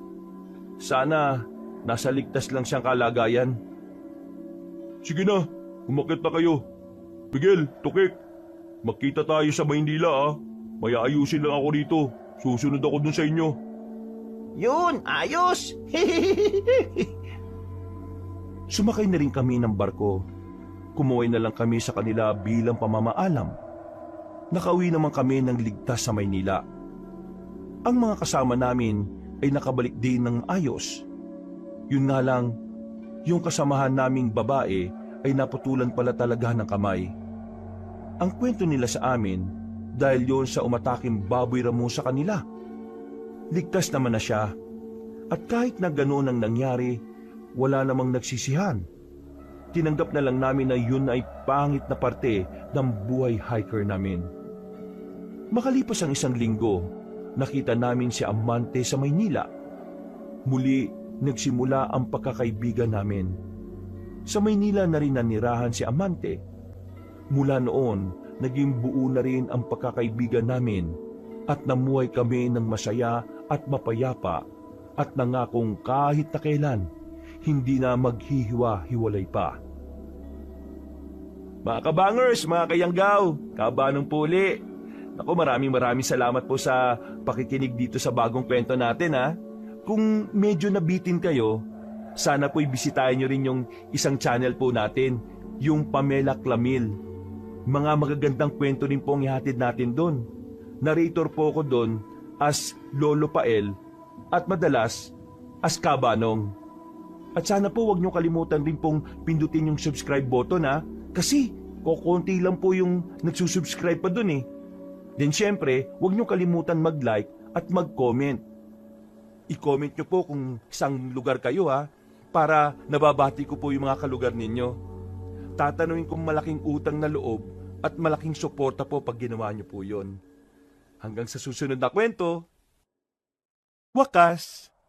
sana nasa ligtas lang siyang kalagayan. Sige na, umakit na kayo. Miguel, Tukik, magkita tayo sa Maynila. May ayusin lang ako rito. Susunod ako dun sa inyo. Yun, ayos! Sumakay na rin kami ng barko. Kumuhay na lang kami sa kanila bilang pamamaalam. Nakauwi naman kami ng ligtas sa Maynila. Ang mga kasama namin ay nakabalik din ng ayos. Yun nga lang, yung kasamahan naming babae ay naputulan pala talaga ng kamay. Ang kwento nila sa amin, dahil yon sa umataking baboy ramo sa kanila. Ligtas naman na siya, at kahit na gano'n ang nangyari, wala namang nagsisihan. Tinanggap na lang namin na yun ay pangit na parte ng buhay hiker namin. Makalipas ang 1 linggo, nakita namin si Amante sa Maynila. Muli, nagsimula ang pagkakaibigan namin. Sa Maynila na rin nanirahan si Amante. Mula noon, naging buo na rin ang pagkakaibigan namin at namuhay kami ng masaya at mapayapa at nangakong kahit na kailan, hindi na maghihiwa-hiwalay pa. Mga kabangers, mga kayanggaw, kabanong puli. Ako, maraming salamat po sa pakikinig dito sa bagong kwento natin ha. Kung medyo nabitin kayo, sana po'y bisitahin nyo rin yung isang channel po natin, yung Pamela Clamil. Mga magagandang kwento rin po ang ihatid natin doon. Narrator po ako doon as Lolo Pael at madalas as Kabanong. At sana po wag nyo kalimutan rin pong pindutin yung subscribe button ha, kasi kokonti lang po yung nagsusubscribe pa doon eh. Then syempre, wag nyo kalimutan mag-like at mag-comment. I-comment nyo po kung isang lugar kayo ha, para nababati ko po yung mga kalugar ninyo. Tatanungin kong malaking utang na loob at malaking suporta po pag ginawa nyo po yun. Hanggang sa susunod na kwento, wakas!